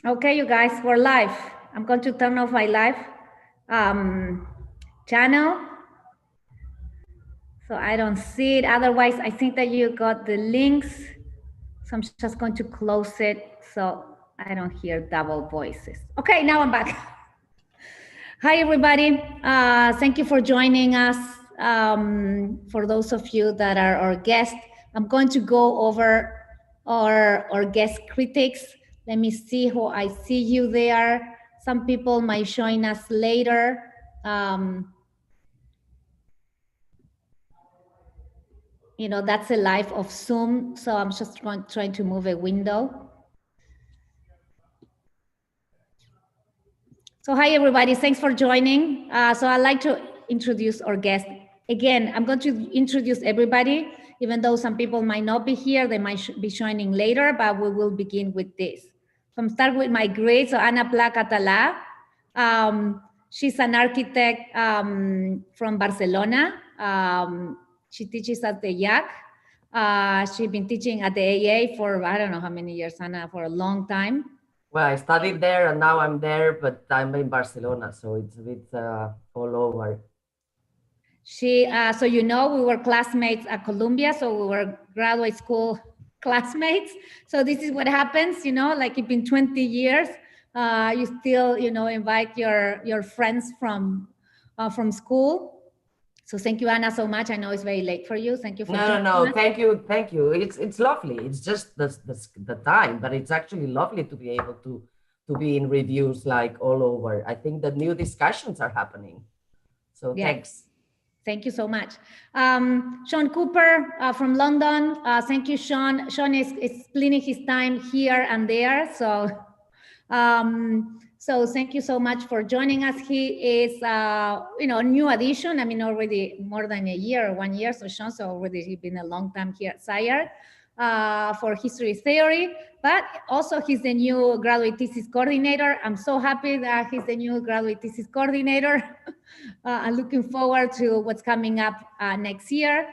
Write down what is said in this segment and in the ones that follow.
Okay, you guys, we're live. I'm going to turn off my live channel. So I don't see it. Otherwise, I think that you got the links. So I'm just going to close it so I don't hear double voices. Okay, now I'm back. Hi, everybody. Thank you for joining us. For those of you that are our guests, I'm going to go over our guest critics. Let me see who I see you there. Some people might join us later. You know, that's a live of Zoom. So I'm just trying to move a window. So hi, everybody. Thanks for joining. So I'd like to introduce our guest. Again, I'm going to introduce everybody, even though some people might not be here, they might be joining later, but we will begin with this. So I'm starting with my grade. So Ana Pla Catala. She's an architect from Barcelona. She teaches at the YAC. She's been teaching at the AA for, I don't know how many years, Ana, for a long time. Well, I studied there and now I'm there, but I'm in Barcelona, so it's a bit all over. She, so you know, we were classmates at Columbia, so we were graduate school classmates. So this is what happens, you know, like it's been 20 years, you still, you know, invite your friends from school. So thank you, Anna, so much. I know it's very late for you. Thank you for joining us. Thank you. It's lovely. It's just the time, but it's actually lovely to be able to be in reviews like all over. I think that new discussions are happening. So yeah. Thanks. Thank you so much. Sean Cooper from London. Thank you, Sean. Sean is splitting his time here and there. So, so thank you so much for joining us. He is, you know, a new addition. I mean, already more than a year or 1 year. So Sean's already he's been a long time here at SCIARC for history theory, but also he's the new graduate thesis coordinator. I'm so happy that he's the new graduate thesis coordinator. I'm looking forward to what's coming up next year.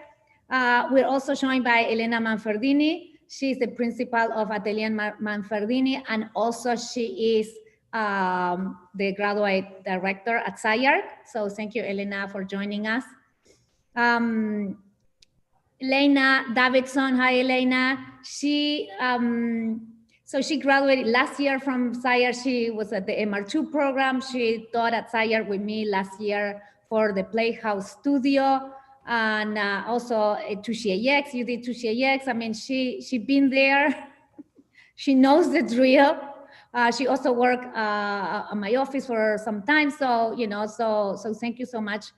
We're also joined by Elena Manferdini. She's the principal of Atelier Manferdini, and also she is the graduate director at SCIARC. So thank you, Elena, for joining us. Elena Davidson, hi Elena. She, so she graduated last year from SCIARC. She was at the MR2 program. She taught at SCIARC with me last year for the Playhouse Studio, and also at TUSHEX. You did TUSHEX. I mean, she been there. She knows the drill. She also worked at my office for some time. So, you know, so thank you so much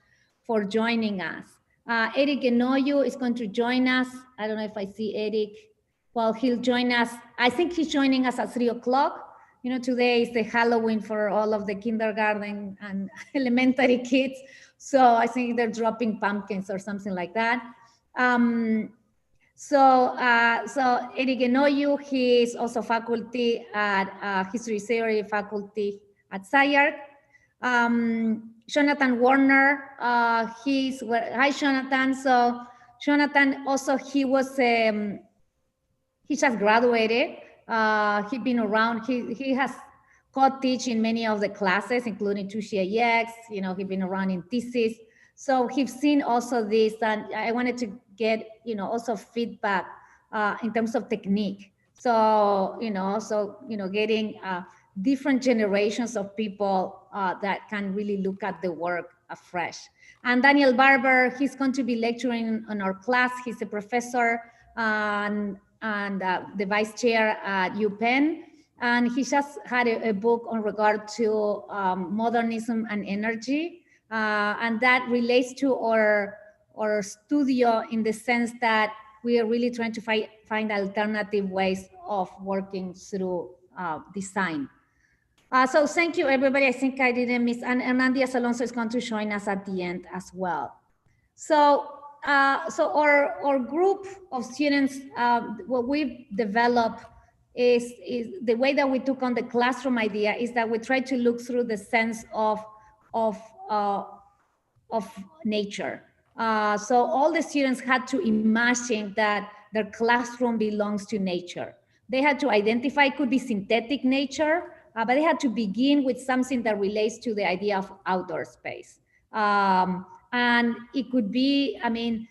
for joining us. Erik Ghenoiu is going to join us. I don't know if I see Erik. Well, he'll join us. I think he's joining us at 3 o'clock. You know, today is the Halloween for all of the kindergarten and elementary kids. So I think they're dropping pumpkins or something like that. So Erik Ghenoiu, he is also faculty at History Theory faculty at SCIARC. Jonathan Warner, hi Jonathan. So Jonathan also, he just graduated. He's been around, he has co-teach in many of the classes, including TUSHEX, you know, he's been around in thesis. So he's seen also this, and I wanted to get, you know, also feedback in terms of technique. So, you know, getting different generations of people that can really look at the work afresh. And Daniel Barber, he's going to be lecturing on our class. He's a professor and the vice chair at UPenn. And he just had a book on regard to modernism and energy. And that relates to our studio in the sense that we are really trying to find alternative ways of working through design. So thank you, everybody. I think I didn't miss, and Hernan Alonso is going to join us at the end as well. So, our group of students, what we've developed is the way that we took on the classroom idea is that we try to look through the sense of nature. So all the students had to imagine that their classroom belongs to nature. They had to identify, it could be synthetic nature, but they had to begin with something that relates to the idea of outdoor space. And it could be, I mean,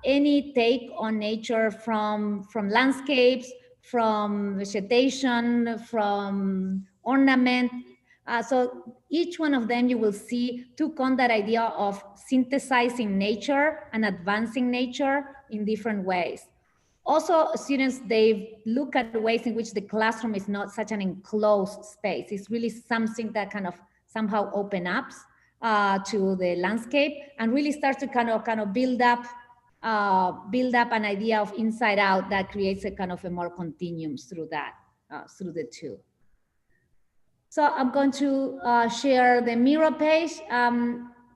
any take on nature from landscapes, from vegetation, from ornament. So each one of them you will see took on that idea of synthesizing nature and advancing nature in different ways. Also, students, they look at ways in which the classroom is not such an enclosed space. It's really something that kind of somehow open up to the landscape and really starts to kind of build up an idea of inside out that creates a kind of a more continuum through that, through the two. So I'm going to share the Miro page.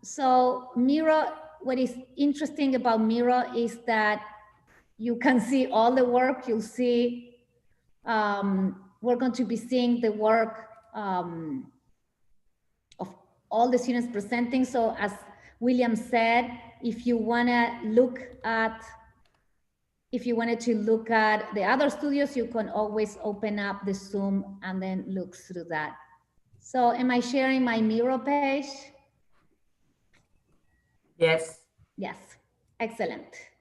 So Miro, what is interesting about Miro is that you can see all the work. You'll see, we're going to be seeing the work of all the students presenting. So as William said, if you wanted to look at the other studios, you can always open up the Zoom and then look through that. So am I sharing my Miro page? Yes. Yes, excellent.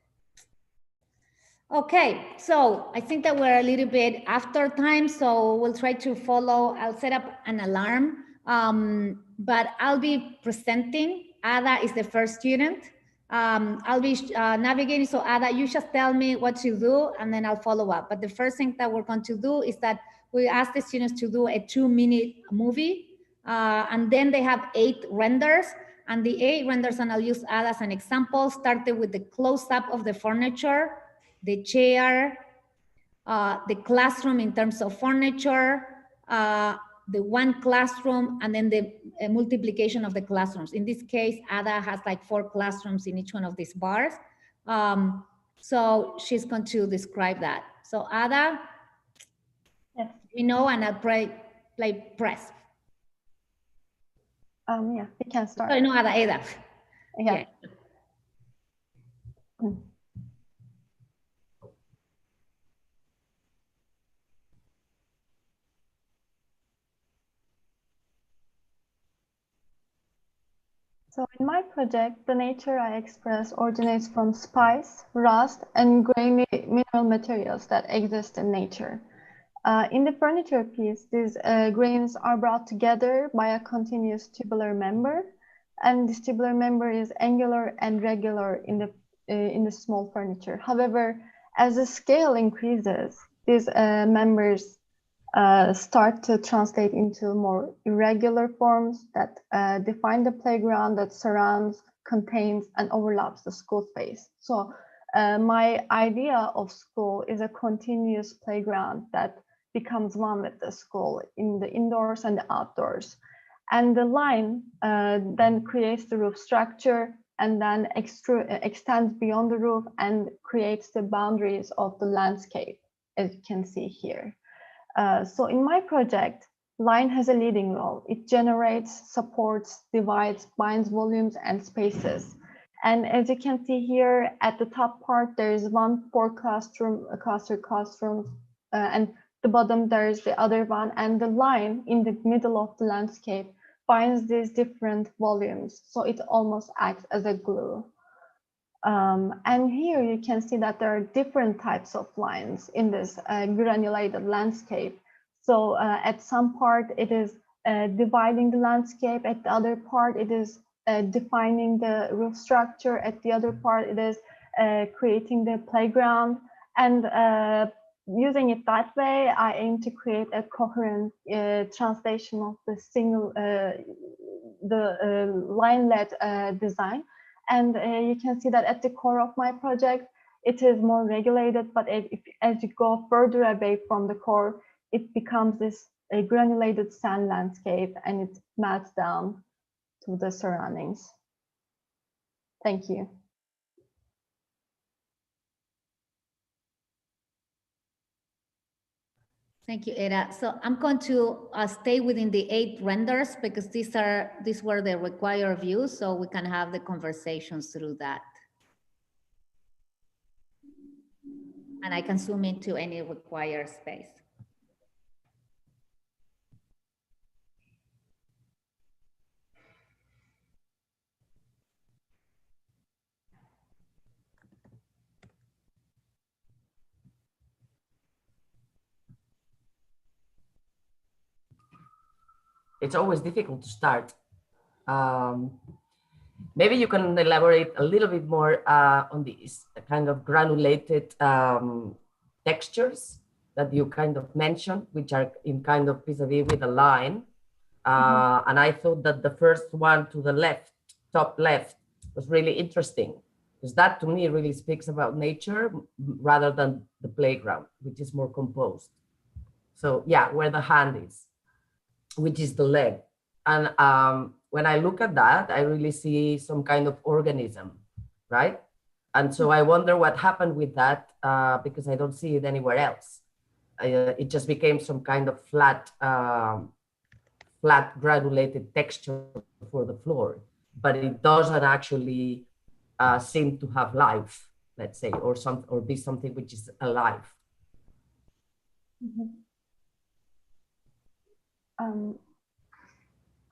Okay, so I think that we're a little bit after time, so we'll try to follow. I'll set up an alarm, but I'll be presenting. Ada is the first student. I'll be navigating, so Ada, you just tell me what to do and then I'll follow up. But the first thing that we're going to do is that we ask the students to do a 2-minute movie, and then they have 8 renders. And the 8 renders, and I'll use Ada as an example, started with the close-up of the furniture, the chair, the classroom in terms of furniture, the one classroom, and then the multiplication of the classrooms. In this case, Ada has like 4 classrooms in each one of these bars. So she's going to describe that. So Ada, yes. We know, and I'll press. Yeah, we can start. Sorry, no, Ada. Yeah. So in my project, the nature I express originates from spice, rust, and grainy mineral materials that exist in nature. In the furniture piece, these grains are brought together by a continuous tubular member, and this tubular member is angular and regular in the small furniture. However, as the scale increases, these members start to translate into more irregular forms that define the playground that surrounds, contains, and overlaps the school space. So my idea of school is a continuous playground that becomes one with the school in the indoors and the outdoors. And the line then creates the roof structure and then extends beyond the roof and creates the boundaries of the landscape, as you can see here. So in my project, line has a leading role. It generates, supports, divides, binds volumes and spaces. And as you can see here at the top part, there is 1 classroom, and the bottom there is the other one, and the line in the middle of the landscape binds these different volumes. So it almost acts as a glue. And here you can see that there are different types of lines in this granulated landscape. So at some part it is dividing the landscape, at the other part it is defining the roof structure, at the other part it is creating the playground. And using it that way, I aim to create a coherent translation of the line-led design. And you can see that at the core of my project, it is more regulated, but as you go further away from the core, it becomes this granulated sand landscape and it melts down to the surroundings. Thank you. Thank you, Eda. So I'm going to stay within the 8 renders because these were the required views, so we can have the conversations through that. And I can zoom into any required space. it's always difficult to start. Maybe you can elaborate a little bit more on these kind of granulated textures that you kind of mentioned, which are in kind of vis-a-vis with a line. And I thought that the first one to the left, top left, was really interesting, because that to me really speaks about nature rather than the playground, which is more composed. So yeah, where the hand is, which is the leg. And when I look at that, I really see some kind of organism, right? And so I wonder what happened with that, because I don't see it anywhere else. It just became some kind of flat granulated texture for the floor, but it doesn't actually seem to have life, let's say, or be something which is alive.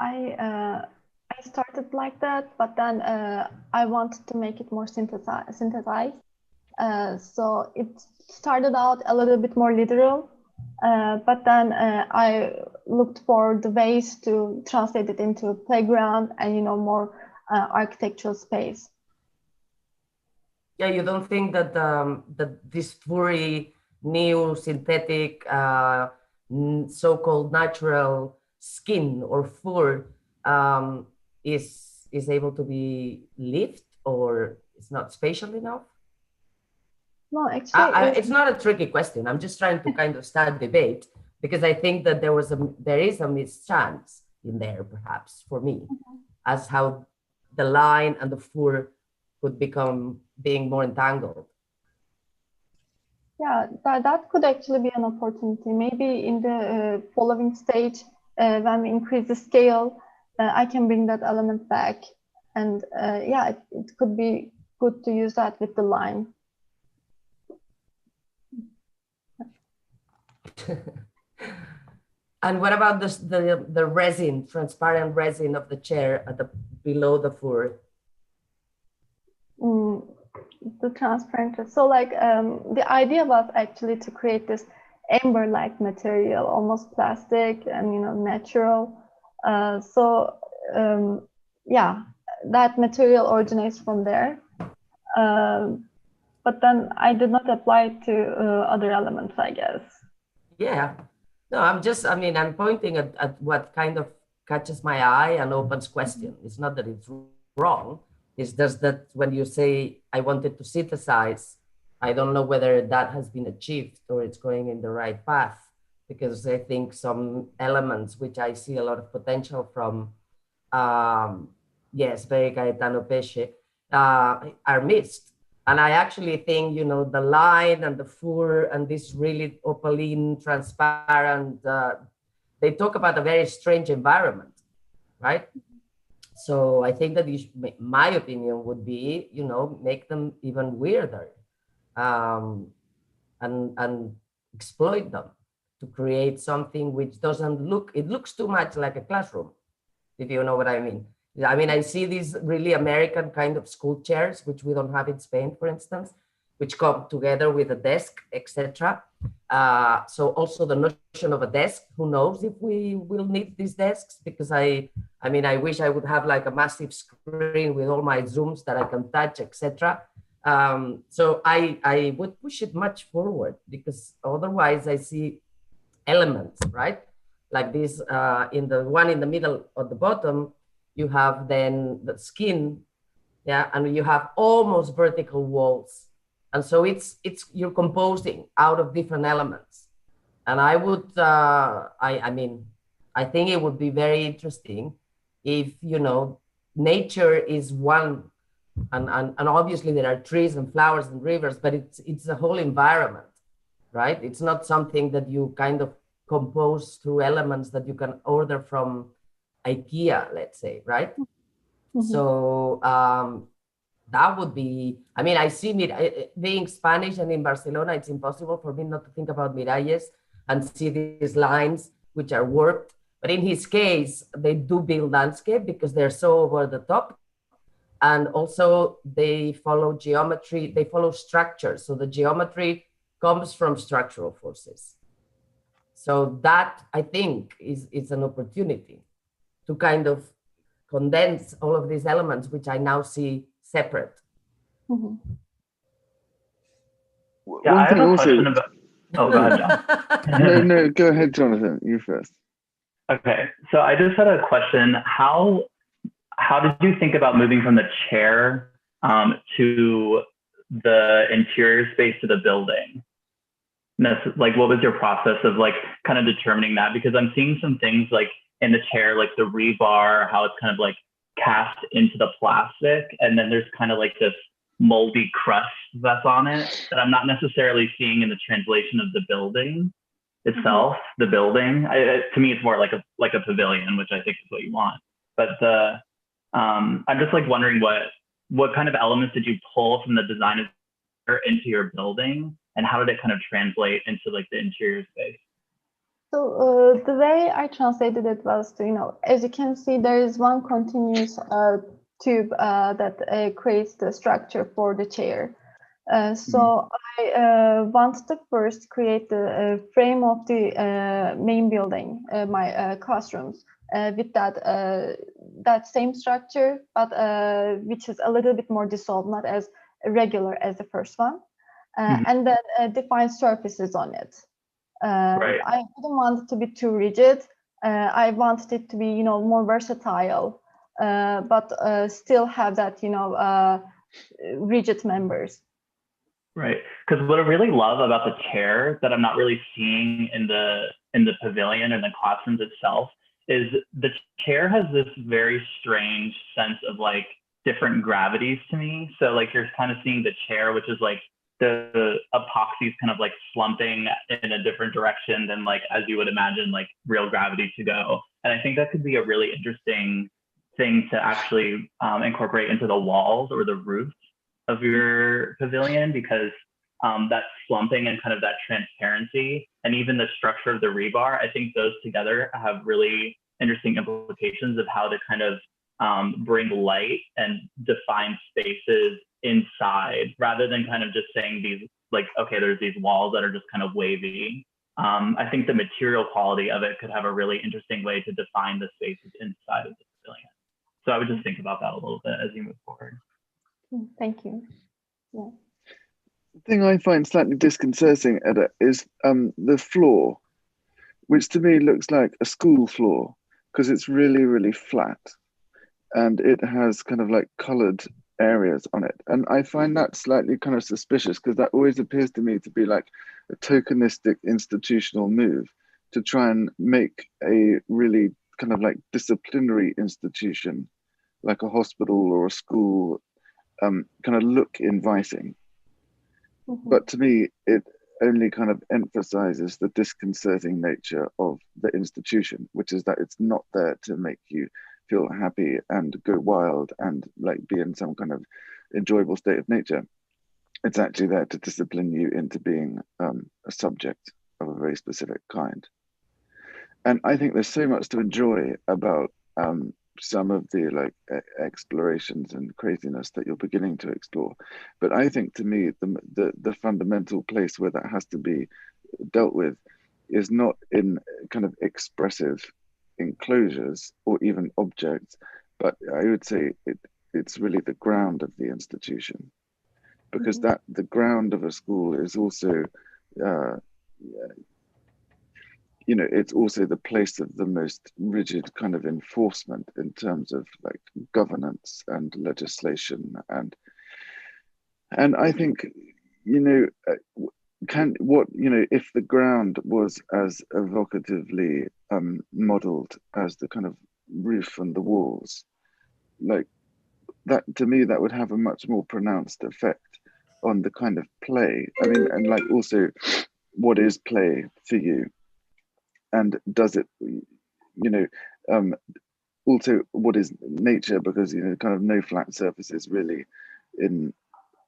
I started like that, but then I wanted to make it more synthesized. So it started out a little bit more literal, but then I looked for the ways to translate it into a playground and, you know, more architectural space. Yeah, you don't think that that this furry, new synthetic, so-called natural skin or fur is able to be lived, or it's not spatial enough? No, actually, it's not a tricky question. I'm just trying to kind of start debate, because I think that there is a mischance in there, perhaps for me, as how the line and the fur could become being more entangled. Yeah, that could actually be an opportunity. Maybe in the following stage, when we increase the scale, I can bring that element back. And yeah, it could be good to use that with the line. And what about the resin, transparent resin of the chair at below the fur? The transparent. So like the idea was actually to create this amber-like material, almost plastic and, you know, natural. Yeah, that material originates from there. But then I did not apply it to other elements, I guess. Yeah. No, I'm pointing at what kind of catches my eye and opens question. It's not that it's wrong. It's just that when you say I wanted to synthesize, I don't know whether that has been achieved or it's going in the right path, because I think some elements which I see a lot of potential from, yes, very Gaetano Pesce, are missed. And I actually think, you know, the line and the fur and this really opaline, transparent, they talk about a very strange environment, right? So I think that my opinion would be, you know, make them even weirder, and exploit them to create something which doesn't look, it looks too much like a classroom, if you know what I mean. I mean, I see these really American kind of school chairs, which we don't have in Spain, for instance, which come together with a desk, etc. So also the notion of a desk, who knows if we will need these desks, because I mean, I wish I would have like a massive screen with all my Zooms that I can touch, etc. So I would push it much forward, because otherwise I see elements, right? Like this, in the one in the middle at the bottom, you have then the skin, yeah, and you have almost vertical walls. And so you're composing out of different elements. And I would, I mean, I think it would be very interesting if, you know, nature is one, and obviously there are trees and flowers and rivers, but it's a whole environment, right? It's not something that you kind of compose through elements that you can order from IKEA, let's say, right? So that would be, I mean, I see being Spanish and in Barcelona, it's impossible for me not to think about Miralles and see these lines which are warped. But in his case, they do build landscape because they're so over the top. And also they follow geometry, they follow structure. So the geometry comes from structural forces. So that, I think, is an opportunity. to kind of condense all of these elements, which I now see separate. Mm-hmm. Yeah, I have a question about. Oh, go ahead, John. No, go ahead, Jonathan. You first. Okay, so I just had a question. How did you think about moving from the chair to the interior space to the building? Like, what was your process of like kind of determining that? Because I'm seeing some things like in the chair, like the rebar, how it's kind of like cast into the plastic, and then there's kind of like this moldy crust that's on it that I'm not necessarily seeing in the translation of the building itself. The building, to me, it's more like a pavilion, which I think is what you want. But I'm just like wondering what kind of elements did you pull from the design of into your building, and how did it kind of translate into like the interior space? So the way I translated it was to, as you can see, there is one continuous tube that creates the structure for the chair. So I wanted to first create the frame of the main building, my classrooms, with that same structure, but which is a little bit more dissolved, not as regular as the first one, and then define surfaces on it. Right. I didn't want it to be too rigid. I wanted it to be, more versatile, but still have that, rigid members. Right, because what I really love about the chair that I'm not really seeing in the pavilion and the classrooms itself is the chair has this very strange sense of like different gravities to me. So like you're kind of seeing the chair, which is like the epoxy is kind of like slumping in a different direction than like as you would imagine like real gravity to go. And I think that could be a really interesting thing to actually incorporate into the walls or the roofs of your pavilion, because that slumping and kind of that transparency and even the structure of the rebar, I think those together have really interesting implications of how to kind of bring light and define spaces inside, rather than kind of just saying these like, okay, there's these walls that are just kind of wavy. I think the material quality of it could have a really interesting way to define the spaces inside of the pavilion. So I would just think about that a little bit as you move forward. Thank you. Yeah. The thing I find slightly disconcerting, Eda, is the floor, which to me looks like a school floor because it's really, really flat and it has kind of like colored areas on it. And I find that slightly kind of suspicious because that always appears to me to be like a tokenistic institutional move to try and make a really kind of like disciplinary institution like a hospital or a school kind of look inviting. But to me, it only kind of emphasizes the disconcerting nature of the institution, which is that it's not there to make you feel happy and go wild and like be in some kind of enjoyable state of nature. It's actually there to discipline you into being a subject of a very specific kind. And I think there's so much to enjoy about some of the like explorations and craziness that you're beginning to explore. But I think to me, the fundamental place where that has to be dealt with is not in kind of expressive enclosures or even objects, but I would say it's really the ground of the institution, because that the ground of a school is also it's also the place of the most rigid kind of enforcement in terms of like governance and legislation. And I think, if the ground was as evocatively modeled as the kind of roof and the walls, like that, to me, that would have a much more pronounced effect on the kind of play. I mean, and like also what is play for you? And does it, also what is nature? Because, kind of no flat surfaces really in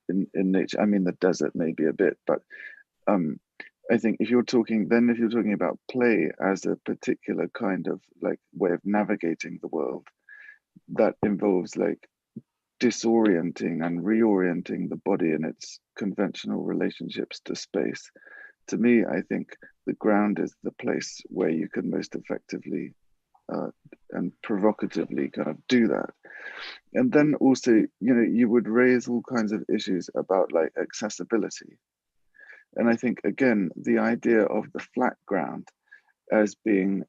nature. I mean, the desert maybe a bit, but I think if you're talking about play as a particular kind of like way of navigating the world, that involves like disorienting and reorienting the body in its conventional relationships to space. To me, I think the ground is the place where you can most effectively and provocatively kind of do that. And then also, you know, you would raise all kinds of issues about like accessibility. And I think, again, the idea of the flat ground as being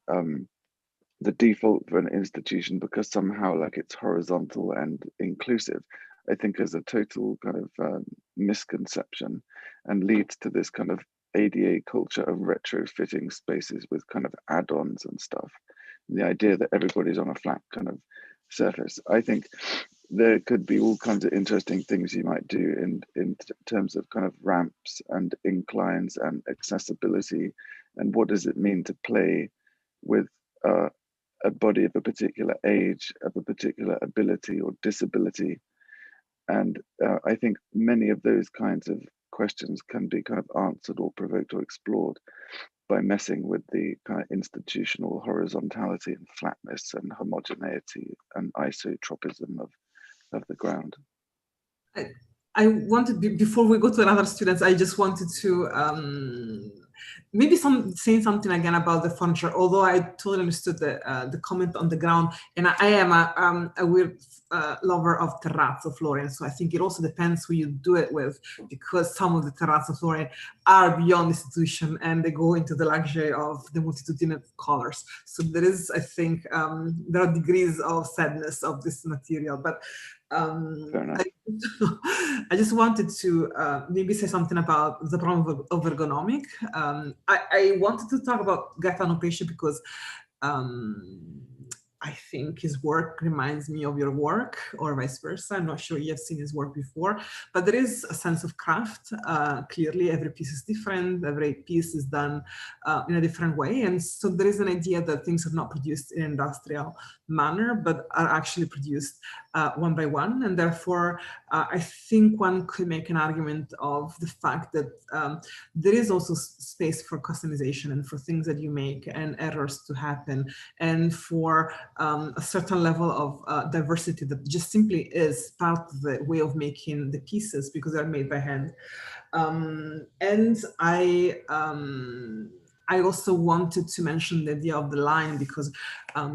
the default for an institution because somehow like it's horizontal and inclusive, I think is a total kind of misconception and leads to this kind of ADA culture of retrofitting spaces with kind of add-ons and stuff. And the idea that everybody's on a flat kind of surface. I think there could be all kinds of interesting things you might do in terms of kind of ramps and inclines and accessibility, and what does it mean to play with a body of a particular age, of a particular ability or disability. And I think many of those kinds of questions can be kind of answered or provoked or explored by messing with the kind of institutional horizontality and flatness and homogeneity and isotropism of the ground. I wanted, before we go to another students, I just wanted to maybe saying something again about the furniture, although I totally understood the comment on the ground, and I am a weird lover of terrazzo flooring, so I think it also depends who you do it with, because some of the terrazzo flooring are beyond institution and they go into the luxury of the multitudinous colors. So there is, I think, there are degrees of sadness of this material, but I just wanted to maybe say something about the problem of ergonomic. I wanted to talk about Gaetano Pesce because I think his work reminds me of your work, or vice versa. I'm not sure you have seen his work before, but there is a sense of craft. Clearly, every piece is different. Every piece is done in a different way. And so there is an idea that things are not produced in an industrial manner, but are actually produced one by one. And therefore, I think one could make an argument of the fact that there is also space for customization and for things that you make and errors to happen, and for a certain level of diversity that just simply is part of the way of making the pieces because they're made by hand. And I also wanted to mention the idea of the line because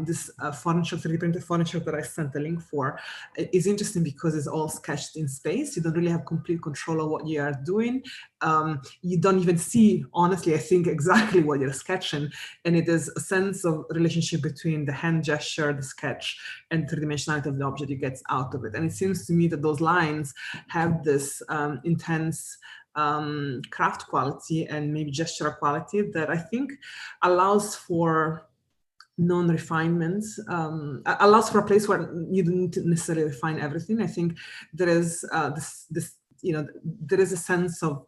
this furniture, 3D printed furniture that I sent the link for is interesting because it's all sketched in space. You don't really have complete control of what you are doing. You don't even see, honestly, I think exactly what you're sketching. And it is a sense of relationship between the hand gesture, the sketch, and the dimensionality of the object you get out of it. And it seems to me that those lines have this intense craft quality and maybe gestural quality that I think allows for non-refinements, allows for a place where you don't need to necessarily refine everything. I think there is there is a sense of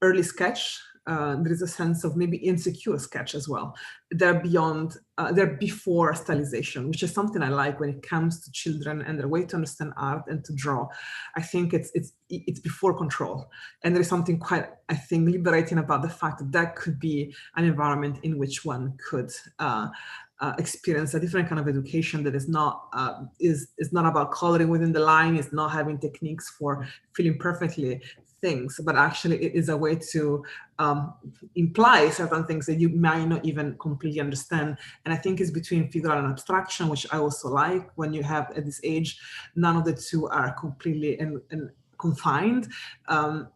early sketch. There is a sense of maybe insecure sketch as well. They're beyond, they're before stylization, which is something I like when it comes to children and their way to understand art and to draw. I think it's before control. And there is something quite, I think, liberating about the fact that that could be an environment in which one could experience a different kind of education that is not about coloring within the line, is not having techniques for filling perfectly things, but actually it is a way to imply certain things that you might not even completely understand. And I think it's between figural and abstraction, which I also like. When you have at this age, none of the two are completely and confined.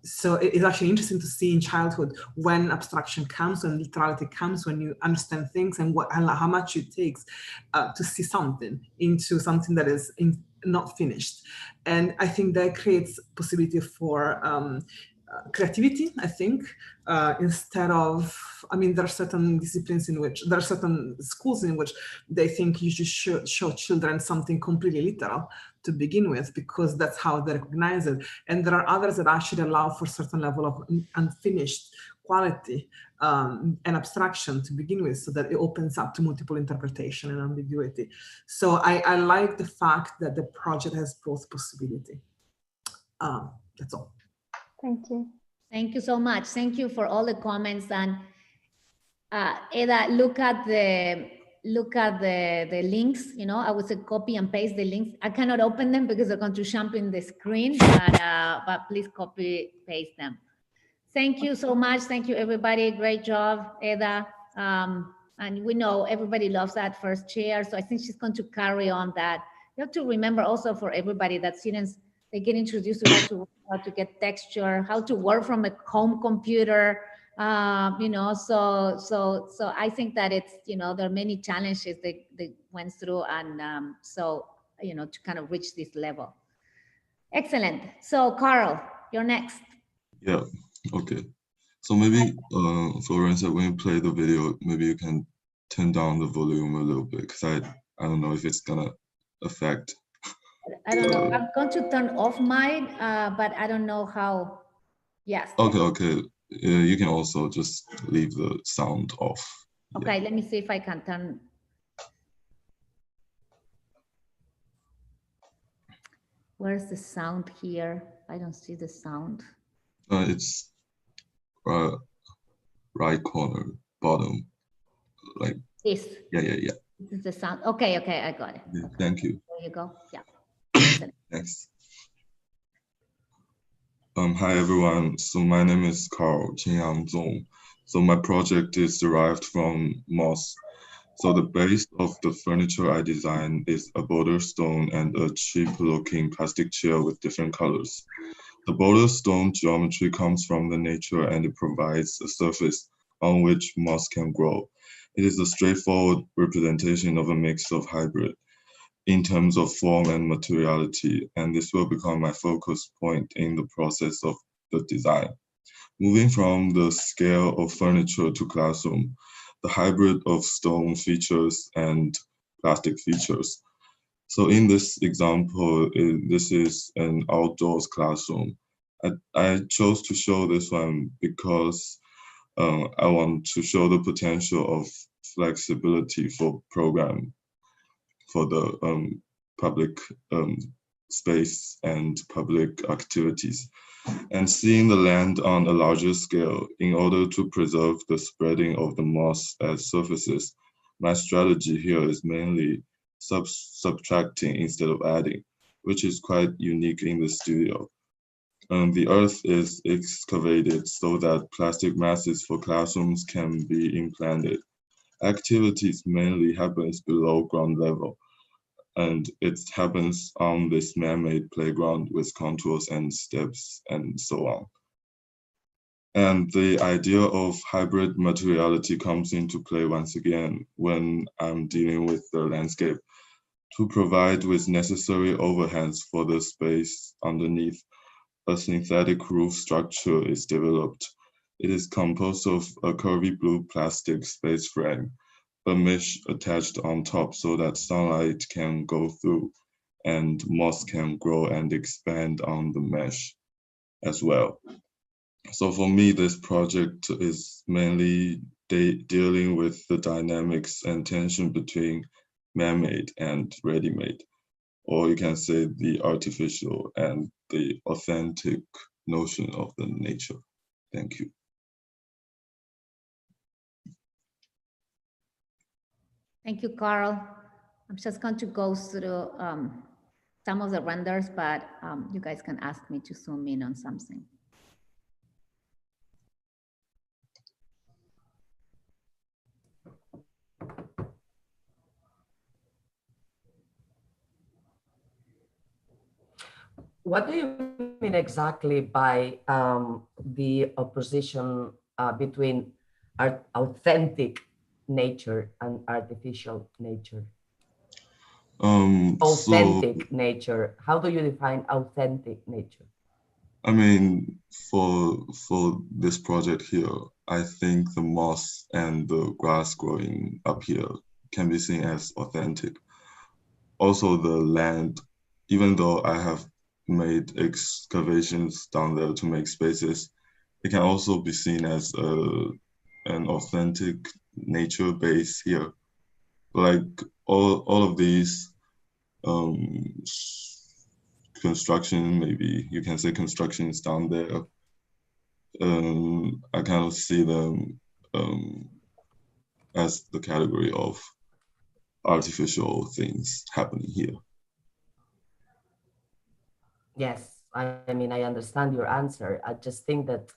So it's actually interesting to see in childhood when abstraction comes, when literality comes, when you understand things and how much it takes to see something into something that is not finished. And I think that creates possibility for creativity, I think, instead of, I mean, there are certain disciplines in which, there are certain schools in which they think you should show children something completely literal to begin with, because that's how they recognize it. And there are others that actually allow for a certain level of unfinished quality and abstraction to begin with, so that it opens up to multiple interpretation and ambiguity. So I like the fact that the project has both possibility. That's all. Thank you. Thank you so much. Thank you for all the comments. And Eda, look at the links. You know, I would say copy and paste the links. I cannot open them because they're going to jump in the screen, but please copy paste them. Thank you so much. Thank you, everybody. Great job, Eda. And we know everybody loves that first chair. So I think she's going to carry on that. You have to remember also for everybody that students, they get introduced to how to get texture, how to work from a home computer, you know, so I think that it's, you know, there are many challenges they went through, and so, you know, to kind of reach this level. Excellent. So Carl, you're next. Yeah, okay. So maybe, Florencia, when you play the video, maybe you can turn down the volume a little bit, because I don't know if it's gonna affect. I don't know. I'm going to turn off mine, but I don't know how. Yes. Okay. You can also just leave the sound off. Okay, let me see if I can turn. Where's the sound here? I don't see the sound. It's right corner, bottom, like this. Yeah. This is the sound. Okay, I got it. Yeah, okay. thank you. There you go. Yeah. Thanks. Hi everyone. So my name is Karl Zong. So my project is derived from moss. So the base of the furniture I designed is a boulder stone and a cheap-looking plastic chair with different colors. The boulder stone geometry comes from the nature and it provides a surface on which moss can grow. It is a straightforward representation of a mix of hybrid in terms of form and materiality, and this will become my focus point in the process of the design. Moving from the scale of furniture to classroom, the hybrid of stone features and plastic features. So in this example, this is an outdoors classroom. I chose to show this one because I want to show the potential of flexibility for program for the public space and public activities, and seeing the land on a larger scale in order to preserve the spreading of the moss as surfaces. My strategy here is mainly subtracting instead of adding, which is quite unique in the studio. The earth is excavated so that plastic masses for classrooms can be implanted. Activities mainly happens below ground level, and it happens on this man-made playground with contours and steps and so on. And the idea of hybrid materiality comes into play once again when I'm dealing with the landscape. To provide with necessary overhangs for the space underneath, a synthetic roof structure is developed. It is composed of a curvy blue plastic space frame, a mesh attached on top so that sunlight can go through and moss can grow and expand on the mesh as well. So for me, this project is mainly dealing with the dynamics and tension between man-made and ready-made, or you can say the artificial and the authentic notion of the nature. Thank you. Thank you, Carl. I'm just going to go through some of the renders, but you guys can ask me to zoom in on something. What do you mean exactly by the opposition between authentic nature and artificial nature? Authentic nature. How do you define authentic nature? I mean, for this project here, I think the moss and the grass growing up here can be seen as authentic. Also the land, even though I have made excavations down there to make spaces, it can also be seen as an authentic nature base here. Like all of these construction, maybe you can say constructions down there, I kind of see them as the category of artificial things happening here. Yes, I mean, I understand your answer. I just think that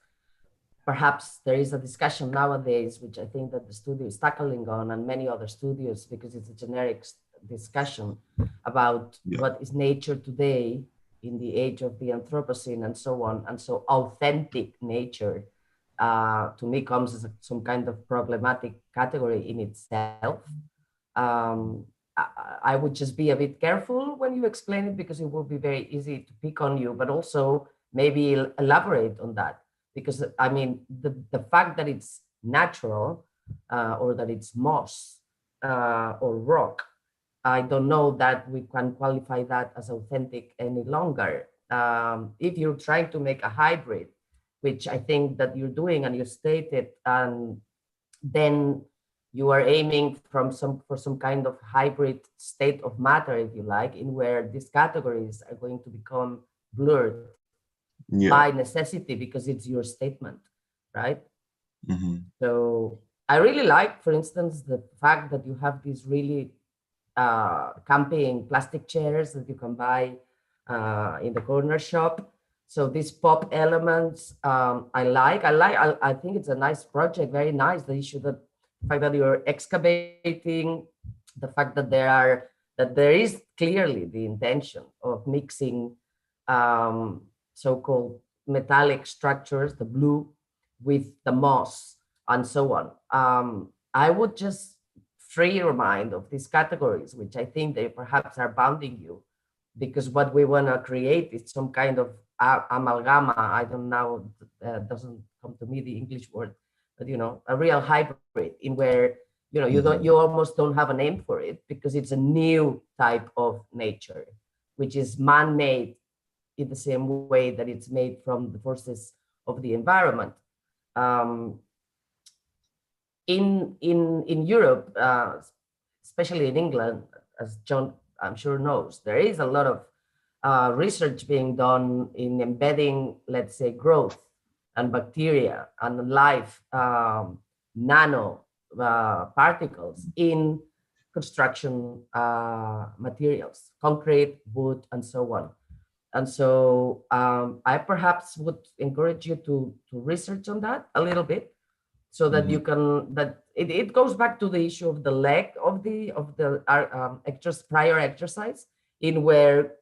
perhaps there is a discussion nowadays, which I think that the studio is tackling on, and many other studios, because it's a generic discussion about what is nature today in the age of the Anthropocene and so on. And so authentic nature to me comes as some kind of problematic category in itself. I would just be a bit careful when you explain it, because it will be very easy to pick on you, but also maybe elaborate on that. Because I mean, the fact that it's natural or that it's moss or rock, I don't know that we can qualify that as authentic any longer. If you're trying to make a hybrid, which I think that you're doing and you stated, and then you are aiming for some kind of hybrid state of matter, if you like, in where these categories are going to become blurred by necessity, because it's your statement, right? So I really like, for instance, the fact that you have these really camping plastic chairs that you can buy in the corner shop. So these pop elements, I think it's a nice project, very nice. The issue that the fact that you're excavating, the fact that there is clearly the intention of mixing so-called metallic structures, the blue, with the moss and so on. I would just free your mind of these categories, which I think they perhaps are bounding you, because what we want to create is some kind of amalgama. I don't know, doesn't come to me the English word, but a real hybrid in where you almost don't have a name for it, because it's a new type of nature, which is man-made in the same way that it's made from the forces of the environment. In Europe, especially in England, as John I'm sure knows, there is a lot of research being done in embedding, let's say, growth and bacteria and life, nano particles in construction materials, concrete, wood, and so on. And so I perhaps would encourage you to research on that a little bit, so that you can, that it goes back to the issue of the leg of the prior exercise, in where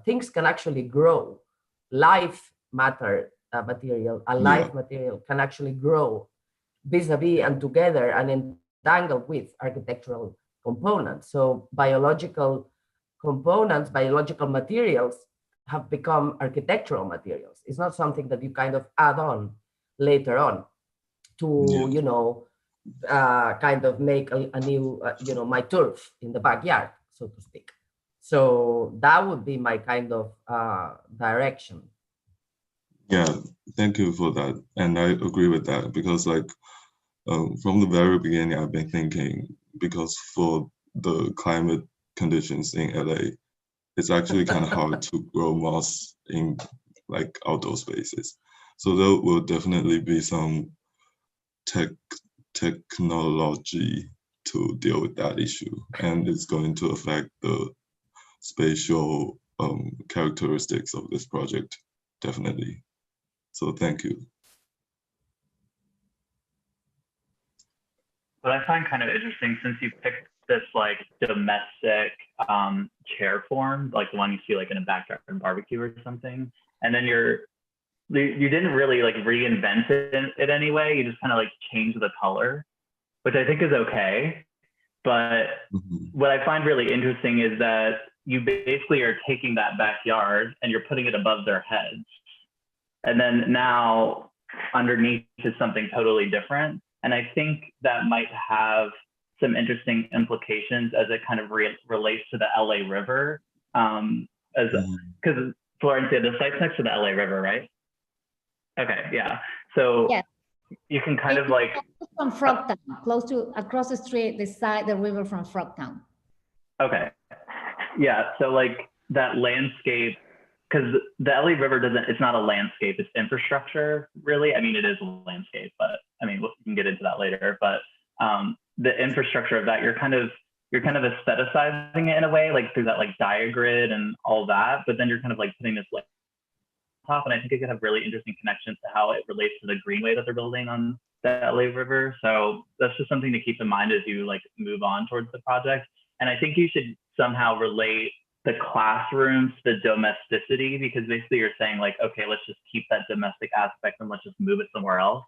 things can actually grow. Life matter material, a life material can actually grow vis-a-vis and together and entangled with architectural components. So biological components, biological materials have become architectural materials. It's not something that you kind of add on later on to kind of make a new my turf in the backyard, so to speak. So that would be my kind of direction. Yeah, thank you for that, and I agree with that, because from the very beginning I've been thinking, because for the climate conditions in LA, it's actually kind of hard to grow moss in outdoor spaces. So there will definitely be some technology to deal with that issue, and it's going to affect the spatial characteristics of this project, definitely. So thank you. What I find kind of interesting, since you picked this domestic chair form, like the one you see in a backyard barbecue or something, and then you didn't really reinvent it anyway. You just kind of changed the color, which I think is okay. But what I find really interesting is that you basically are taking that backyard and you're putting it above their heads. And then now underneath is something totally different. And I think that might have some interesting implications as it kind of relates to the LA River. Because Florencia, the site's next to the LA River, right? Okay, yeah. So yes. You can kind of from Frogtown, across the street, the river from Frogtown. Okay, yeah. So that landscape, because the LA River it's not a landscape, it's infrastructure, really. I mean, it is a landscape, but I mean, we can get into that later. But the infrastructure of that, you're kind of aestheticizing it in a way, through that diagrid and all that. But then you're kind of putting this top, and I think it could have really interesting connections to how it relates to the greenway that they're building on the LA River. So that's just something to keep in mind as you like move on towards the project. And I think you should somehow relate the classrooms to the domesticity, because basically you're saying like, okay, let's just keep that domestic aspect and let's just move it somewhere else.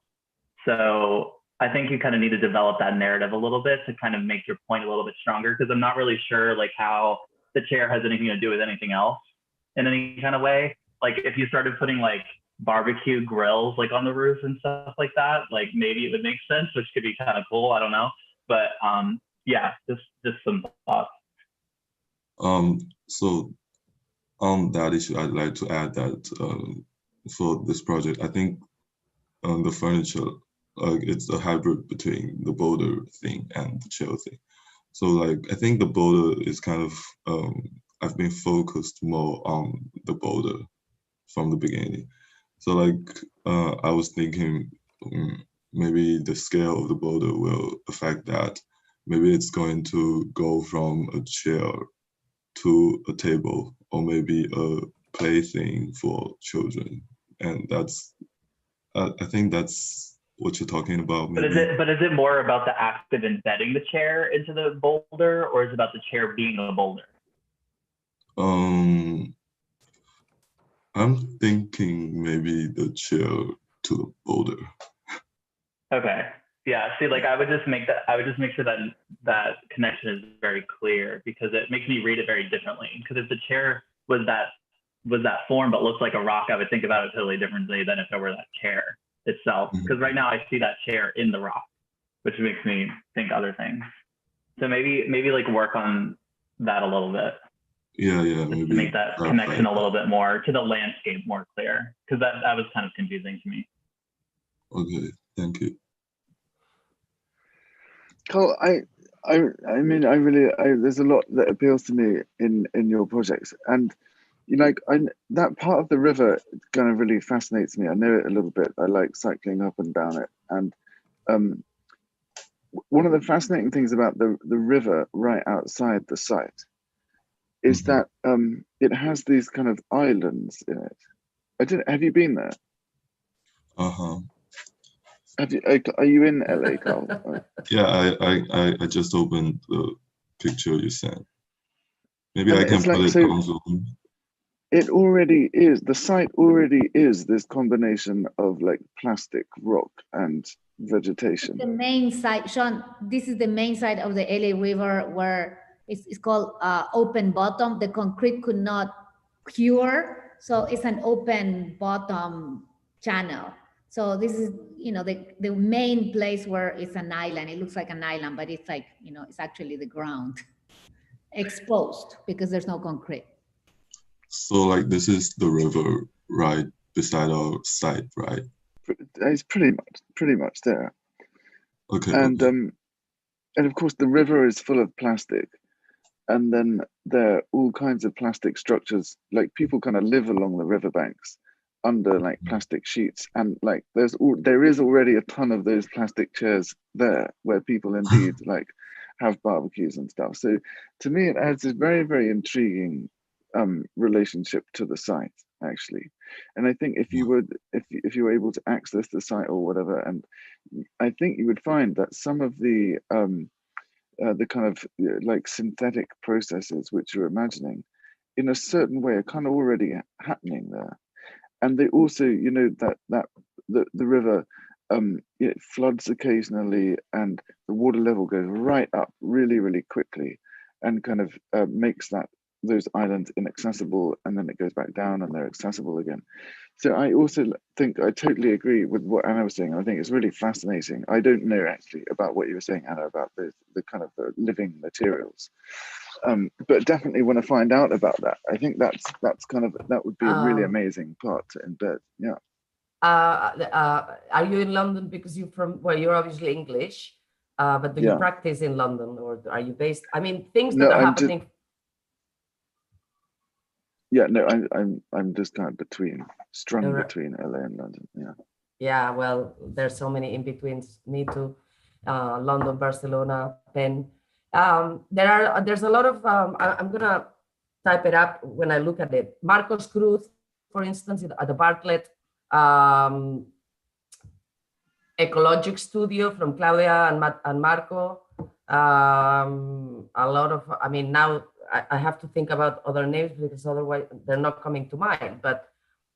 So I think you kind of need to develop that narrative a little bit to kind of make your point a little bit stronger, because I'm not really sure like how the chair has anything to do with anything else in any kind of way. Like if you started putting like barbecue grills like on the roof and stuff like that, like maybe it would make sense, which could be kind of cool. I don't know. But yeah, just some thoughts. So on that issue, I'd like to add that for this project, I think the furniture, it's a hybrid between the boulder thing and the chair thing. So like, I think the boulder is kind of, I've been focused more on the boulder from the beginning. So like, I was thinking maybe the scale of the boulder will affect that. Maybe it's going to go from a chair to a table, or maybe a plaything for children. And that's, I think that's what you're talking about. Maybe. But is it more about the act of embedding the chair into the boulder, or is it about the chair being a boulder? I'm thinking maybe the chair to the boulder. Okay. Yeah. See, like I would just make sure that that connection is very clear, because it makes me read it very differently. Because if the chair was that form but looks like a rock, I would think about it totally differently than if it were that chair itself. Because right now I see that chair in the rock, which makes me think other things. So maybe like work on that a little bit. Yeah, maybe to make that connection a little bit more to the landscape more clear, because that was kind of confusing to me. Okay, thank you. Carl, I mean, there's a lot that appeals to me in your projects, and you know, that part of the river kind of really fascinates me. I know it a little bit. I like cycling up and down it, and one of the fascinating things about the river right outside the site is that it has these kind of islands in it. Have you been there? Are you in LA, Carl? Yeah, I just opened the picture you sent. Maybe I can put it on Zoom. It already is. The site already is this combination of like plastic, rock, and vegetation. The main site, Sean. This is the main site of the LA River, where it's called open bottom. The concrete could not cure, so it's an open bottom channel. So this is, you know, the main place where it's an island. It looks like an island, but it's like, you know, it's actually the ground exposed because there's no concrete. So like this is the river right beside our site, right? It's pretty much there. Okay. And of course the river is full of plastic, and then there are all kinds of plastic structures. Like people kind of live along the riverbanks under like plastic sheets, and like there is already a ton of those plastic chairs there where people indeed like have barbecues and stuff. So to me it adds a very, very intriguing relationship to the site actually. And I think if you were able to access the site or whatever, and I think you would find that some of the kind of like synthetic processes which you're imagining in a certain way are kind of already happening there. And they also, you know, that the river it floods occasionally, and the water level goes right up really, really quickly, and kind of makes those islands inaccessible, and then it goes back down and they're accessible again. So I also think I totally agree with what Anna was saying. I think it's really fascinating. I don't know actually about what you were saying, Anna, about the kind of the living materials, but definitely want to find out about that. I think that would be a really amazing part to embed. Yeah. Are you in London because you're obviously English, but do you practice in London, or are you based? I mean, things that are happening. Yeah, no, I'm just kind of strung between LA and London. Yeah. Yeah, well, there's so many in betweens. Me too. London, Barcelona, Penn. There's a lot of. I'm gonna type it up when I look at it. Marcos Cruz for instance, at the Bartlett Ecologic Studio from Claudia and Marco. A lot of, I mean, now I have to think about other names because otherwise they're not coming to mind. But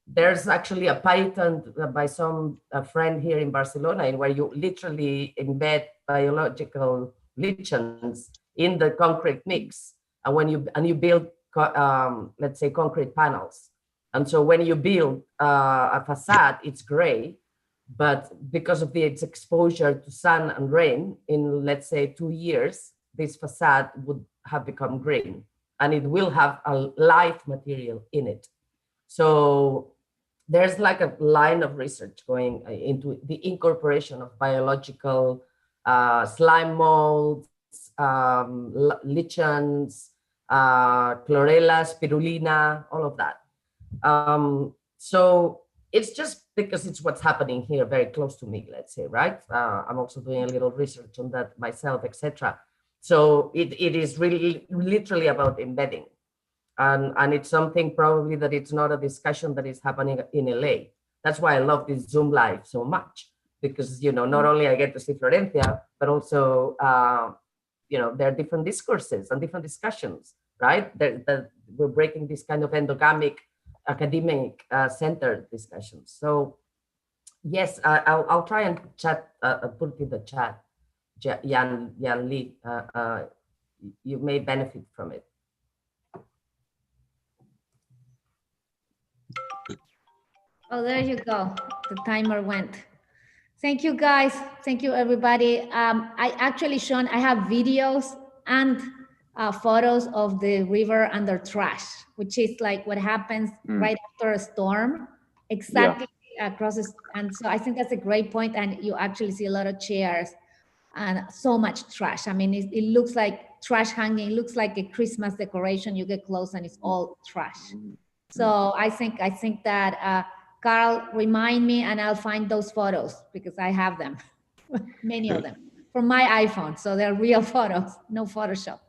there's actually a patent by some friend here in Barcelona in where you literally embed biological lichens in the concrete mix, and when you build, let's say, concrete panels. And so when you build a facade, it's gray, but because of its exposure to sun and rain, in let's say 2 years, this facade would have become green, and it will have a live material in it. So there's like a line of research going into the incorporation of biological slime molds, lichens, chlorella, spirulina, all of that. So it's just because it's what's happening here very close to me, let's say, right? I'm also doing a little research on that myself, etc. So it is really literally about embedding. And it's something probably that it's not a discussion that is happening in LA. That's why I love this Zoom Live so much, because, you know, not only I get to see Florencia, but also, you know, there are different discourses and different discussions, right? That we're breaking this kind of endogamic academic centered discussions. So yes, I'll try and chat, put in the chat, Jianli, you may benefit from it. Oh, there you go. The timer went. Thank you, guys. Thank you, everybody. I actually I have videos and photos of the river under trash, which is like what happens right after a storm, exactly across this. And so I think that's a great point. And you actually see a lot of chairs and so much trash. I mean, it looks like trash hanging. It looks like a Christmas decoration. You get close and it's all trash. So I think that Carl, remind me and I'll find those photos because I have them, many of them, from my iPhone. So they're real photos, no Photoshop.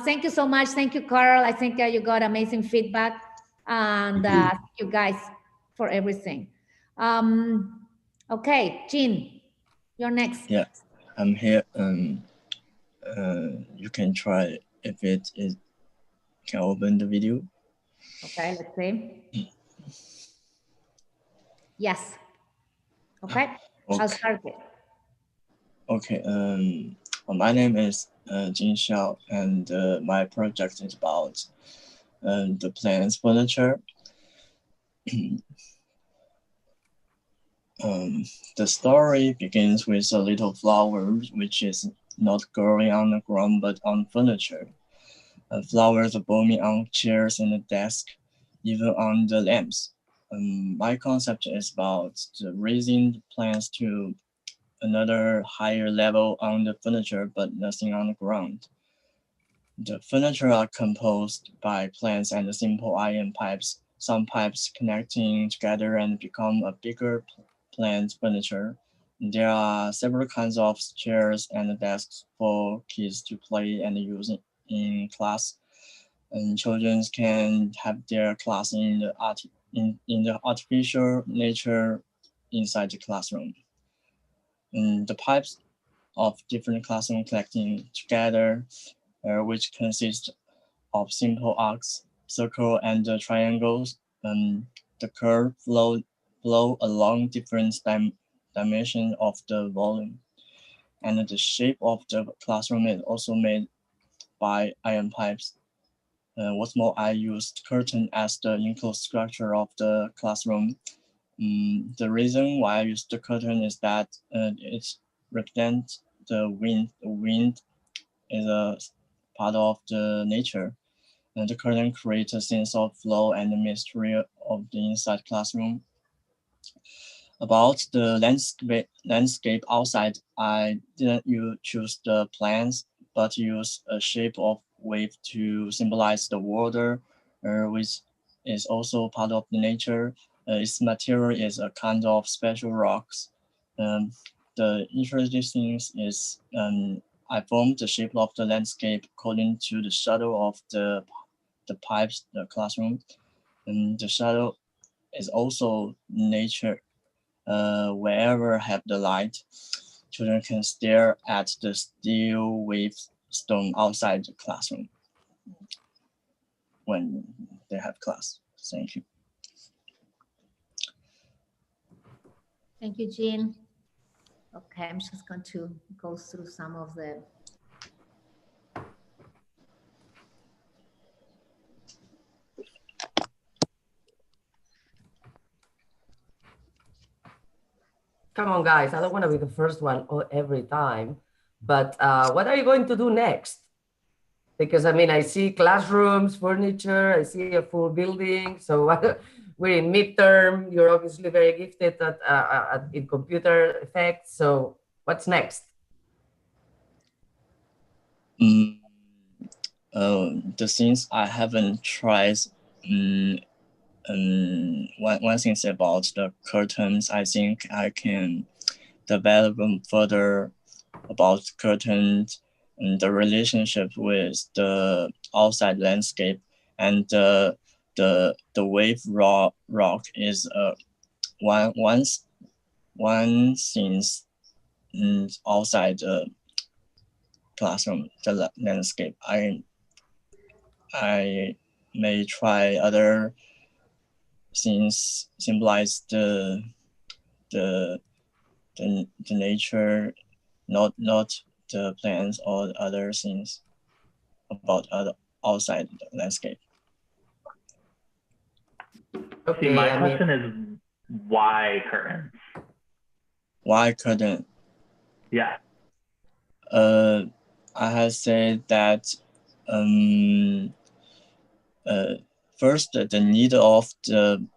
Thank you so much. Thank you, Carl. I think you got amazing feedback. And thank you guys for everything. Okay, Jin, you're next. Yeah, I'm here. You can try if it is, can open the video. Okay, let's see. Yes. Okay, I'll start it. Okay, my name is Jin Xiao, and my project is about the plants furniture. The story begins with a little flower, which is not growing on the ground, but on furniture. Flowers are blooming on chairs and the desk, even on the lamps. My concept is about raising the plants to another higher level on the furniture, but nothing on the ground. The furniture are composed by plants and simple iron pipes, some pipes connecting together and become a bigger plant furniture. There are several kinds of chairs and desks for kids to play and use in class. And children can have their class in the artificial nature inside the classroom. And the pipes of different classrooms collecting together, which consist of simple arcs, circle, and triangles. The curve flow along different dimensions of the volume. And the shape of the classroom is also made by iron pipes. What's more, I used curtain as the enclosed structure of the classroom. The reason why I used the curtain is that it represents the wind. The wind is a part of the nature. And the curtain creates a sense of flow and the mystery of the inside classroom. About the landscape outside, I didn't choose the plants, but use a shape of wave to symbolize the water, which is also part of the nature. Its material is a kind of special rocks. The interesting thing is I formed the shape of the landscape according to the shadow of the pipes, the classroom. And the shadow is also nature. Wherever have the light, children can stare at the steel wave stone outside the classroom when they have class. Thank you. Thank you, Jin. Okay, I'm just going to go through some of the. Come on, guys. I don't want to be the first one every time, but what are you going to do next? Because I mean, I see classrooms, furniture, I see a full building. So we're in midterm. You're obviously very gifted in computer effects. So what's next? The things I haven't tried. One thing about the curtains, I think I can develop further about curtains and the relationship with the outside landscape, and the wave rock is one thing outside the classroom, the landscape. I may try other things symbolize the nature, not the plants or other things about other outside the landscape. Okay, see, my question is why curtains? Why curtain? Yeah. I have said that first the need of the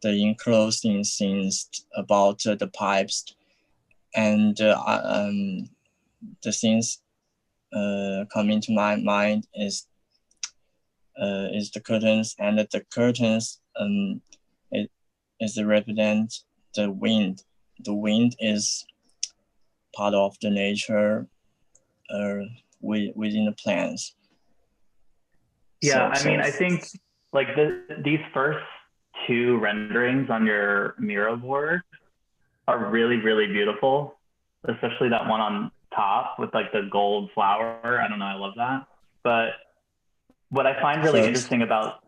enclosing things about the pipes, and the things coming to my mind is the curtains, and the curtains it is represent the wind. The wind is part of the nature within the plants. Yeah, I mean, I think like these first two renderings on your Miro board are really, really beautiful, especially that one on top with like the gold flower. I don't know, I love that. But what I find really interesting about,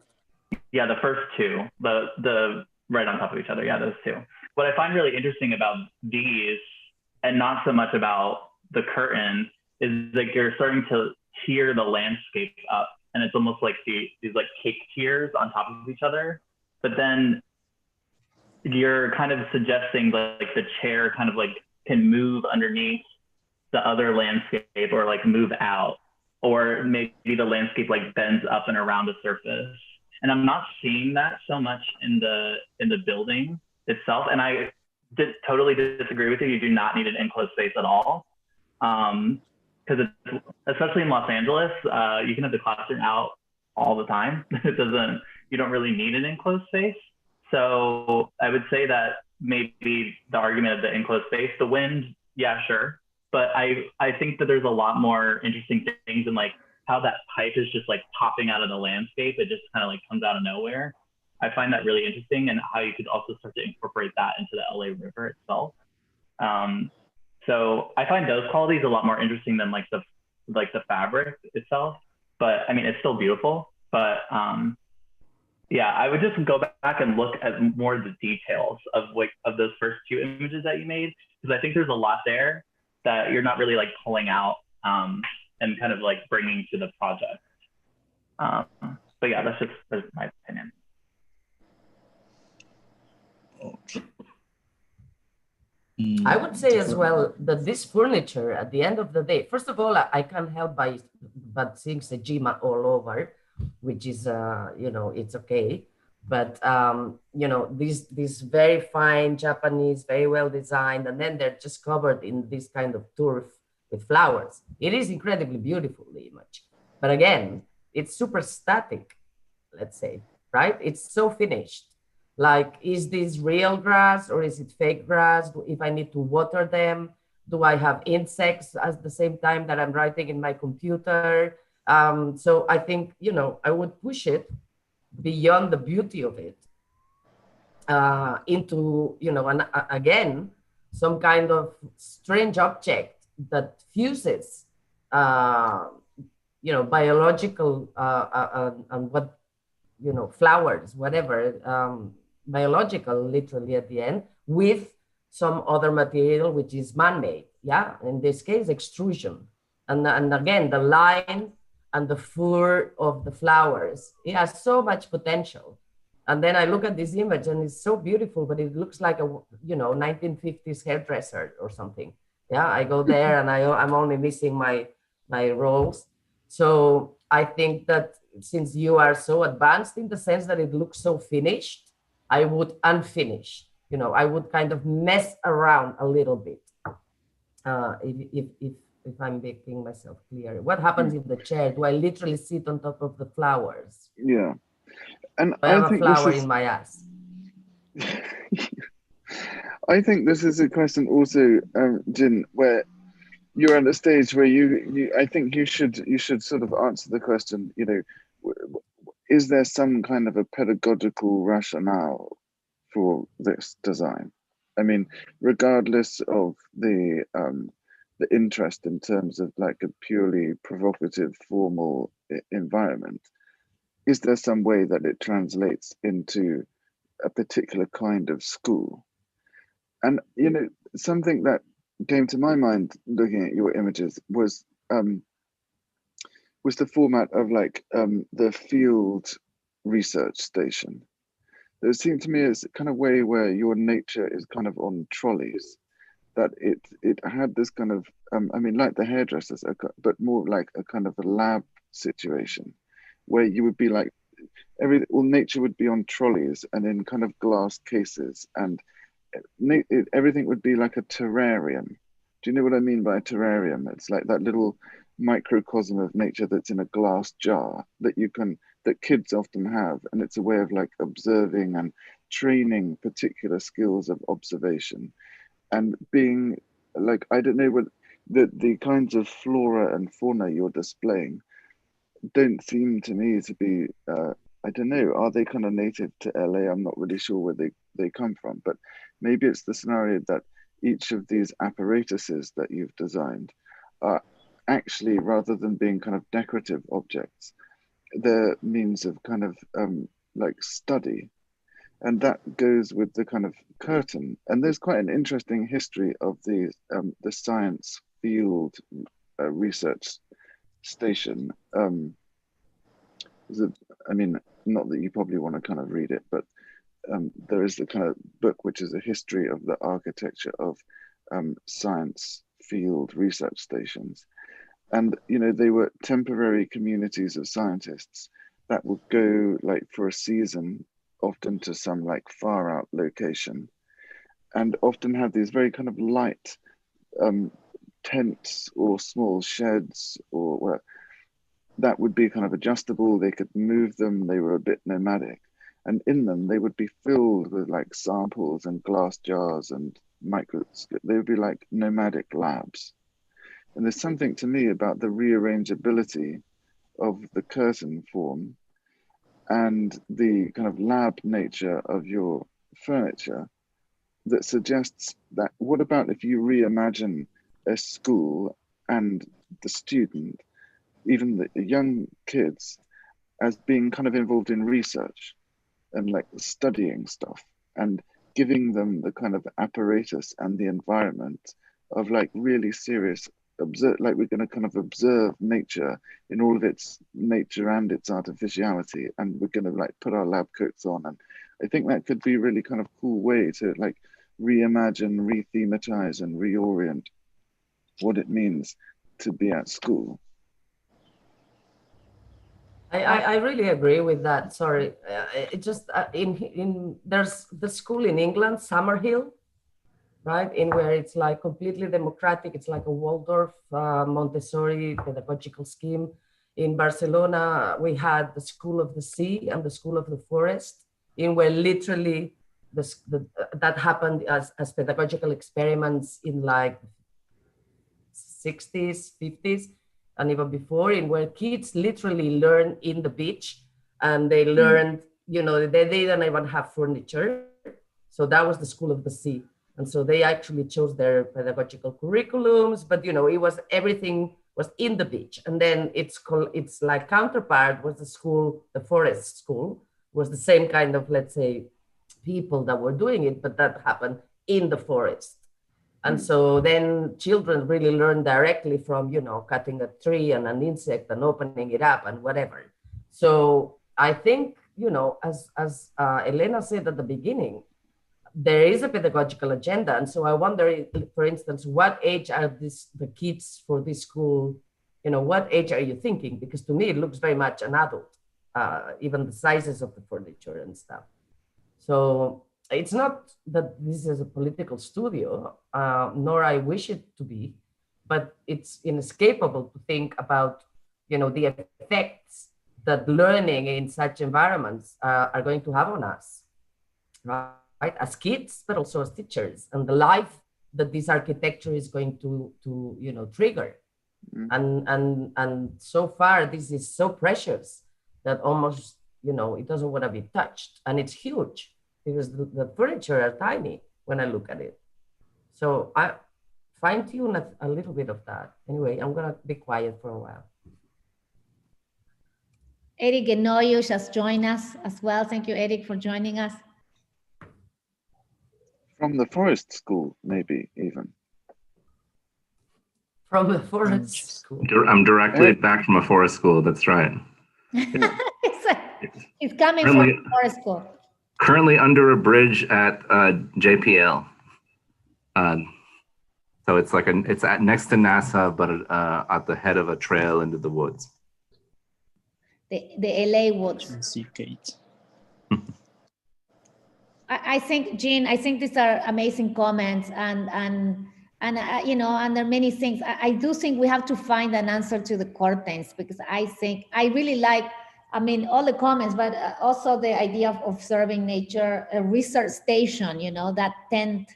yeah, the first two, the right on top of each other, yeah, those two. What I find really interesting about these, and not so much about the curtain, is like you're starting to tier the landscape up, and it's almost like these like cake tiers on top of each other. But then you're kind of suggesting like the chair kind of like can move underneath the other landscape, or like move out, or maybe the landscape like bends up and around the surface. And I'm not seeing that so much in the building itself. And I totally disagree with you. You do not need an enclosed space at all. Because especially in Los Angeles, you can have the classroom out all the time. You don't really need an enclosed space. So I would say that maybe the argument of the enclosed space, the wind, yeah, sure. But I think that there's a lot more interesting things in like how that pipe is just like popping out of the landscape. It just kind of like comes out of nowhere. I find that really interesting, and how you could also start to incorporate that into the LA River itself. So I find those qualities a lot more interesting than like the fabric itself. But I mean, it's still beautiful. But yeah, I would just go back and look at more of the details of those first two images that you made, because I think there's a lot there that you're not really like pulling out and kind of like bringing to the project. But yeah, that's my opinion. Okay. I would say as well that this furniture, at the end of the day, first of all, I can't help but seeing Sejima all over, which is, you know, it's okay. But, you know, these very fine Japanese, very well designed, and then they're just covered in this kind of turf with flowers. It is incredibly beautiful, the image. But again, it's super static, let's say, right? It's so finished. Like, is this real grass or is it fake grass? If I need to water them, do I have insects at the same time that I'm writing in my computer? So I think, you know, I would push it beyond the beauty of it into, again, some kind of strange object that fuses, biological and what, flowers, whatever, biological, literally at the end, with some other material which is man-made. Yeah, in this case, extrusion, and again the line and the fur of the flowers. It has so much potential. And then I look at this image and it's so beautiful, but it looks like a 1950s hairdresser or something. Yeah, I go there and I'm only missing my rolls. So I think that since you are so advanced in the sense that it looks so finished, I would unfinish. I would kind of mess around a little bit. If I'm making myself clear. What happens in the chair? Do I literally sit on top of the flowers? Yeah. And I have a flower in my ass. I think this is a question also, Jin, where you're at a stage where I think you should sort of answer the question, is there some kind of a pedagogical rationale for this design? I mean, regardless of the interest in terms of like a purely provocative formal environment, is there some way that it translates into a particular kind of school? And something that came to my mind looking at your images was the format of like the field research station. It seemed to me as a kind of way where your nature is kind of on trolleys, that it had this kind of like the hairdressers, but more like a kind of a lab situation where you would be like nature would be on trolleys and in kind of glass cases, and everything would be like a terrarium. Do you know what I mean by a terrarium? It's like that little microcosm of nature that's in a glass jar that kids often have, and it's a way of like observing and training particular skills of observation, and being like, I don't know what the kinds of flora and fauna you're displaying don't seem to me to be I don't know, are they kind of native to LA? I'm not really sure where they come from, but maybe it's the scenario that each of these apparatuses that you've designed are actually, rather than being kind of decorative objects, they're means of kind of like study. And that goes with the kind of curtain. And there's quite an interesting history of the science field research station. Not that you probably want to kind of read it, but there is the kind of book which is a history of the architecture of science field research stations. And they were temporary communities of scientists that would go like for a season, often to some like far out location, and often have these very kind of light tents or small sheds, or that would be kind of adjustable. They could move them. They were a bit nomadic, and in them they would be filled with like samples and glass jars and microscope. They would be like nomadic labs. And there's something to me about the rearrangeability of the curtain form and the kind of lab nature of your furniture that suggests that, what about if you reimagine a school and the student, even the young kids, as being kind of involved in research and like studying stuff, and giving them the kind of apparatus and the environment of like really serious like we're going to kind of observe nature in all of its nature and its artificiality, and we're going to like put our lab coats on. And I think that could be a really kind of cool way to like reimagine, re-thematize and reorient what it means to be at school. I really agree with that. Sorry, it just there's the school in England, Summerhill, right, in where it's like completely democratic. It's like a Waldorf Montessori pedagogical scheme. In Barcelona, we had the School of the Sea and the School of the Forest, in where literally that happened as pedagogical experiments in like 60s, 50s, and even before, in where kids literally learn in the beach, and they learned, they didn't even have furniture. So that was the School of the Sea. And so they actually chose their pedagogical curriculums, but it was everything was in the beach. And then its like counterpart was the forest school, was the same kind of, let's say, people that were doing it, but that happened in the forest. And so then children really learn directly from, cutting a tree and an insect and opening it up and whatever. So I think, as Elena said at the beginning, there is a pedagogical agenda. And so I wonder, for instance, what age are the kids for this school? What age are you thinking? Because to me, it looks very much an adult, even the sizes of the furniture and stuff. So it's not that this is a political studio, nor I wish it to be, but it's inescapable to think about, the effects that learning in such environments are going to have on us, right? As kids, but also as teachers, and the life that this architecture is going to trigger. And so far, this is so precious that almost, it doesn't want to be touched. And it's huge because the furniture are tiny when I look at it. So I fine-tune a little bit of that. Anyway, I'm going to be quiet for a while. Erik Ghenoiu has joined us as well. Thank you, Erik, for joining us. From the forest school, maybe even. From the forest school. I'm directly back from a forest school. That's right. He's coming from the forest school. Currently under a bridge at JPL. So it's like it's next to NASA, but at the head of a trail into the woods. The LA woods. Gate. I think, Jean, I think these are amazing comments, and there are many things. I do think we have to find an answer to the curtains, because I really like, all the comments, but also the idea of observing nature, a research station, that tent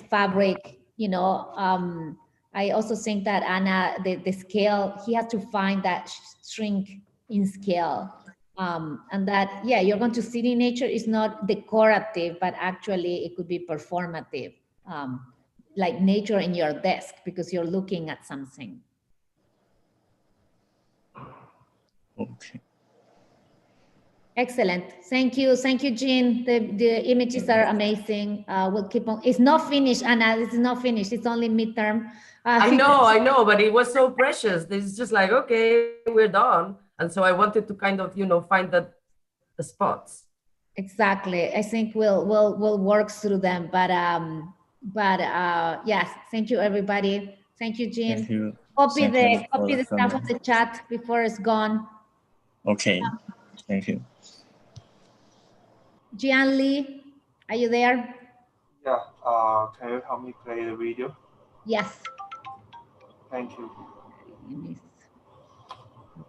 fabric, I also think that Anna, the scale, he has to find that shrink in scale. And that, you're going to sit in nature is not decorative, but actually it could be performative, like nature in your desk, because you're looking at something. Okay. Excellent. Thank you, Jean. The images are amazing. We'll keep on. It's not finished, Anna. This is not finished. It's only midterm. I know, but it was so precious. This is just like, okay, we're done. And so I wanted to kind of, find the spots. Exactly. I think we'll work through them. But yes, thank you, everybody. Thank you, Jean. Thank you. Copy the stuff on the chat before it's gone. Okay. Thank you. Jianli, are you there? Yeah. Can you help me play the video? Yes. Thank you.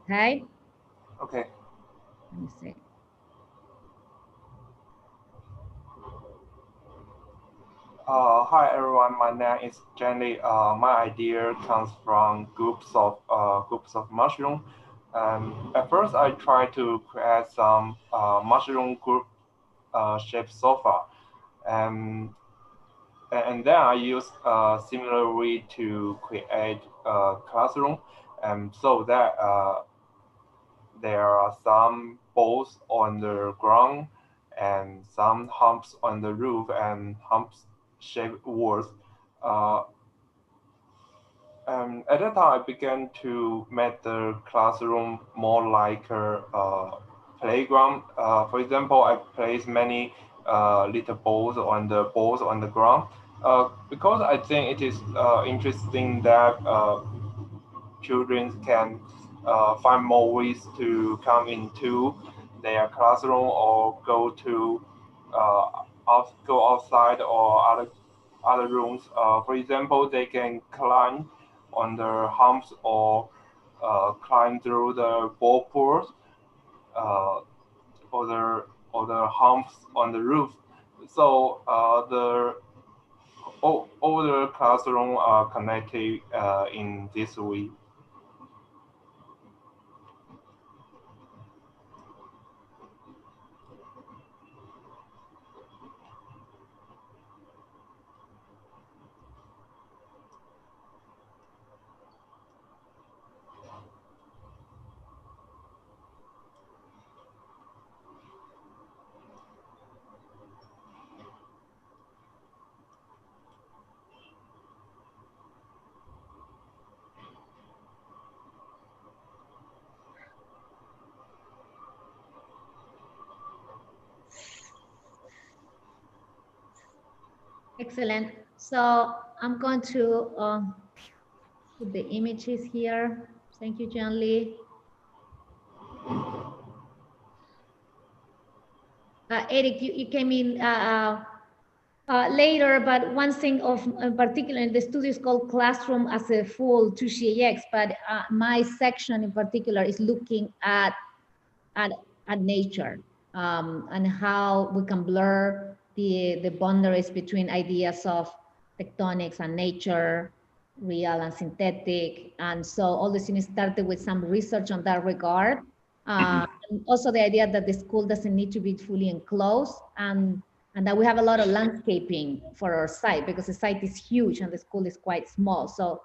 Okay. Okay. Let me see. Hi everyone. My name is Jianli. My idea comes from groups of mushroom. At first, I tried to create some mushroom group shaped sofa, and then I used a similar way to create a classroom, and so that there are some balls on the ground and some humps on the roof and hump-shaped walls. At that time, I began to make the classroom more like a playground. For example, I placed many little balls on the ground because I think it is interesting that children can find more ways to come into their classroom or go outside or other rooms. For example, they can climb on the humps or climb through the ball pools or the humps on the roof. So all the classroom are connected in this way. Excellent. So I'm going to put the images here. Thank you, Jianli. Erik, you came in later, but one thing in particular in the studio is called classroom as a full 2CAX, but my section in particular is looking at nature and how we can blur the boundaries between ideas of tectonics and nature, real and synthetic. And so all the students started with some research on that regard. And also the idea that the school doesn't need to be fully enclosed and that we have a lot of landscaping for our site because the site is huge and the school is quite small. So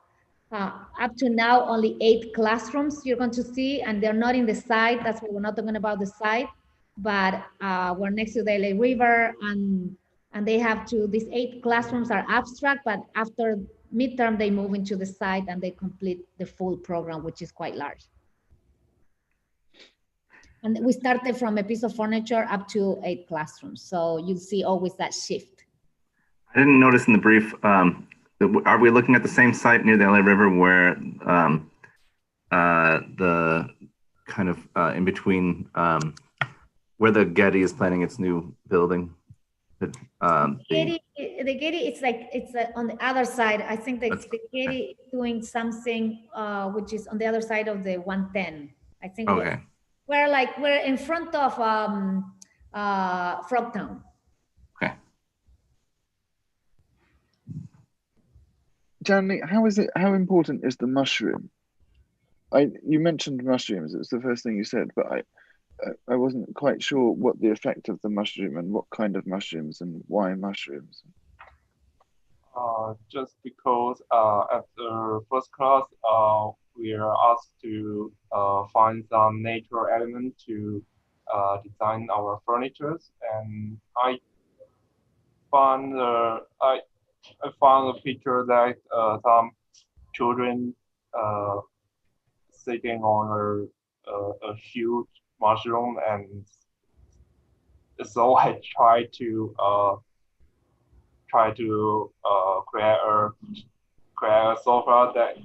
up to now, only 8 classrooms you're going to see, and they're not in the site. That's why we're not talking about the site, but we're next to the LA River, and they have to, these 8 classrooms are abstract, but after midterm, they move into the site and they complete the full program, which is quite large. And we started from a piece of furniture up to 8 classrooms. So you'll see always that shift. I didn't notice in the brief, are we looking at the same site near the LA River where the kind of in between where the Getty is planning its new building? The Getty, it's like, it's on the other side. I think the Getty is doing something which is on the other side of the 110. I think okay. We're in front of Frogtown. Okay. Jianli, how important is the mushroom? You mentioned mushrooms, it was the first thing you said, but I wasn't quite sure what the effect of the mushroom and what kind of mushrooms and why mushrooms. Just because after first class, we are asked to find some nature element to design our furniture, and I found a picture that some children sitting on a huge mushroom, and so I tried to create a sofa that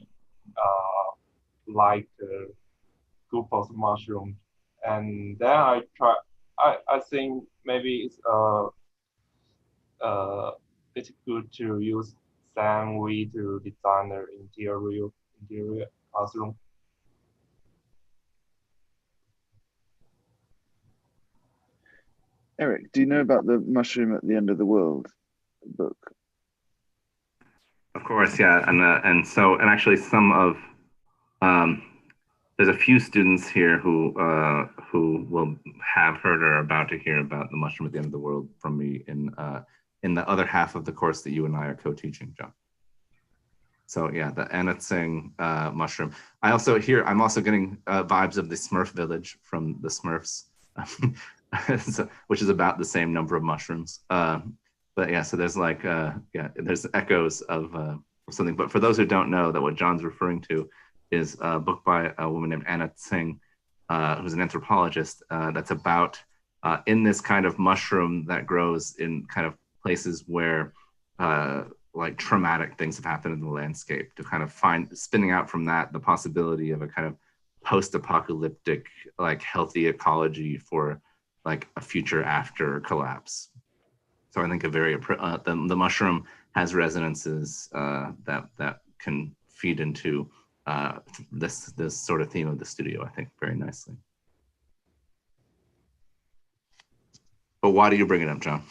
like a group of mushrooms, and then I think maybe it's good to use same way to design the interior classroom. Erik, do you know about the mushroom at the end of the world book? Of course, yeah, and actually some of there's a few students here who will have heard or are about to hear about the mushroom at the end of the world from me in the other half of the course that you and I are co-teaching, John. So yeah, the Anatsing mushroom. I'm also getting vibes of the Smurf village from the Smurfs, which is about the same number of mushrooms. But yeah, so there's like, there's echoes of something. But for those who don't know, that what John's referring to is a book by a woman named Eda Tarakci, who's an anthropologist, that's about in this kind of mushroom that grows in kind of places where like traumatic things have happened in the landscape, to kind of spinning out from that the possibility of a kind of post-apocalyptic, like healthy ecology for like a future after collapse. So I think the mushroom has resonances that can feed into this sort of theme of the studio, I think, very nicely. But why do you bring it up, John?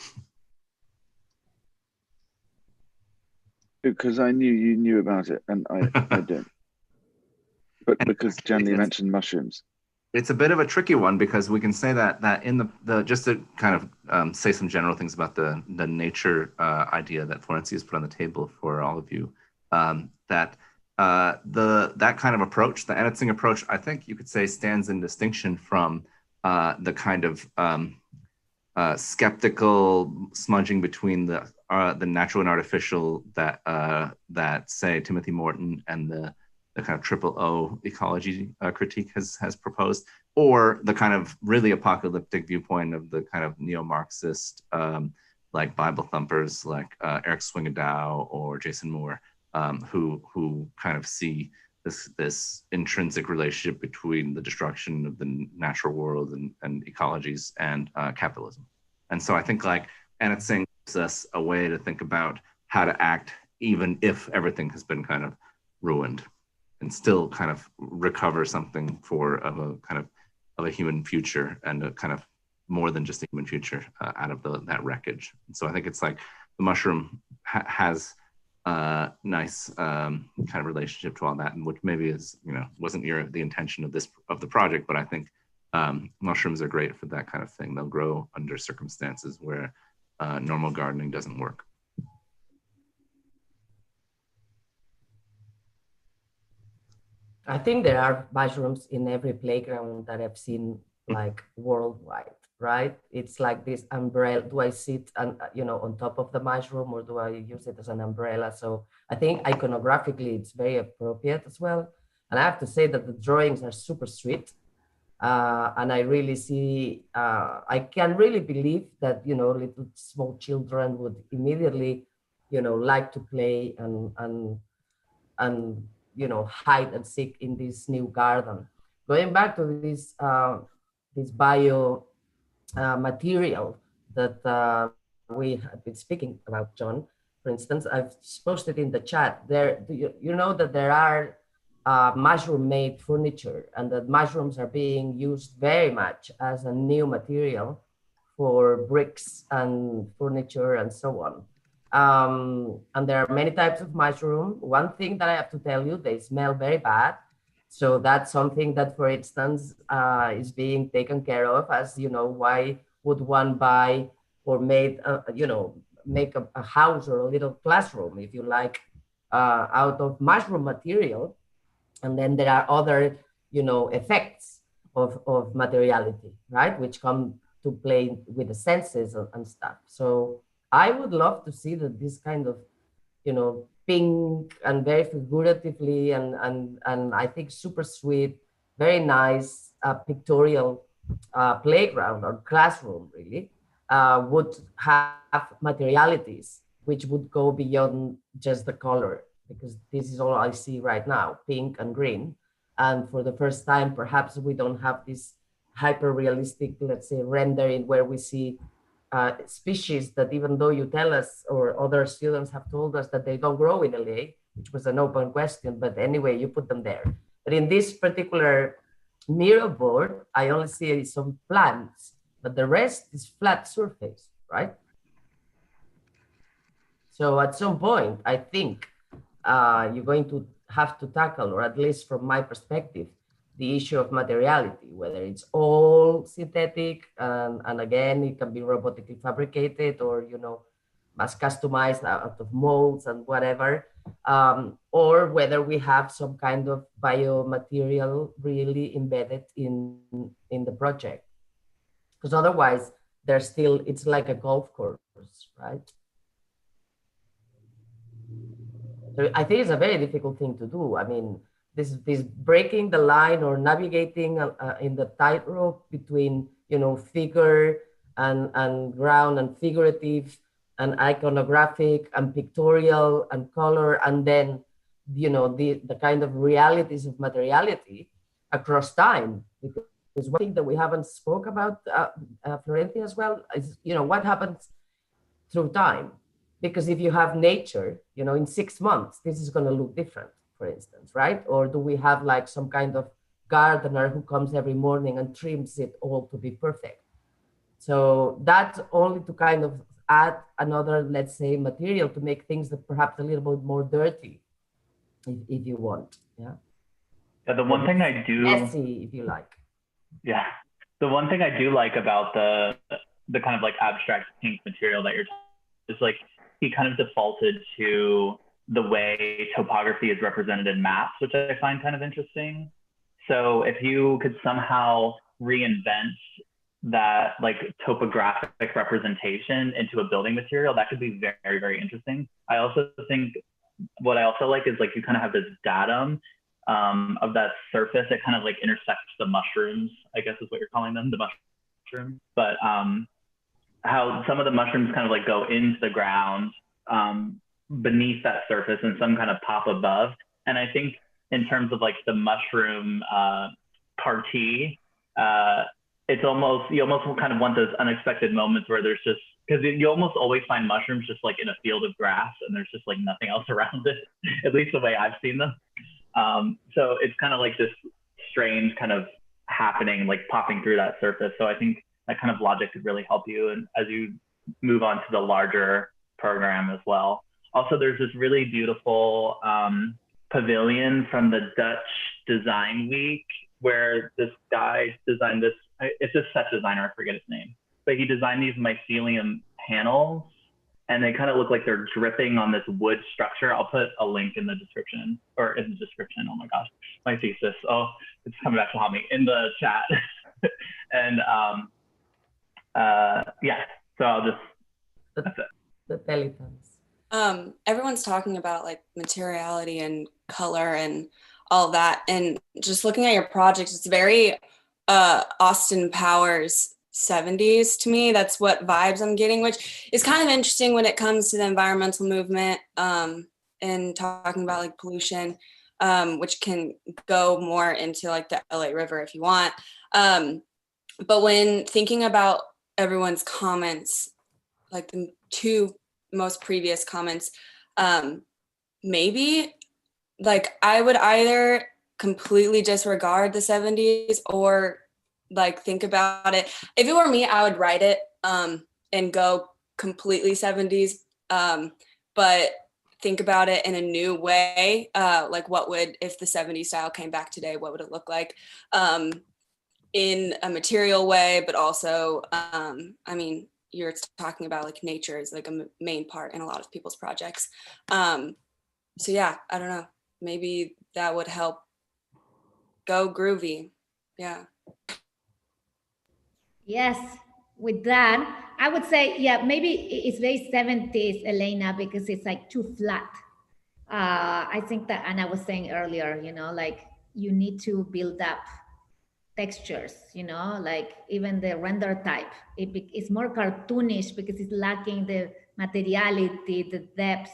Because I knew you knew about it, and I don't. But because Jianli mentioned mushrooms. It's a bit of a tricky one, because we can say that in the just to kind of say some general things about the nature idea that Florencia has put on the table for all of you, that kind of approach, the Anatsing approach, I think you could say stands in distinction from the kind of skeptical smudging between the natural and artificial that say Timothy Morton and the kind of triple O ecology critique has proposed, or the kind of really apocalyptic viewpoint of the kind of neo-Marxist like Bible thumpers, like Erik Swingadao or Jason Moore, who kind of see this intrinsic relationship between the destruction of the natural world and ecologies and capitalism. And so I think like Eda Tarakci gives us a way to think about how to act even if everything has been kind of ruined, and still kind of recover something of a human future, and a kind of more than just a human future out of that wreckage. And so I think it's like the mushroom has nice kind of relationship to all that, and which maybe is, wasn't the intention of the project, but I think mushrooms are great for that kind of thing. They'll grow under circumstances where normal gardening doesn't work. I think there are mushrooms in every playground that I've seen, like worldwide, right? It's like this umbrella. Do I sit on top of the mushroom, or do I use it as an umbrella? So I think iconographically it's very appropriate as well. And I have to say that the drawings are super sweet. And I really see, I can really believe that, little small children would immediately, like to play and hide and seek in this new garden. Going back to this bio material that we have been speaking about, John, for instance, I've posted in the chat there. You know that there are mushroom-made furniture, and that mushrooms are being used very much as a new material for bricks and furniture and so on. And there are many types of mushroom. One thing that I have to tell you, they smell very bad. So that's something that, for instance, is being taken care of. As why would one buy or make a house or a little classroom, if you like, out of mushroom material? And then there are other, effects of materiality, right? Which come to play with the senses and stuff. So I would love to see that this kind of, pink and very figuratively and I think super sweet, very nice pictorial playground or classroom really would have materialities which would go beyond just the color, because this is all I see right now, pink and green. And for the first time, perhaps we don't have this hyper realistic, let's say, rendering where we see species that, even though you tell us, or other students have told us that they don't grow in LA, which was an open question, but anyway, you put them there. But in this particular mural board, I only see some plants, but the rest is flat surface, right? So at some point, I think you're going to have to tackle, or at least from my perspective, the issue of materiality, whether it's all synthetic, and again, it can be robotically fabricated, or, mass customized out of molds and whatever, or whether we have some kind of biomaterial really embedded in the project. Because otherwise, it's like a golf course, right? So I think it's a very difficult thing to do. I mean, this breaking the line or navigating in the tightrope between, figure and ground and figurative and iconographic and pictorial and color, and then, the kind of realities of materiality across time. Because one thing that we haven't spoke about, Florencia, as well, is, what happens through time. Because if you have nature, in 6 months, this is going to look different, for instance, right? Or do we have like some kind of gardener who comes every morning and trims it all to be perfect? So that's only to kind of add another, let's say, material to make things that perhaps a little bit more dirty, if you want. Yeah. Yeah. The one thing I do, messy, if you like. Yeah. The one thing I do like about the kind of like abstract pink material that you're, is like, he kind of defaulted to the way topography is represented in maps, which I find kind of interesting. So if you could somehow reinvent that like topographic representation into a building material, that could be very, very interesting. I also think what I also like is like you kind of have this datum of that surface that kind of like intersects the mushrooms, I guess is what you're calling them, the mushrooms. But how some of the mushrooms kind of like go into the ground beneath that surface and some kind of pop above. And I think in terms of like the mushroom party, it's almost, you almost kind of want those unexpected moments where there's just, because you almost always find mushrooms just like in a field of grass and there's just like nothing else around it, at least the way I've seen them. So it's kind of like this strange kind of happening, like popping through that surface. So I think that kind of logic could really help you, and as you move on to the larger program as well. Also, there's this really beautiful pavilion from the Dutch Design Week where this guy designed this, it's a set designer, I forget his name, but he designed these mycelium panels and they kind of look like they're dripping on this wood structure. I'll put a link in the description, or in the description, oh my gosh, my thesis, oh, it's coming back to haunt me, in the chat. And yeah, so I'll just, that's it. The Pelitans. Everyone's talking about like materiality and color and all of that. And just looking at your project, it's very Austin Powers 70s to me. That's what vibes I'm getting, which is kind of interesting when it comes to the environmental movement and talking about like pollution, which can go more into like the LA River if you want. But when thinking about everyone's comments, like the two most previous comments, maybe like I would either completely disregard the 70s or like think about it. If it were me, I would write it and go completely 70s, but think about it in a new way. Like what would, if the 70s style came back today, what would it look like in a material way, but also, I mean, you're talking about like nature is like a main part in a lot of people's projects. So yeah, I don't know, maybe that would help go groovy. Yeah. Yes, with that, I would say, yeah, maybe it's very 70s, Elena, because it's like too flat. I think that, and I was saying earlier, you know, like you need to build up textures, you know, like even the render type, it's more cartoonish because it's lacking the materiality, the depth,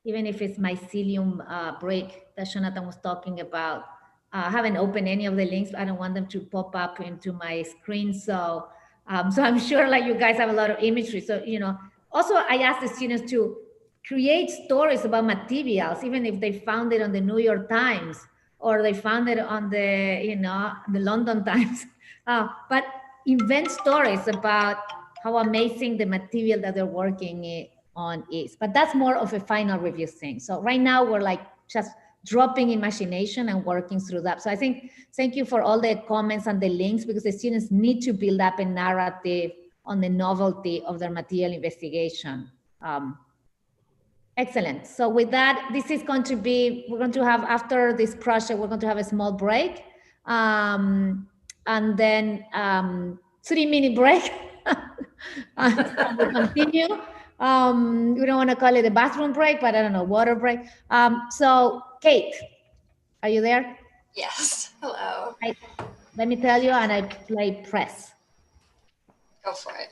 even if it's mycelium brick that Jonathan was talking about. I haven't opened any of the links. I don't want them to pop up into my screen. So, so I'm sure like you guys have a lot of imagery. So, you know, also I asked the students to create stories about materials, even if they found it on the New York Times or they found it on the, you know, the London Times, but invent stories about how amazing the material that they're working on is. But that's more of a final review thing. So right now we're like just dropping imagination and working through that. So I think, thank you for all the comments and the links, because the students need to build up a narrative on the novelty of their material investigation. Excellent. So with that, this is going to be, we're going to have, after this project, we're going to have a small break. And then 3-minute break. And we'll continue. We don't want to call it a bathroom break, but I don't know, water break. So Kate, are you there? Yes, hello. Let me tell you, and I play press. Go for it.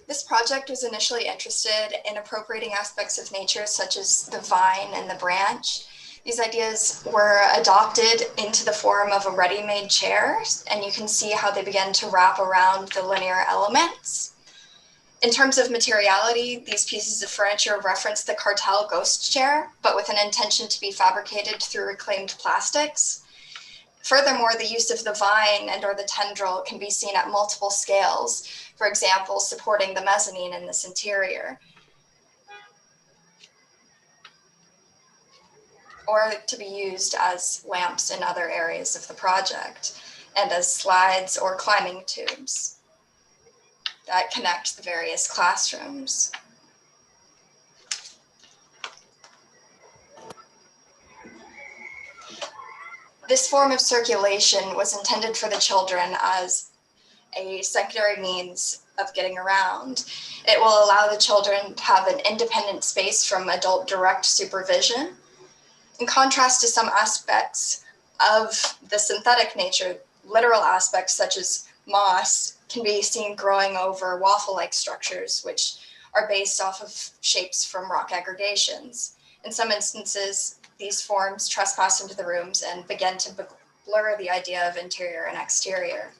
This project was initially interested in appropriating aspects of nature such as the vine and the branch. These ideas were adopted into the form of a ready-made chair, and you can see how they began to wrap around the linear elements. In terms of materiality, these pieces of furniture reference the cartel ghost chair, but with an intention to be fabricated through reclaimed plastics. Furthermore, the use of the vine and or the tendril can be seen at multiple scales, for example, supporting the mezzanine in this interior, or to be used as lamps in other areas of the project, and as slides or climbing tubes that connect the various classrooms. This form of circulation was intended for the children as a secondary means of getting around. It will allow the children to have an independent space from adult direct supervision. In contrast to some aspects of the synthetic nature, literal aspects such as moss can be seen growing over waffle-like structures, which are based off of shapes from rock aggregations. In some instances, these forms trespass into the rooms and begin to blur the idea of interior and exterior.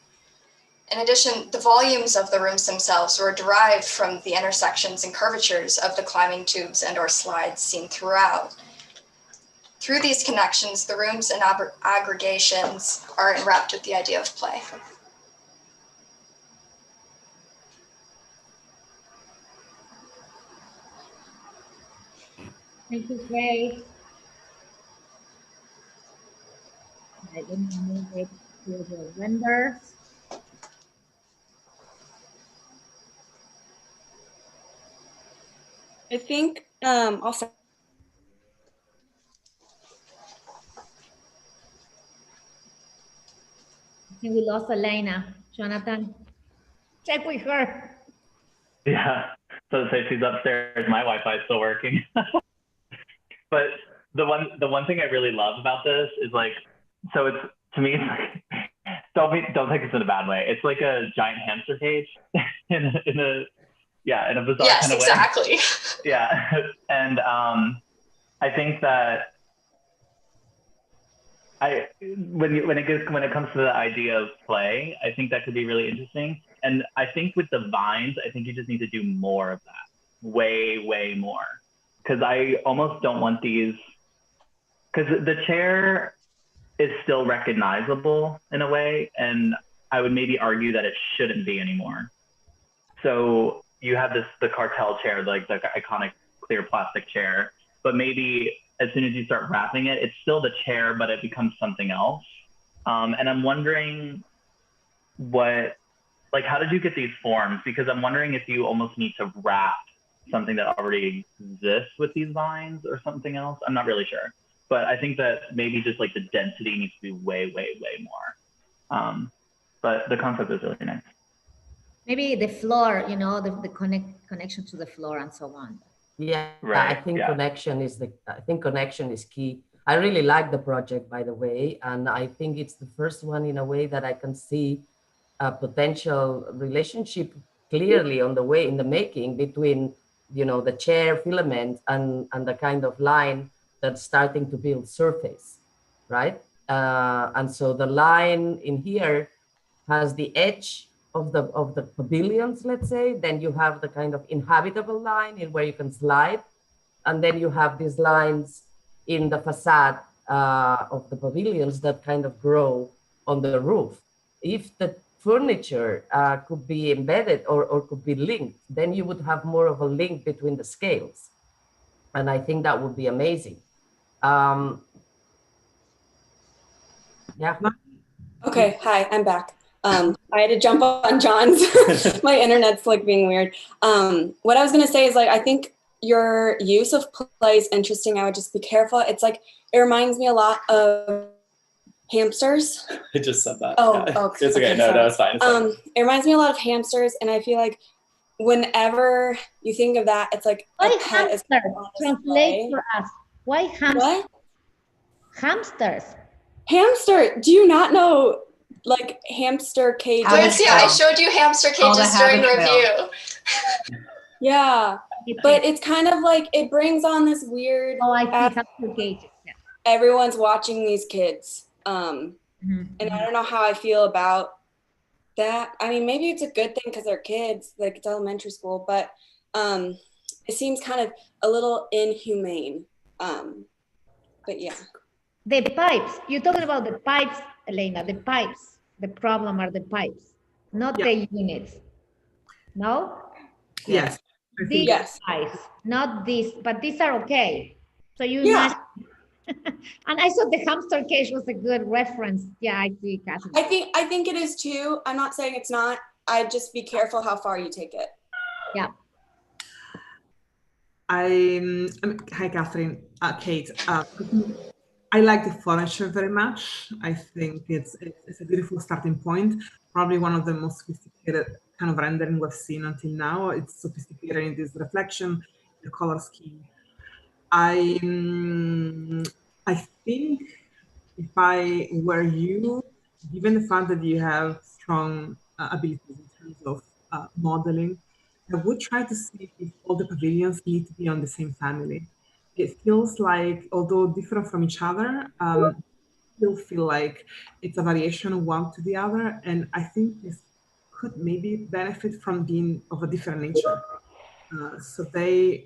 In addition, the volumes of the rooms themselves were derived from the intersections and curvatures of the climbing tubes and/or slides seen throughout. Through these connections, the rooms and aggregations are enwrapped with the idea of play. Thank you, Grace. Let me move it to the render. I think also. I think we lost Alayna. Jonathan, check with her. Yeah, so say she's upstairs. My Wi-Fi is still working. But the one thing I really love about this is like, so it's, to me, it's like, don't take this in a bad way. It's like a giant hamster cage in a bizarre kind of way. Yes, exactly. Yeah, and I think that when it comes to the idea of play, I think that could be really interesting. And I think with the vines, I think you just need to do more of that, way more. Because I almost don't want these, because the chair is still recognizable in a way, and I would maybe argue that it shouldn't be anymore. So you have the cartel chair, like the iconic clear plastic chair, but maybe as soon as you start wrapping it, it's still the chair, but it becomes something else. And I'm wondering how did you get these forms? Because I'm wondering if you almost need to wrap something that already exists with these vines or something else. I'm not really sure, but I think that maybe just like the density needs to be way more. But the concept is really nice. Maybe the floor, you know, the connection to the floor and so on. Yeah, right. I think connection is key. I really like the project, by the way, and I think it's the first one in a way that I can see a potential relationship clearly in the making between, you know, the chair filament and the kind of line that's starting to build surface, right? And so the line in here has the edge of the pavilions, let's say. Then you have the kind of inhabitable line in where you can slide, and then you have these lines in the facade of the pavilions that kind of grow on the roof. If the furniture could be embedded or could be linked, then you would have more of a link between the scales. And I think that would be amazing. Yeah. Okay, hi, I'm back. I had to jump on John's, my internet's like being weird. What I was gonna say is like, I think your use of play is interesting. I would just be careful. It's like, it reminds me a lot of hamsters. I just said that. Oh, yeah. oh it's okay. No, it's fine. It's fine. It reminds me a lot of hamsters, and I feel like whenever you think of that, it's like why hamster? Translate for us. Why hamster? What? Hamsters. Hamster. Do you not know like hamster cages? Florencia, I showed you hamster cages during review. Yeah, but it's kind of like it brings on this weird. Oh, I see hamster cages. Yeah. Everyone's watching these kids. And I don't know how I feel about that. I mean, maybe it's a good thing because they're kids, like it's elementary school, but it seems kind of a little inhumane. But yeah. The pipes, you're talking about the pipes, Elena, the pipes. The problem are the pipes, not the units. No? Yes. These pipes, not these, but these are okay. So you imagine. And I thought the hamster cage was a good reference. Yeah, I see, Catherine. I think it is too. I'm not saying it's not. I'd just be careful how far you take it. Yeah. Hi, Catherine. Kate. I like the furniture very much. I think it's a beautiful starting point. Probably one of the most sophisticated kind of rendering we've seen until now. It's sophisticated in this reflection, the color scheme. I think if I were you, given the fact that you have strong abilities in terms of modeling, I would try to see if all the pavilions need to be on the same family. It feels like, although different from each other, still feel like it's a variation of one to the other. And I think this could maybe benefit from being of a different nature. So they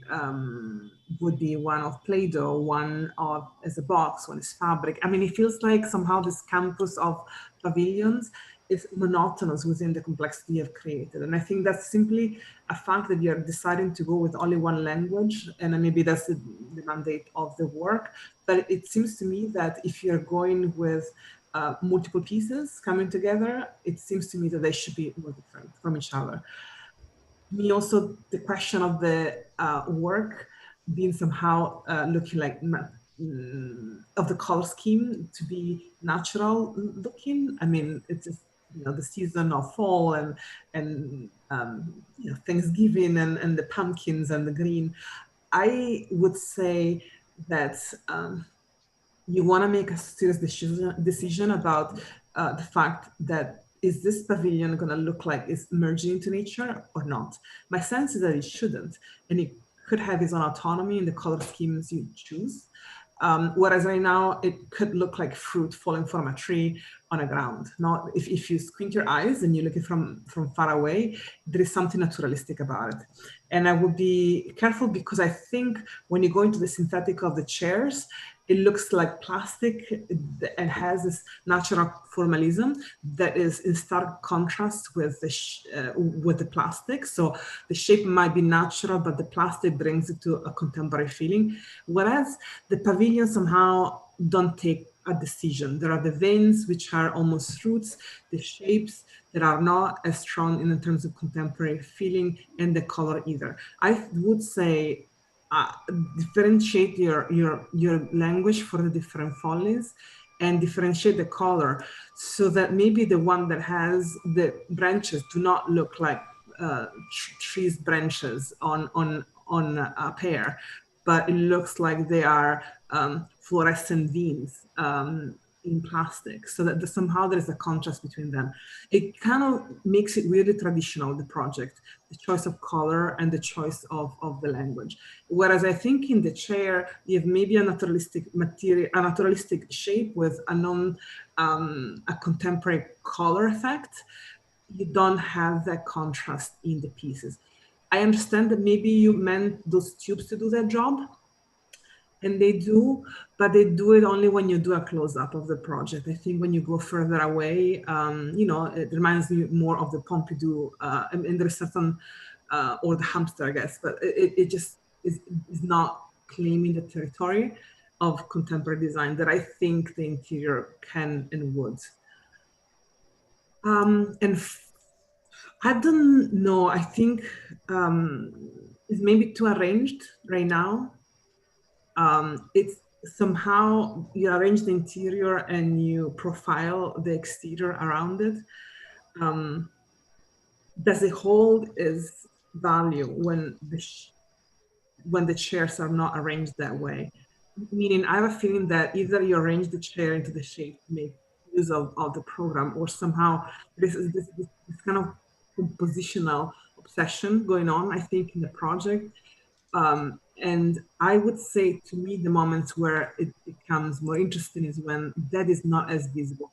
would be one of Play-Doh, one of as a box, one is fabric. I mean, it feels like somehow this campus of pavilions is monotonous within the complexity you've created. And I think that's simply a fact that you're deciding to go with only one language, and maybe that's the mandate of the work. But it seems to me that if you're going with multiple pieces coming together, it seems to me that they should be more different from each other. Me also, the question of the work being somehow looking like of the color scheme to be natural looking. I mean, it's just, you know, the season of fall and you know, Thanksgiving and the pumpkins and the green. I would say that you want to make a serious decision about the fact that is this pavilion going to look like it's merging into nature or not? My sense is that it shouldn't, and it could have its own autonomy in the color schemes you choose. Whereas right now, it could look like fruit falling from a tree on a ground. Now, if you squint your eyes and you look at it from far away, there is something naturalistic about it. And I would be careful because I think when you go into the synthetic of the chairs, it looks like plastic and has this natural formalism that is in stark contrast with the plastic. So the shape might be natural, but the plastic brings it to a contemporary feeling. Whereas the pavilion somehow don't take a decision. There are the veins, which are almost roots, the shapes that are not as strong in terms of contemporary feeling, and the color either. I would say differentiate your language for the different follies and differentiate the color so that maybe the one that has the branches do not look like trees branches on a pair, but it looks like they are fluorescent veins in plastic, so that somehow there's a contrast between them. It kind of makes it really traditional, the project, the choice of color and the choice of the language. Whereas I think in the chair, you have maybe a naturalistic material, a naturalistic shape with a contemporary color effect. You don't have that contrast in the pieces. I understand that maybe you meant those tubes to do that job, and they do, but they do it only when you do a close-up of the project. I think when you go further away, you know, it reminds me more of the Pompidou, and there's certain, or the hamster, I guess, but it just is not claiming the territory of contemporary design that I think the interior can and would. And I don't know, I think it's maybe too arranged right now. It's somehow you arrange the interior and you profile the exterior around it. Does it hold its value when the chairs are not arranged that way? Meaning, I have a feeling that either you arrange the chair into the shape to make use of the program, or somehow this kind of compositional obsession going on, I think, in the project. And I would say, to me, the moments where it becomes more interesting is when that is not as visible.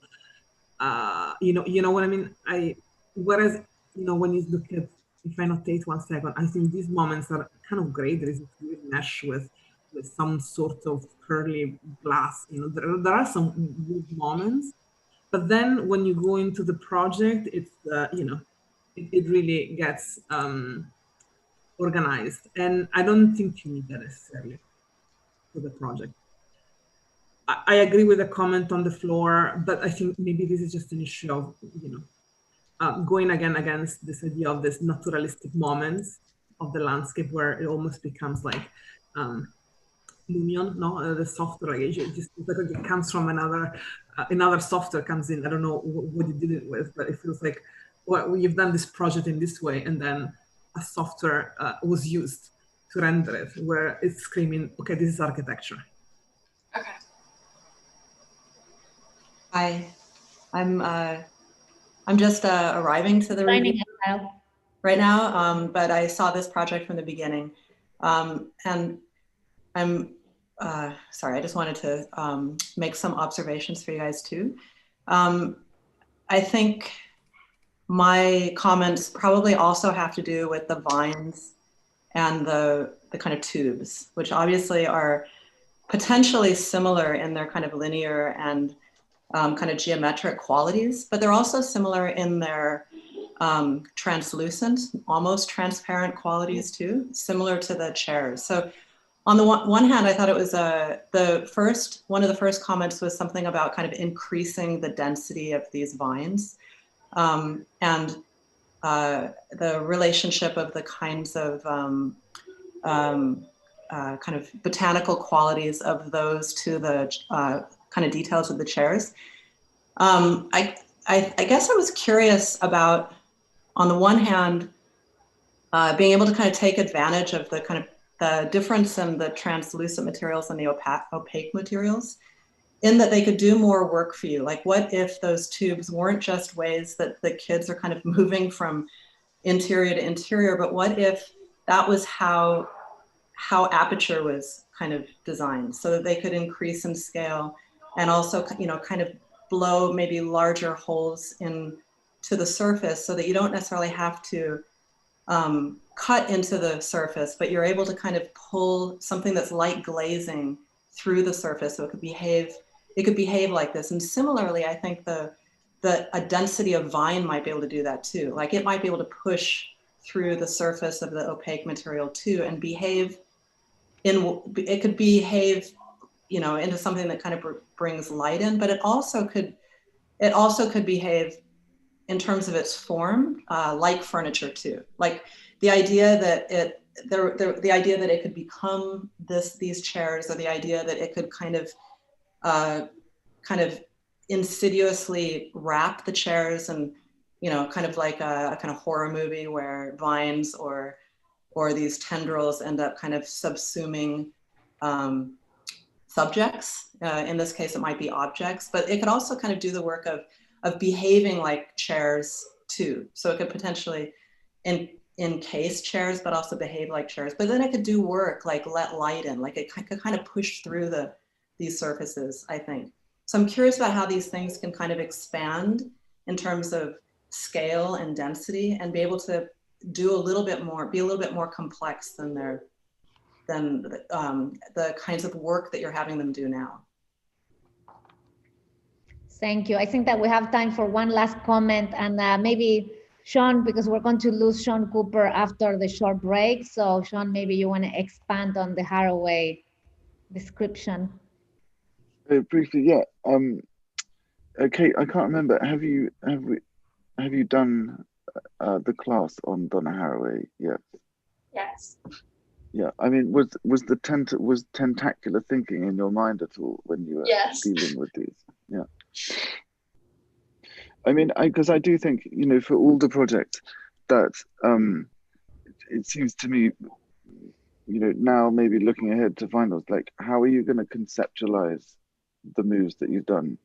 You know what I mean? Whereas, you know, when you look at, if I notate 1 second, I think these moments are kind of great. There is a weird mesh with some sort of curly glass. You know, there are some weird moments, but then when you go into the project, it's you know, it really gets organized, and I don't think you need that necessarily for the project. I agree with the comment on the floor, but I think maybe this is just an issue of, you know, going again against this idea of this naturalistic moments of the landscape where it almost becomes like Lumion, no, the software, like, it comes from another software comes in. I don't know what you did it with, but it feels like, well, you've done this project in this way, and then a software was used to render it, where it's screaming, okay, this is architecture. Okay. Hi, I'm just arriving to the review right now, but I saw this project from the beginning, and I'm sorry. I just wanted to make some observations for you guys too. I think my comments probably also have to do with the vines and the kind of tubes, which obviously are potentially similar in their kind of linear and kind of geometric qualities, but they're also similar in their translucent, almost transparent qualities too, similar to the chairs. So on the one hand, I thought it was one of the first comments was something about kind of increasing the density of these vines and the relationship of the kinds of kind of botanical qualities of those to the kind of details of the chairs. I guess I was curious about, on the one hand, being able to kind of take advantage of the kind of the difference in the translucent materials and the opaque materials, in that they could do more work for you. Like, what if those tubes weren't just ways that the kids are kind of moving from interior to interior, but what if that was how aperture was kind of designed, so that they could increase in scale and also, you know, kind of blow maybe larger holes into the surface, so that you don't necessarily have to cut into the surface, but you're able to kind of pull something that's light glazing through the surface, so it could behave like this. And similarly, I think a density of vine might be able to do that too. Like, it might be able to push through the surface of the opaque material too, and it could behave, you know, into something that kind of brings light in, but it also could behave in terms of its form, like furniture too. Like the idea that it could become these chairs, or the idea that it could kind of insidiously wrap the chairs, and, you know, kind of like a kind of horror movie where vines or these tendrils end up kind of subsuming subjects. In this case, it might be objects, but it could also kind of do the work of behaving like chairs too. So it could potentially encase chairs, but also behave like chairs. But then it could do work like let light in, like it could kind of push through these surfaces, I think. So I'm curious about how these things can kind of expand in terms of scale and density, and be able to do a little bit more, be a little bit more complex than the kinds of work that you're having them do now. Thank you. I think that we have time for one last comment, and maybe Sean, because we're going to lose Sean Cooper after the short break. So Sean, maybe you want to expand on the Haraway description. Briefly, yeah. Okay, I can't remember. Have you done the class on Donna Haraway yet? Yes. Yeah, I mean, was tentacular thinking in your mind at all when you were dealing with these? Yeah. I mean, because I do think, you know, for all the projects that it seems to me, you know, now maybe looking ahead to finals, like, how are you going to conceptualize the moves that you've done,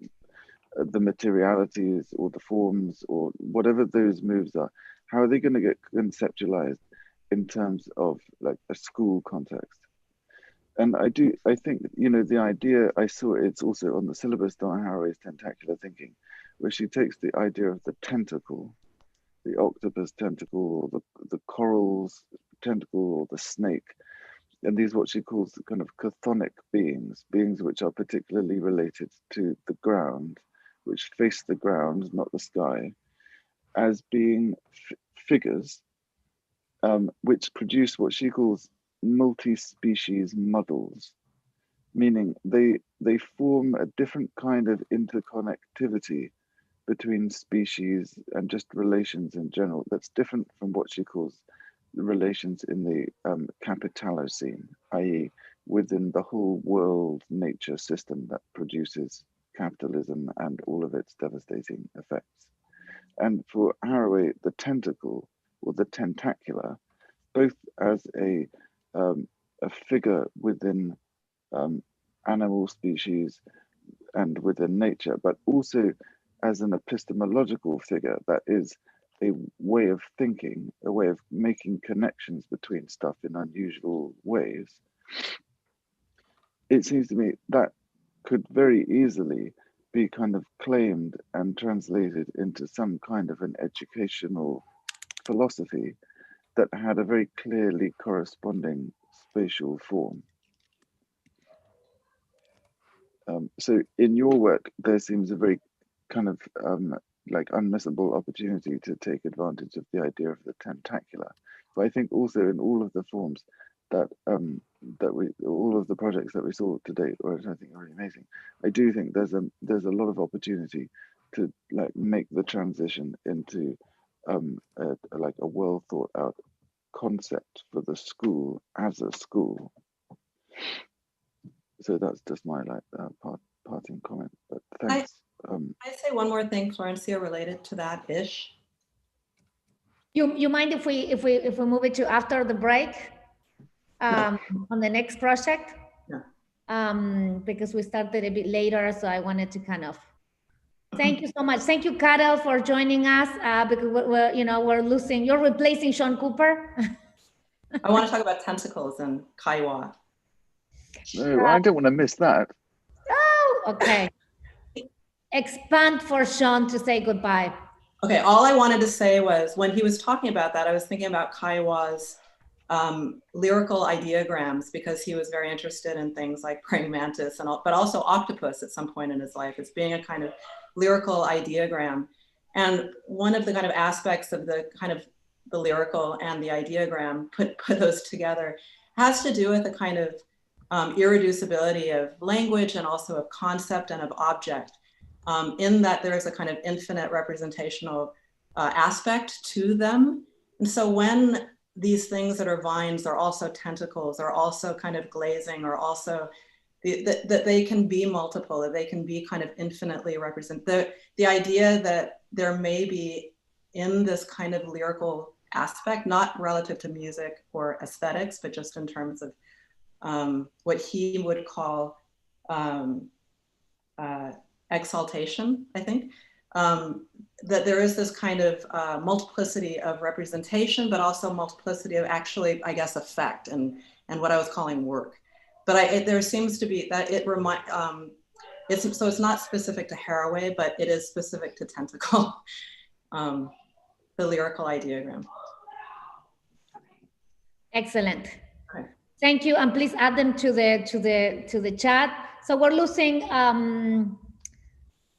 the materialities or the forms or whatever those moves are? How are they going to get conceptualized in terms of like a school context? And I think, you know, the idea, I saw it's also on the syllabus, Donna Haraway's tentacular thinking, where she takes the idea of the tentacle, the octopus tentacle, or the coral's tentacle, or the snake, and these what she calls the kind of chthonic beings which are particularly related to the ground, which face the ground, not the sky, as being figures which produce what she calls multi-species muddles, meaning they form a different kind of interconnectivity between species and just relations in general that's different from what she calls the relations in the Catala scene, i.e. within the whole world nature system that produces capitalism and all of its devastating effects. And for Haraway, the tentacle or the tentacular, both as a figure within animal species and within nature, but also as an epistemological figure that is a way of thinking, a way of making connections between stuff in unusual ways. It seems to me that could very easily be kind of claimed and translated into some kind of an educational philosophy that had a very clearly corresponding spatial form. So in your work, there seems a very kind of like unmissable opportunity to take advantage of the idea of the tentacular. But I think also in all of the forms that all of the projects that we saw today, or I think are really amazing. I do think there's a lot of opportunity to like make the transition into like a well thought out concept for the school as a school. So that's just my like parting comment. But thanks. I say one more thing, Florencia, related to that ish. You mind if we move it to after the break on the next project? Yeah. Because we started a bit later, so I wanted to kind of thank you so much. Thank you, Carol, for joining us. Because we're losing. You're replacing Sean Cooper. I want to talk about tentacles and kaiwa. No, I don't want to miss that. Oh, okay. Expand for Sean to say goodbye. Okay, all I wanted to say was when he was talking about that, I was thinking about Kaiwa's lyrical ideograms, because he was very interested in things like praying mantis and all, but also octopus at some point in his life as being a kind of lyrical ideogram. And one of the kind of aspects of the kind of the lyrical and the ideogram, put those together, has to do with a kind of irreducibility of language and also of concept and of object, in that there is a kind of infinite representational aspect to them. And so when these things that are vines are also tentacles, are also kind of glazing, or also that they can be multiple, that they can be kind of infinitely represent. The idea that there may be in this kind of lyrical aspect, not relative to music or aesthetics, but just in terms of what he would call exaltation, I think, that there is this kind of multiplicity of representation, but also multiplicity of actually, I guess, effect and what I was calling work. But there seems to be that so it's not specific to Haraway, but it is specific to tentacle, the lyrical ideogram. Excellent. Okay. Thank you, and please add them to the chat. So we're losing.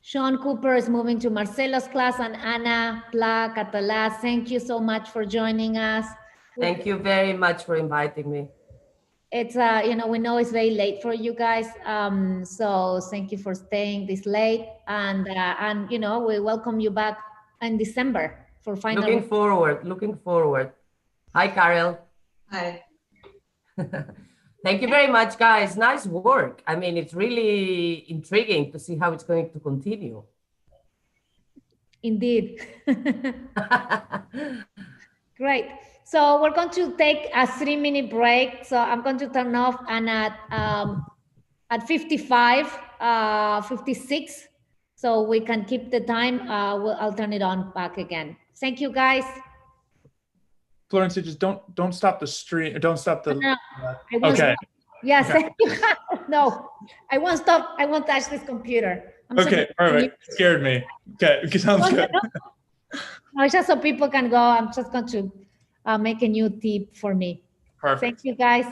Sean Cooper is moving to Marcelo's class, and Ana Pla Catala. Thank you so much for joining us. Thank you very much for inviting me. It's we know it's very late for you guys, so thank you for staying this late, and we welcome you back in December for final. Looking forward. Hi, Karel. Hi. Thank you very much, guys. Nice work. I mean, it's really intriguing to see how it's going to continue. Indeed. Great. So we're going to take a 3-minute break. So I'm going to turn off, and at 55, 56, so we can keep the time. I'll turn it on back again. Thank you, guys. Florencia, just don't stop the stream. Don't stop the. No, okay. Yes. Okay. No, I won't stop. I won't touch this computer. Okay, perfect. Scared me. Okay, sounds good. No, just so people can go. I'm just going to make a new tip for me. Perfect. Thank you, guys.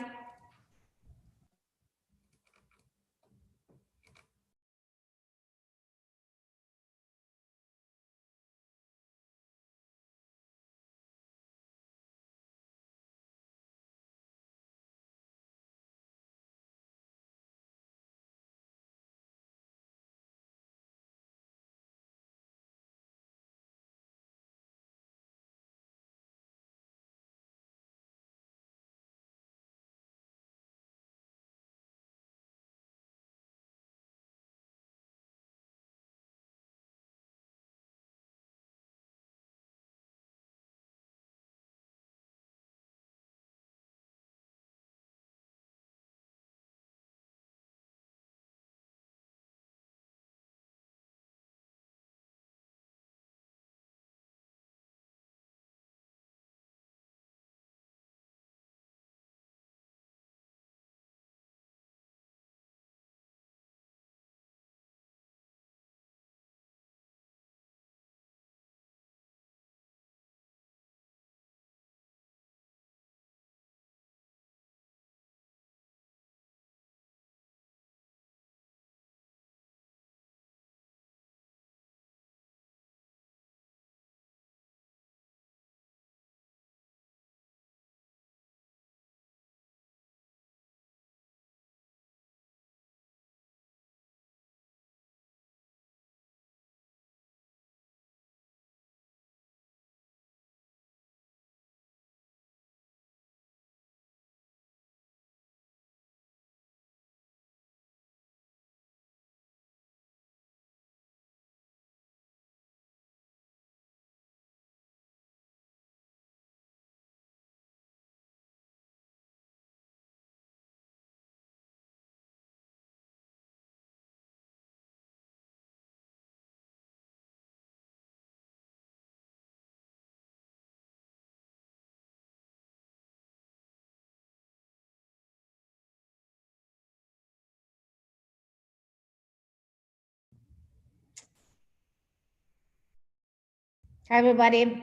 Hi, everybody.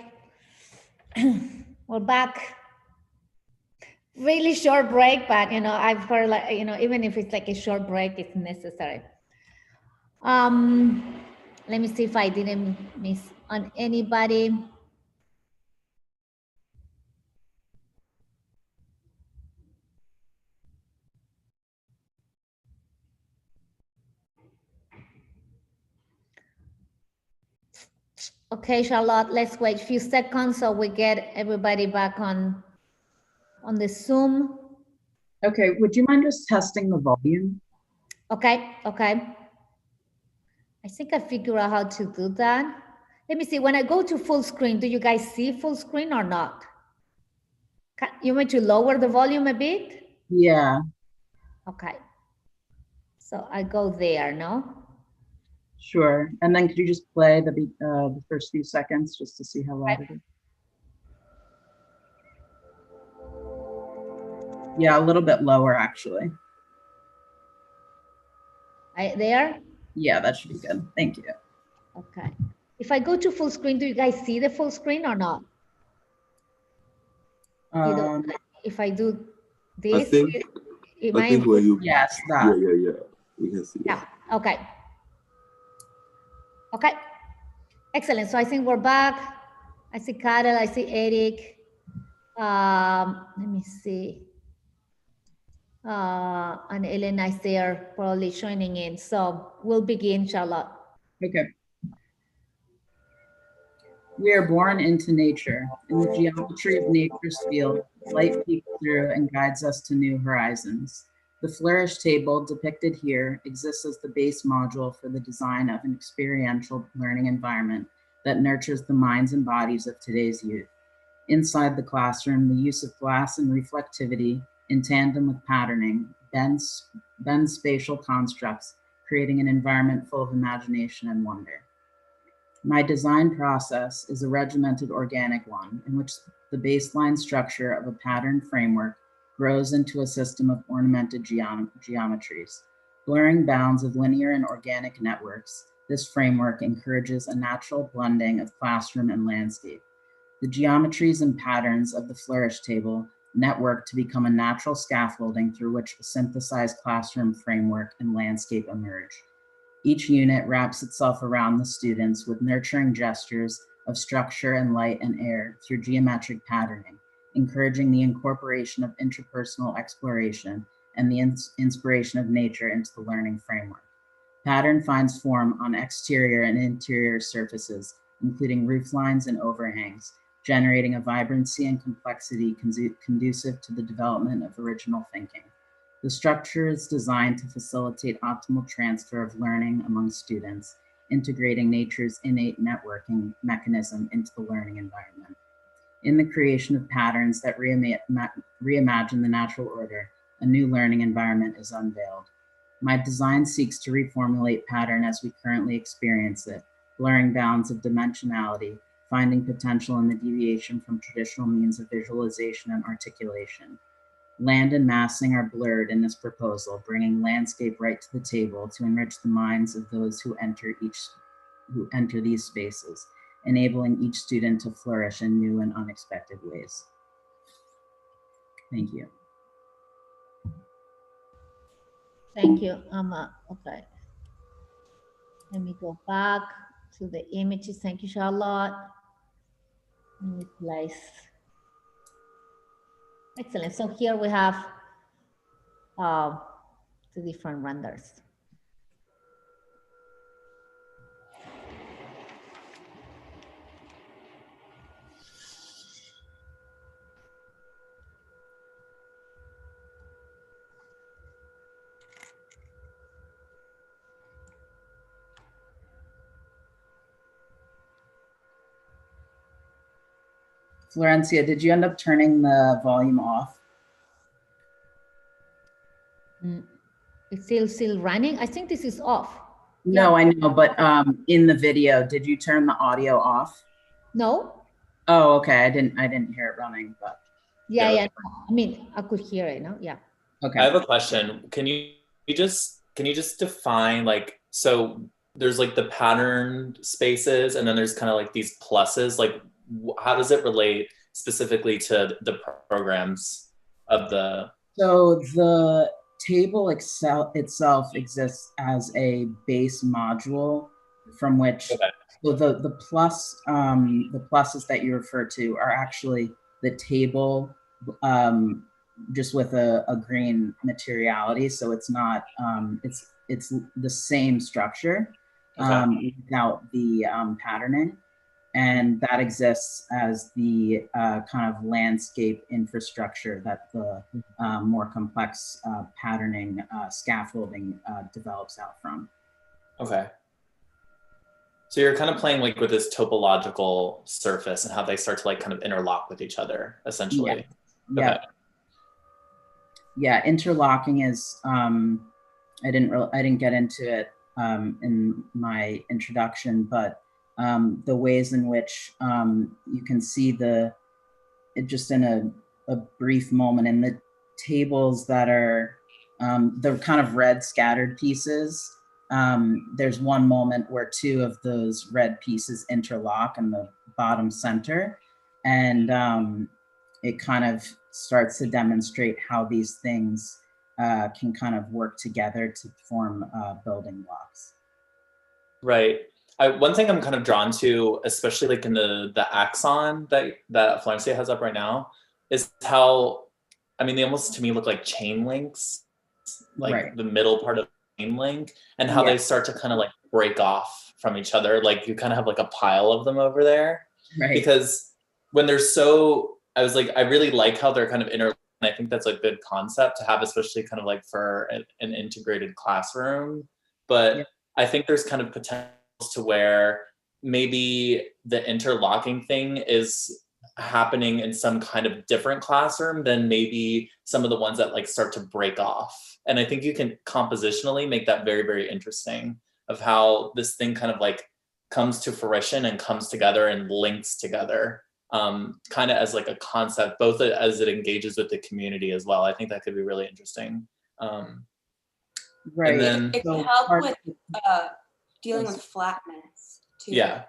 We're back. Really short break, but I've heard even if it's like a short break, it's necessary. Let me see if I didn't miss on anybody. Okay, Charlotte, let's wait a few seconds so we get everybody back on the Zoom. Okay, would you mind just testing the volume? Okay. I think I figured out how to do that. Let me see, when I go to full screen, do you guys see full screen or not? You want me to lower the volume a bit? Yeah. Okay. So I go there, no? Sure. And then could you just play the first few seconds just to see how loud it is? Yeah, a little bit lower actually. There? Yeah, that should be good. Thank you. Okay. If I go to full screen, do you guys see the full screen or not? If I do this, I think where you. Yes, that. Yeah. We can see. Yeah. Okay. Okay. Excellent. So I think we're back. I see Catala, I see Erik. Let me see. And Elena is there, probably joining in. So we'll begin, Charlotte. Okay. We are born into nature. In the geometry of nature's field, light peeks through and guides us to new horizons. The flourish table depicted here exists as the base module for the design of an experiential learning environment that nurtures the minds and bodies of today's youth. Inside the classroom, the use of glass and reflectivity in tandem with patterning bends spatial constructs, creating an environment full of imagination and wonder. My design process is a regimented organic one in which the baseline structure of a pattern framework grows into a system of ornamented geometries. Blurring bounds of linear and organic networks, this framework encourages a natural blending of classroom and landscape. The geometries and patterns of the flourish table network to become a natural scaffolding through which a synthesized classroom framework and landscape emerge. Each unit wraps itself around the students with nurturing gestures of structure and light and air through geometric patterning, encouraging the incorporation of interpersonal exploration and the inspiration of nature into the learning framework. Pattern finds form on exterior and interior surfaces, including rooflines and overhangs, generating a vibrancy and complexity conducive to the development of original thinking. The structure is designed to facilitate optimal transfer of learning among students, integrating nature's innate networking mechanism into the learning environment. In the creation of patterns that reimagine the natural order, a new learning environment is unveiled. My design seeks to reformulate pattern as we currently experience it, blurring bounds of dimensionality, finding potential in the deviation from traditional means of visualization and articulation. Land and massing are blurred in this proposal, bringing landscape right to the table to enrich the minds of those who enter these spaces, enabling each student to flourish in new and unexpected ways. Thank you. Thank you, okay. Let me go back to the images. Thank you, Charlotte. Let me place. Excellent. So here we have the different renders. Florencia, did you end up turning the volume off? It's still running. I think this is off. No, yeah. I know, but in the video, did you turn the audio off? No. Oh, okay. I didn't hear it running, but yeah. No. I mean, I could hear it. No, yeah. Okay. I have a question. Can you just define, like, so there's like the patterned spaces, and then there's kind of like these pluses. Like, how does it relate specifically to the programs of the? So the table itself exists as a base module from which, Okay. so the pluses that you refer to are actually the table just with a green materiality. So it's not, it's the same structure without the patterning. And that exists as the kind of landscape infrastructure that the more complex patterning scaffolding develops out from. Okay. So you're kind of playing like with this topological surface and how they start to like kind of interlock with each other, essentially. Yeah. Okay. Yeah, interlocking is, I didn't get into it in my introduction, but the ways in which you can see just in a brief moment in the tables that are the kind of red scattered pieces. There's one moment where two of those red pieces interlock in the bottom center, and it kind of starts to demonstrate how these things can kind of work together to form building blocks. Right. One thing I'm kind of drawn to, especially like in the axon that Florencia has up right now, is how, I mean, they almost to me look like chain links, like the middle part of the chain link, and how they start to kind of like break off from each other. Like you kind of have like a pile of them over there. Right. Because when they're so, I was like, I really like how they're kind of interlinked. I think that's a good concept to have, especially kind of like for an integrated classroom. But I think there's kind of potential to where maybe the interlocking thing is happening in some kind of different classroom than maybe some of the ones that like start to break off. And I think you can compositionally make that very, very interesting of how this thing kind of like comes to fruition and comes together and links together, kind of as like a concept, both as it engages with the community as well. I think that could be really interesting. Right. And then, it can help with dealing with flatness too. Yeah.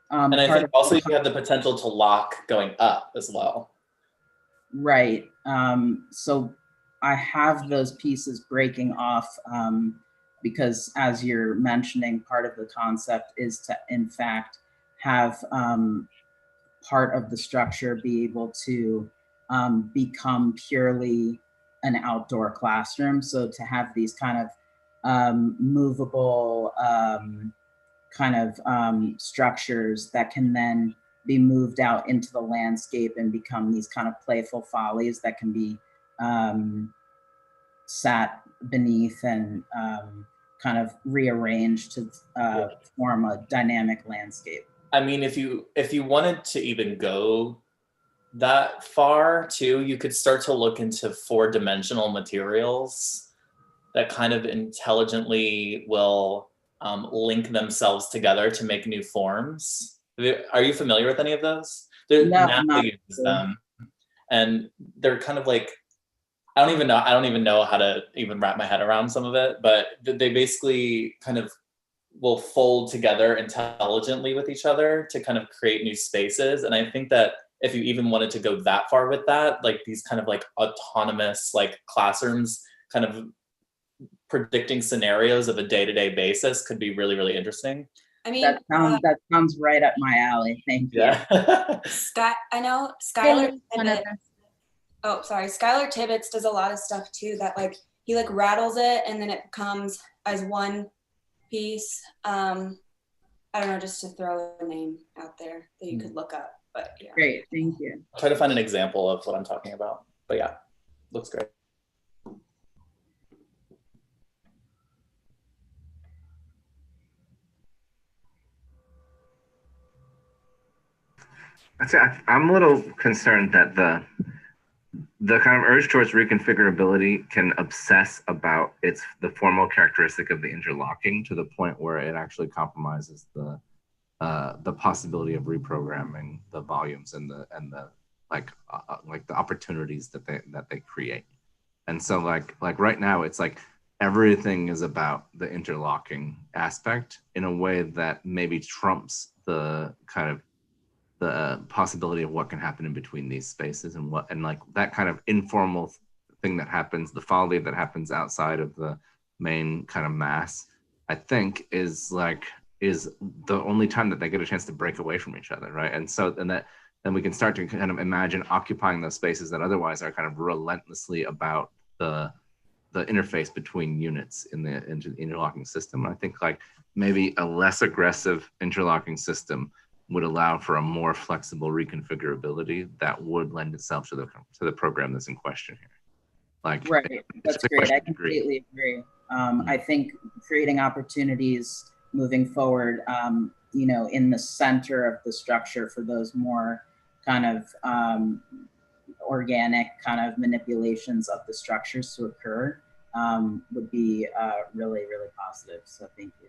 And I think also you have the potential to lock going up as well. Right. So I have those pieces breaking off because, as you're mentioning, part of the concept is to, in fact, have part of the structure be able to become purely an outdoor classroom. So to have these kind of movable kind of structures that can then be moved out into the landscape and become these kind of playful follies that can be sat beneath and kind of rearranged to form a dynamic landscape. I mean, if you wanted to even go that far too, you could start to look into 4-dimensional materials that kind of intelligently will link themselves together to make new forms. Are you familiar with any of those? NASA uses them, and they're kind of like, I don't even know how to even wrap my head around some of it, but they basically kind of will fold together intelligently with each other to kind of create new spaces. And I think that if you even wanted to go that far with that, like these kind of like autonomous like classrooms kind of predicting scenarios of a day-to-day basis could be really, really interesting. I mean, that sounds right up my alley. Thank you. I know Skylar Tibbetts. Oh, sorry. Skylar Tibbetts does a lot of stuff too that like, he like rattles it and then it comes as one piece. I don't know, just to throw a name out there that you could look up, but yeah. Great, thank you. I'll try to find an example of what I'm talking about, but yeah, looks great. I'm a little concerned that the kind of urge towards reconfigurability can obsess about the formal characteristic of the interlocking to the point where it actually compromises the possibility of reprogramming the volumes and the like the opportunities that they create. And so like right now it's like everything is about the interlocking aspect in a way that maybe trumps the kind of the possibility of what can happen in between these spaces, and like that kind of informal thing that happens, the folly that happens outside of the main kind of mass, I think is the only time that they get a chance to break away from each other, right? And so then we can start to kind of imagine occupying those spaces that otherwise are kind of relentlessly about the interface between units in the interlocking system. And I think like maybe a less aggressive interlocking system would allow for a more flexible reconfigurability that would lend itself to the program that's in question here. Like, right, that's great. I completely agree. I think creating opportunities moving forward, you know, in the center of the structure for those more kind of organic kind of manipulations of the structures to occur would be really, really positive. So thank you.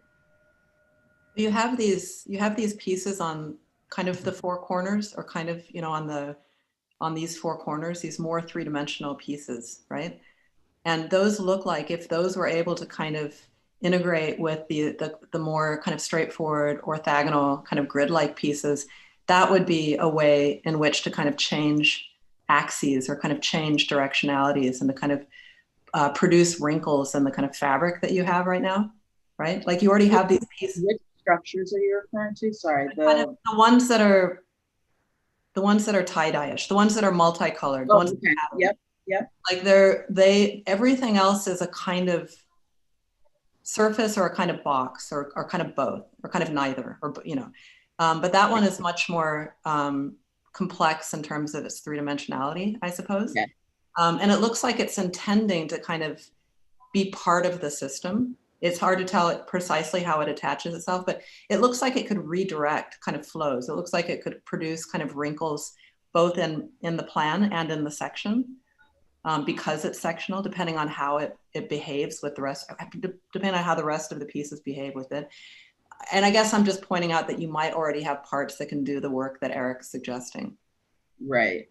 You have these pieces on kind of the four corners, or kind of, you know, on these four corners, these more three-dimensional pieces, right? And those look like, if those were able to kind of integrate with the more kind of straightforward orthogonal kind of grid-like pieces, that would be a way in which to kind of change axes or kind of change directionalities and to kind of produce wrinkles in the kind of fabric that you have right now, right? Like you already have these pieces. Which structures are you referring to? Sorry, kind of the ones that are tie-dye-ish, the ones that are multicolored. Oh, the ones okay. Yep. Like everything else is a kind of surface or a kind of box or kind of both or kind of neither, or, you know, but that one is much more complex in terms of its three-dimensionality, I suppose. Okay. And it looks like it's intending to kind of be part of the system. It's hard to tell it precisely how it attaches itself, but it looks like it could redirect kind of flows. It looks like it could produce kind of wrinkles both in the plan and in the section, because it's sectional, depending on how it behaves with the rest, depending on how the rest of the pieces behave with it. And I guess I'm just pointing out that you might already have parts that can do the work that Erik's suggesting. Right,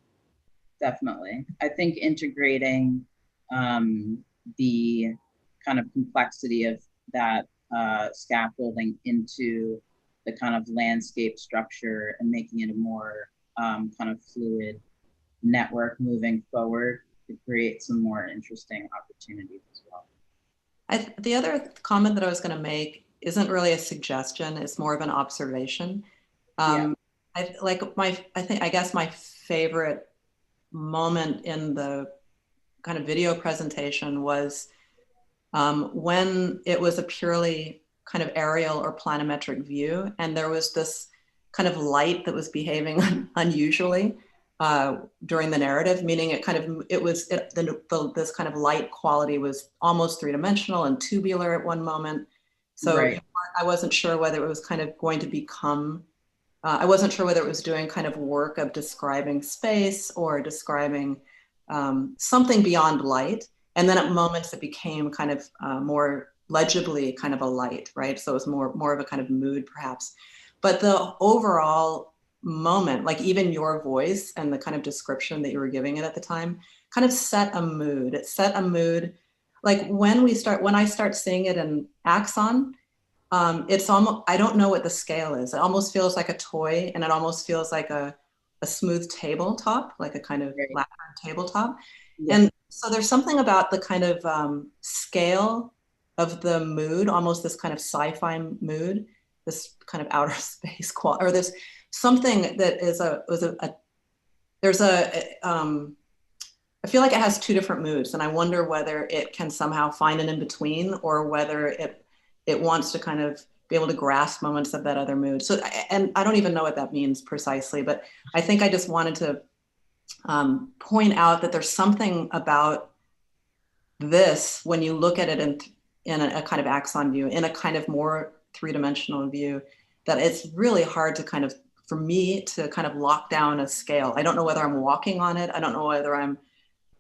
definitely. I think integrating the kind of complexity of that scaffolding into the kind of landscape structure and making it a more kind of fluid network moving forward to create some more interesting opportunities as well. The other comment that I was going to make isn't really a suggestion, it's more of an observation. I guess my favorite moment in the kind of video presentation was when it was a purely kind of aerial or planimetric view, and there was this kind of light that was behaving unusually during the narrative, meaning this kind of light quality was almost three-dimensional and tubular at one moment. So right. I wasn't sure whether it was kind of going to become, I wasn't sure whether it was doing kind of work of describing space or describing something beyond light. And then at moments it became kind of more legibly kind of a light, right? So it was more of a kind of mood perhaps. But the overall moment, like even your voice and the kind of description that you were giving it at the time, kind of set a mood. It set a mood. Like when I start seeing it in Axon, it's almost, I don't know what the scale is. It almost feels like a toy, and it almost feels like a smooth tabletop, like a kind of lacquered tabletop. Yeah. And so there's something about the kind of scale of the mood, almost this kind of sci-fi mood, this kind of outer space quality, or this something that is I feel like it has two different moods, and I wonder whether it can somehow find an in-between, or whether it wants to kind of be able to grasp moments of that other mood. So, and I don't even know what that means precisely, but I think I just wanted to point out that there's something about this when you look at it in a kind of axon view, in a kind of more three-dimensional view, that it's really hard to kind of, for me to kind of lock down a scale. I don't know whether I'm walking on it. I don't know whether I'm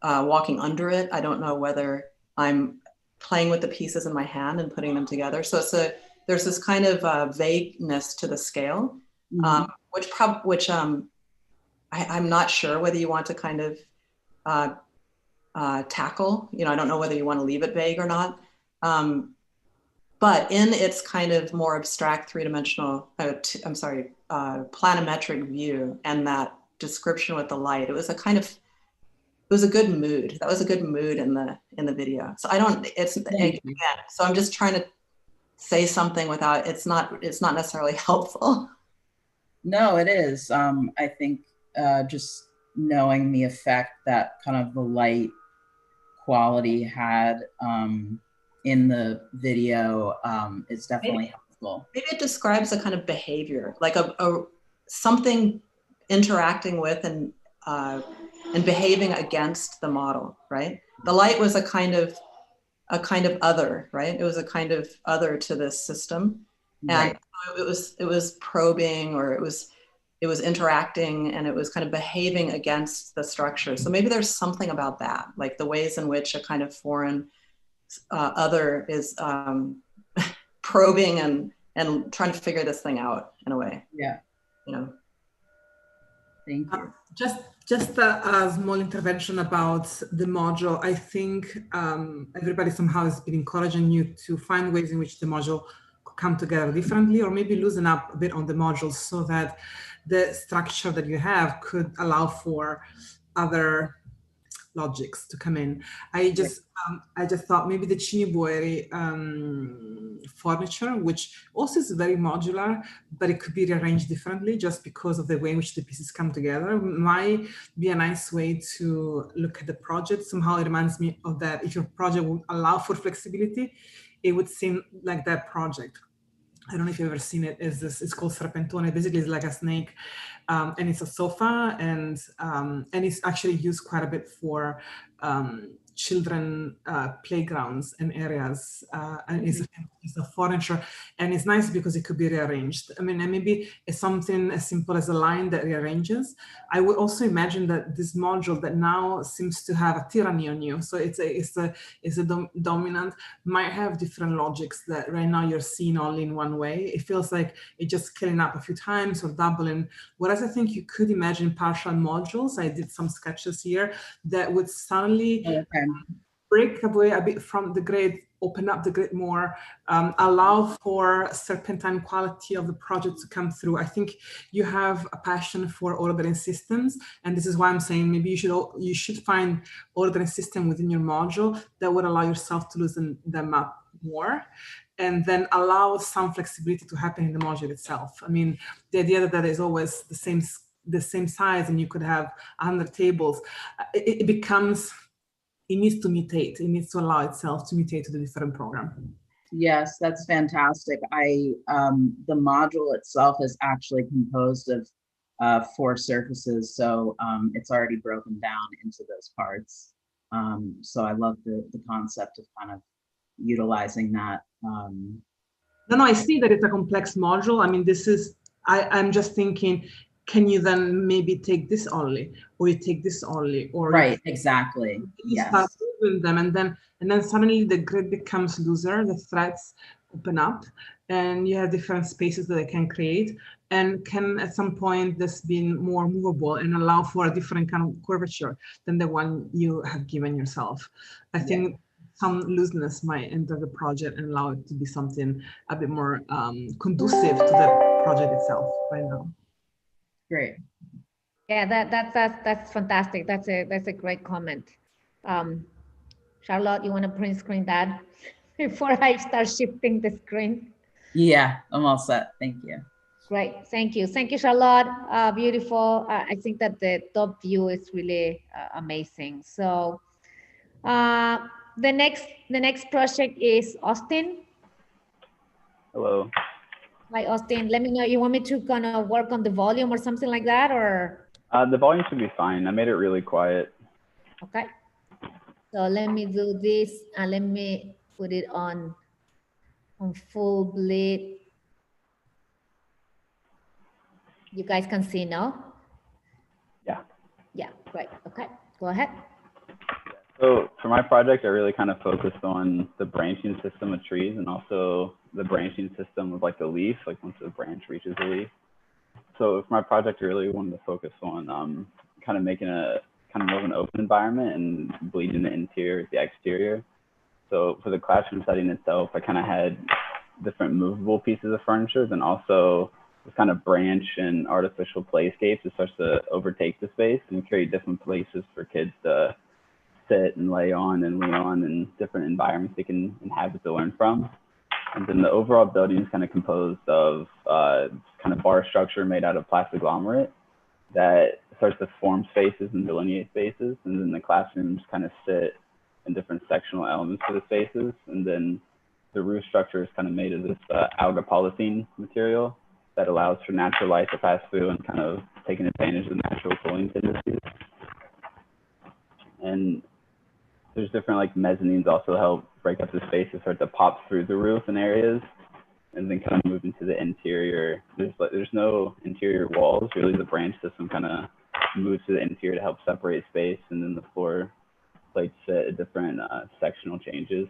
walking under it. I don't know whether I'm playing with the pieces in my hand and putting them together. So there's this kind of vagueness to the scale, which I'm not sure whether you want to kind of tackle. You know, I don't know whether you want to leave it vague or not. But in its kind of more abstract three-dimensional, planimetric view and that description with the light, it was a kind of, it was a good mood. That was a good mood in the video. So I don't, it's, again, so I'm just trying to say something without, it's not necessarily helpful. No, it is. I think just knowing the effect that kind of the light quality had in the video is definitely helpful. Maybe it describes a kind of behavior, like a something interacting with and behaving against the model, right? The light was a kind of other, right? It was a kind of other to this system, and right. it was probing, or it was interacting, and it was kind of behaving against the structure. So maybe there's something about that, like the ways in which a kind of foreign other is probing and trying to figure this thing out in a way. Yeah. You know. Thank you. Just a small intervention about the module. I think everybody somehow has been encouraging you to find ways in which the module could come together differently, or maybe loosen up a bit on the modules so that the structure that you have could allow for other logics to come in. I just thought maybe the Chinibueri furniture, which also is very modular, but it could be rearranged differently just because of the way in which the pieces come together, might be a nice way to look at the project. Somehow it reminds me of that. If your project would allow for flexibility, it would seem like that project. I don't know if you've ever seen it. It's called Serpentone. Basically, it's like a snake, and it's a sofa, and it's actually used quite a bit for children playgrounds and areas, and it's a furniture, and it's nice because it could be rearranged. I mean, and maybe it's something as simple as a line that rearranges. I would also imagine that this module that now seems to have a tyranny on you, so it's a dominant, might have different logics that right now you're seeing only in one way. It feels like it's just scaling up a few times or doubling. Whereas I think you could imagine partial modules. I did some sketches here that would suddenly break away a bit from the grid, open up the grid more, allow for serpentine quality of the project to come through. I think you have a passion for ordering systems, and this is why I'm saying maybe you should find ordering system within your module that would allow yourself to loosen them up more, and then allow some flexibility to happen in the module itself. I mean, the idea that is always the same size and you could have 100 tables, it becomes, it needs to mutate. It needs to allow itself to mutate to the different program. Yes, that's fantastic. The module itself is actually composed of 4 surfaces, so it's already broken down into those parts. So I love the concept of kind of utilizing that. No, I see that it's a complex module. I mean, I'm just thinking, can you then maybe take this only, or you take this only, or right? Exactly. You start moving them, and then suddenly the grid becomes looser. The threads open up, and you have different spaces that they can create, and can at some point this be more movable and allow for a different kind of curvature than the one you have given yourself. I think some looseness might enter the project and allow it to be something a bit more conducive to the project itself right now. Great. Yeah, that's fantastic. That's a great comment. Charlotte, you want to print screen that before I start shifting the screen? Yeah, I'm all set. Thank you. Great. Thank you. Thank you, Charlotte. Beautiful. I think that the top view is really amazing. So the next project is Austin. Hello. Hi, Austin. Let me know. You want me to kind of work on the volume or something like that, or? The volume should be fine. I made it really quiet. Okay. So let me do this, and let me put it on full bleed. You guys can see now? Yeah. Yeah, great. Okay, go ahead. So for my project, I really kind of focused on the branching system of trees, and also the branching system of like the leaf, like once the branch reaches the leaf. So for my project, I really wanted to focus on kind of making a kind of more of an open environment and bleeding the interior with the exterior. So for the classroom setting itself, I kind of had different movable pieces of furniture, and also this kind of branch and artificial playscapes. It starts to overtake the space and create different places for kids to sit and lay on and lean on, and different environments they can inhabit to learn from. And then the overall building is kind of composed of kind of bar structure made out of plastic agglomerate that starts to form spaces and delineate spaces. And then the classrooms kind of sit in different sectional elements for the spaces. And then the roof structure is kind of made of this alga polythene material that allows for natural light to pass through and kind of taking advantage of natural cooling tendencies. And there's different like mezzanines also help break up the space to start to pop through the roof in areas, and then kind of move into the interior. There's no interior walls, really. The branch system kind of moves to the interior to help separate space, and then the floor plates sit at different sectional changes.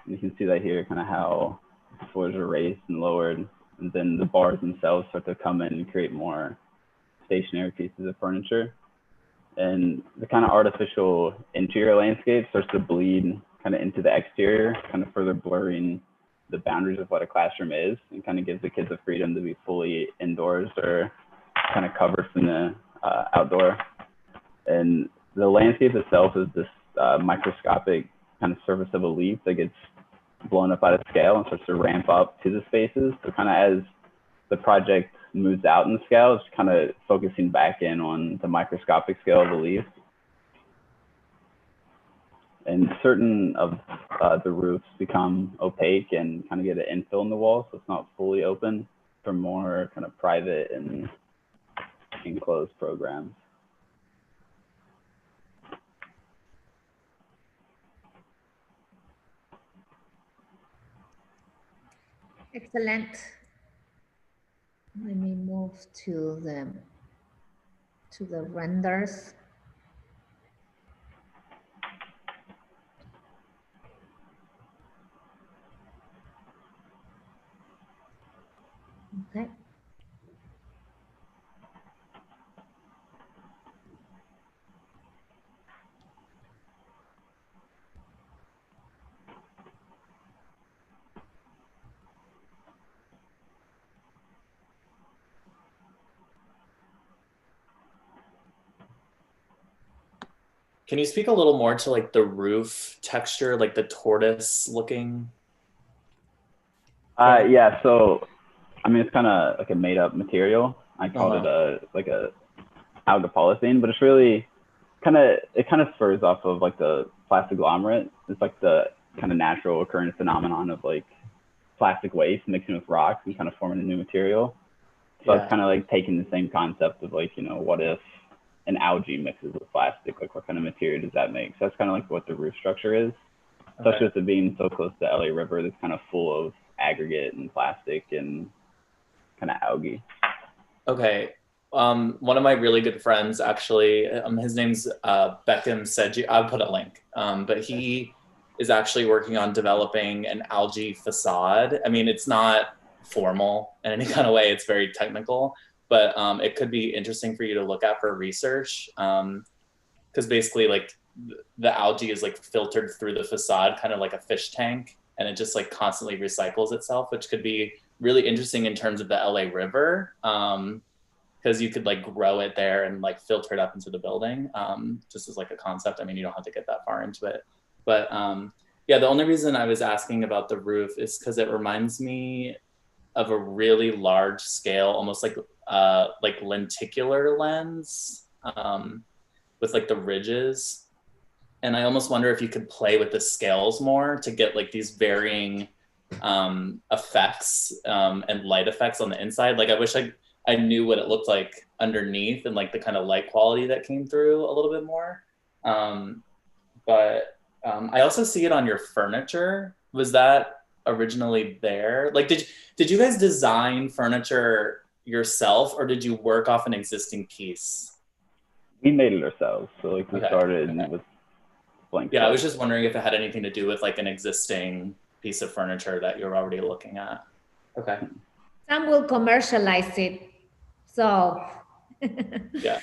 And you can see that here, kind of how the floors are raised and lowered, and then the bars themselves start to come in and create more stationary pieces of furniture. And the kind of artificial interior landscape starts to bleed kind of into the exterior, kind of further blurring the boundaries of what a classroom is, and kind of gives the kids the freedom to be fully indoors or kind of covered from the outdoor. And the landscape itself is this microscopic kind of surface of a leaf that gets blown up out of scale and starts to ramp up to the spaces. So kind of as the project moves out in scale, it's kind of focusing back in on the microscopic scale of the leaf. And certain of the roofs become opaque and kind of get an infill in the wall, so it's not fully open for more kind of private and enclosed programs. Excellent. Let me move to the renders. Okay. Can you speak a little more to like the roof texture, like the tortoise looking? Yeah, so I mean, it's kind of like a made up material. I called it like a alga polythene, but it's really it kind of spurs off of like the plastic agglomerate. It's like the kind of natural occurrence phenomenon of like plastic waste mixing with rocks and kind of forming a new material. So it's kind of like taking the same concept of like, you know, what if an algae mixes with plastic? Like what kind of material does that make? So that's kind of like what the roof structure is. Especially with it being so close to the LA River, that's kind of full of aggregate and plastic and kind of algae. Okay. One of my really good friends, actually, his name's Beckham Seji. I'll put a link, but he is actually working on developing an algae facade. I mean, it's not formal in any kind of way. It's very technical, but it could be interesting for you to look at for research. Because basically like the algae is like filtered through the facade, kind of like a fish tank, and it just like constantly recycles itself, which could be really interesting in terms of the LA River. Because you could like grow it there and like filter it up into the building, just as like a concept. I mean, you don't have to get that far into it. But yeah, the only reason I was asking about the roof is because it reminds me of a really large scale, almost like lenticular lens with like the ridges. And I almost wonder if you could play with the scales more to get like these varying effects and light effects on the inside. Like I wish I knew what it looked like underneath and like the kind of light quality that came through a little bit more. But I also see it on your furniture. Was that originally there? Like, did you guys design furniture yourself, or did you work off an existing piece? We made it ourselves. So like we started with blank. Yeah, I was just wondering if it had anything to do with like an existing piece of furniture that you're already looking at. Okay. Some will commercialize it. So yeah.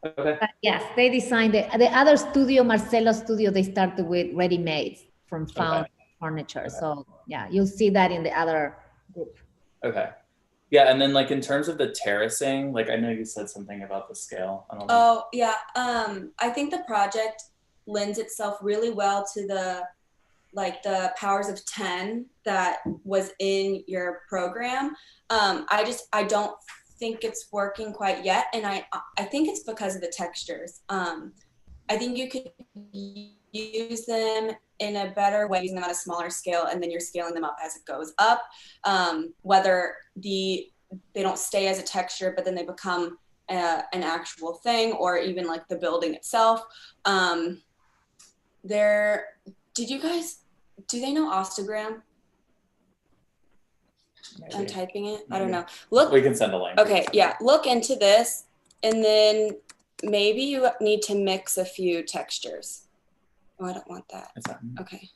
Okay. But yes, they designed the other studio, Marcelo studio, they started with ready-mades from found furniture. So yeah, you'll see that in the other group. Okay. Yeah, and then like in terms of the terracing, like I know you said something about the scale. I don't know. Oh yeah, I think the project lends itself really well to the powers of 10 that was in your program. I don't think it's working quite yet, and I think it's because of the textures. I think you could use them in a better way, using them at a smaller scale, and then you're scaling them up as it goes up. Whether they don't stay as a texture, but then they become an actual thing, or even like the building itself. Do they know osteogram? Maybe. I'm typing it. I don't know. Look. We can send a link. Okay, yeah. Look into this, and then maybe you need to mix a few textures. Oh, I don't want that. Okay.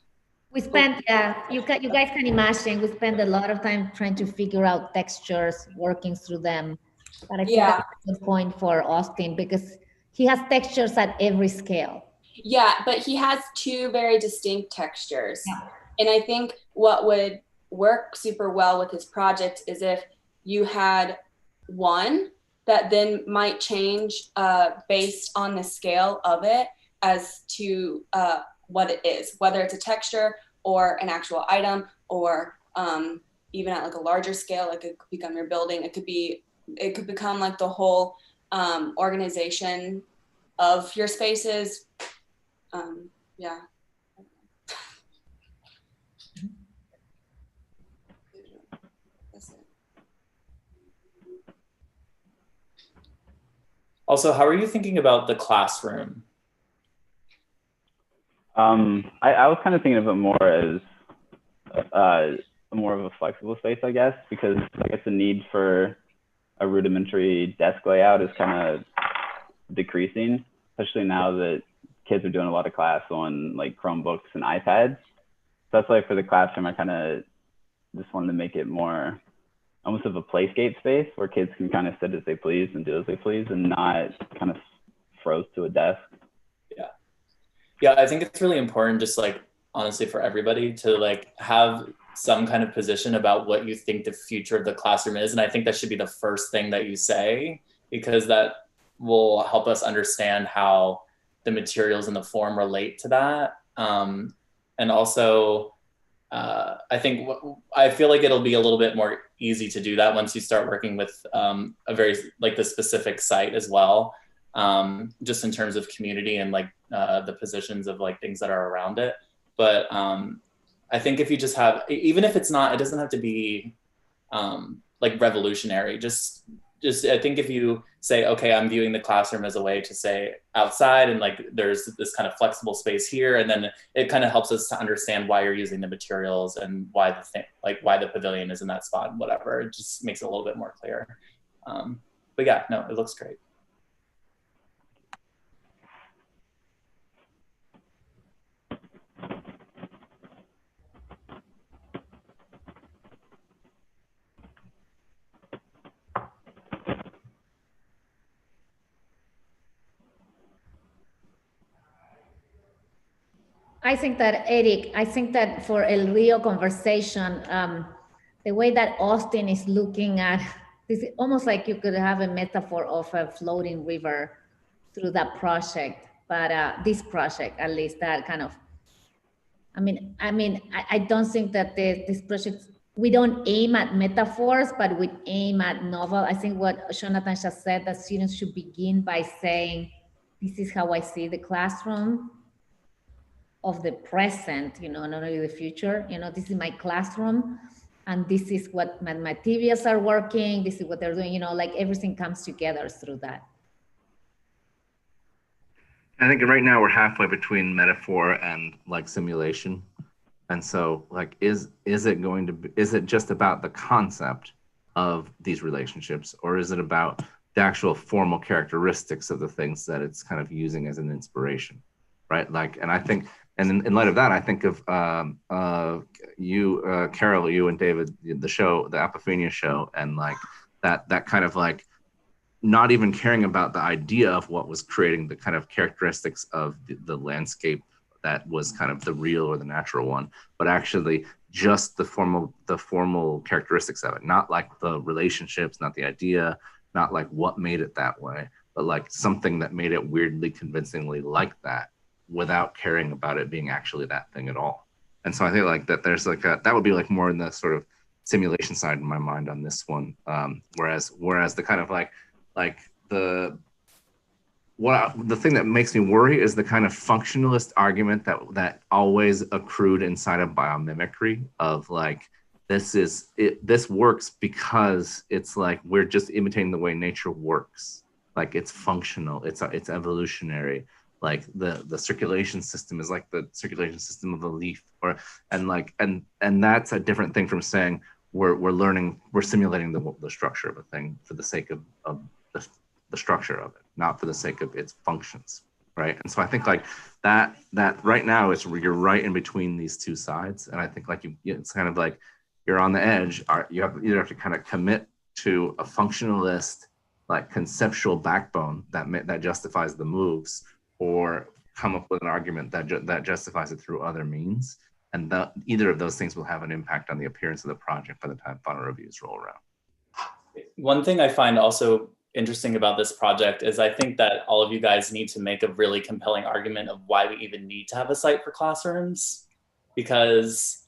We spent, you guys can imagine, we spend a lot of time trying to figure out textures, working through them. But I think that's a good point for Austin, because he has textures at every scale. Yeah, but he has two very distinct textures. Yeah. And I think what would work super well with his project is if you had one that then might change based on the scale of it as to what it is, whether it's a texture or an actual item, or even at like a larger scale, like it could become your building. It could become like the whole organization of your spaces. Yeah. Also, how are you thinking about the classroom? I was kind of thinking of it more as more of a flexible space, I guess, because I guess the need for a rudimentary desk layout is kind of decreasing, especially now that kids are doing a lot of class on like Chromebooks and iPads. So that's why for the classroom, I kind of just wanted to make it more almost of a playscape space where kids can kind of sit as they please and do as they please and not kind of froze to a desk. Yeah. Yeah, I think it's really important, just like honestly for everybody to like have some kind of position about what you think the future of the classroom is. And I think that should be the first thing that you say, because that will help us understand how the materials and the form relate to that. And also, I feel like it'll be a little bit more easy to do that once you start working with a very like the specific site as well, just in terms of community and like the positions of like things that are around it. But I think if you just have, even if it's not, it doesn't have to be like revolutionary. Just I think if you say, okay, I'm viewing the classroom as a way to say outside, and like there's this kind of flexible space here, and then it kind of helps us to understand why you're using the materials and why why the pavilion is in that spot and whatever. It just makes it a little bit more clear. But yeah, no, it looks great. I think that, Erik, for El Rio conversation, the way that Austin is looking at this, almost like you could have a metaphor of a floating river through that project. But this project, at least, that kind of, I don't think that this project, we don't aim at metaphors, but we aim at novel. I think what Jonathan just said, that students should begin by saying, this is how I see the classroom of the present, not only the future, this is my classroom, and this is what my materials are working, this is what they're doing, like everything comes together through that. I think right now we're halfway between metaphor and like simulation. And so like, is it just about the concept of these relationships, or is it about the actual formal characteristics of the things that it's kind of using as an inspiration, right? Like, and I think, and in light of that, I think of you, Carol, you and David, the show, the Apophenia show, and like that kind of like not even caring about the idea of what was creating the kind of characteristics of the landscape that was kind of the real or the natural one, but actually just the formal characteristics of it, not like the relationships, not the idea, not like what made it that way, but like something that made it weirdly convincingly like that without caring about it being actually that thing at all. And so I think like that there's like that would be like more in the sort of simulation side in my mind on this one. Whereas the kind of like the thing that makes me worry is the kind of functionalist argument that always accrued inside of biomimicry of like, this works because it's like, we're just imitating the way nature works. Like it's functional, it's evolutionary. Like the circulation system is like the circulation system of a leaf, and that's a different thing from saying we're simulating the structure of a thing for the sake of the structure of it, not for the sake of its functions, right? And so I think like that right now you're right in between these two sides, and I think like it's kind of like you're on the edge. You either have to kind of commit to a functionalist, like conceptual backbone that justifies the moves, or come up with an argument that justifies it through other means. And either of those things will have an impact on the appearance of the project by the time final reviews roll around. One thing I find also interesting about this project is I think that all of you guys need to make a really compelling argument of why we even need to have a site for classrooms, because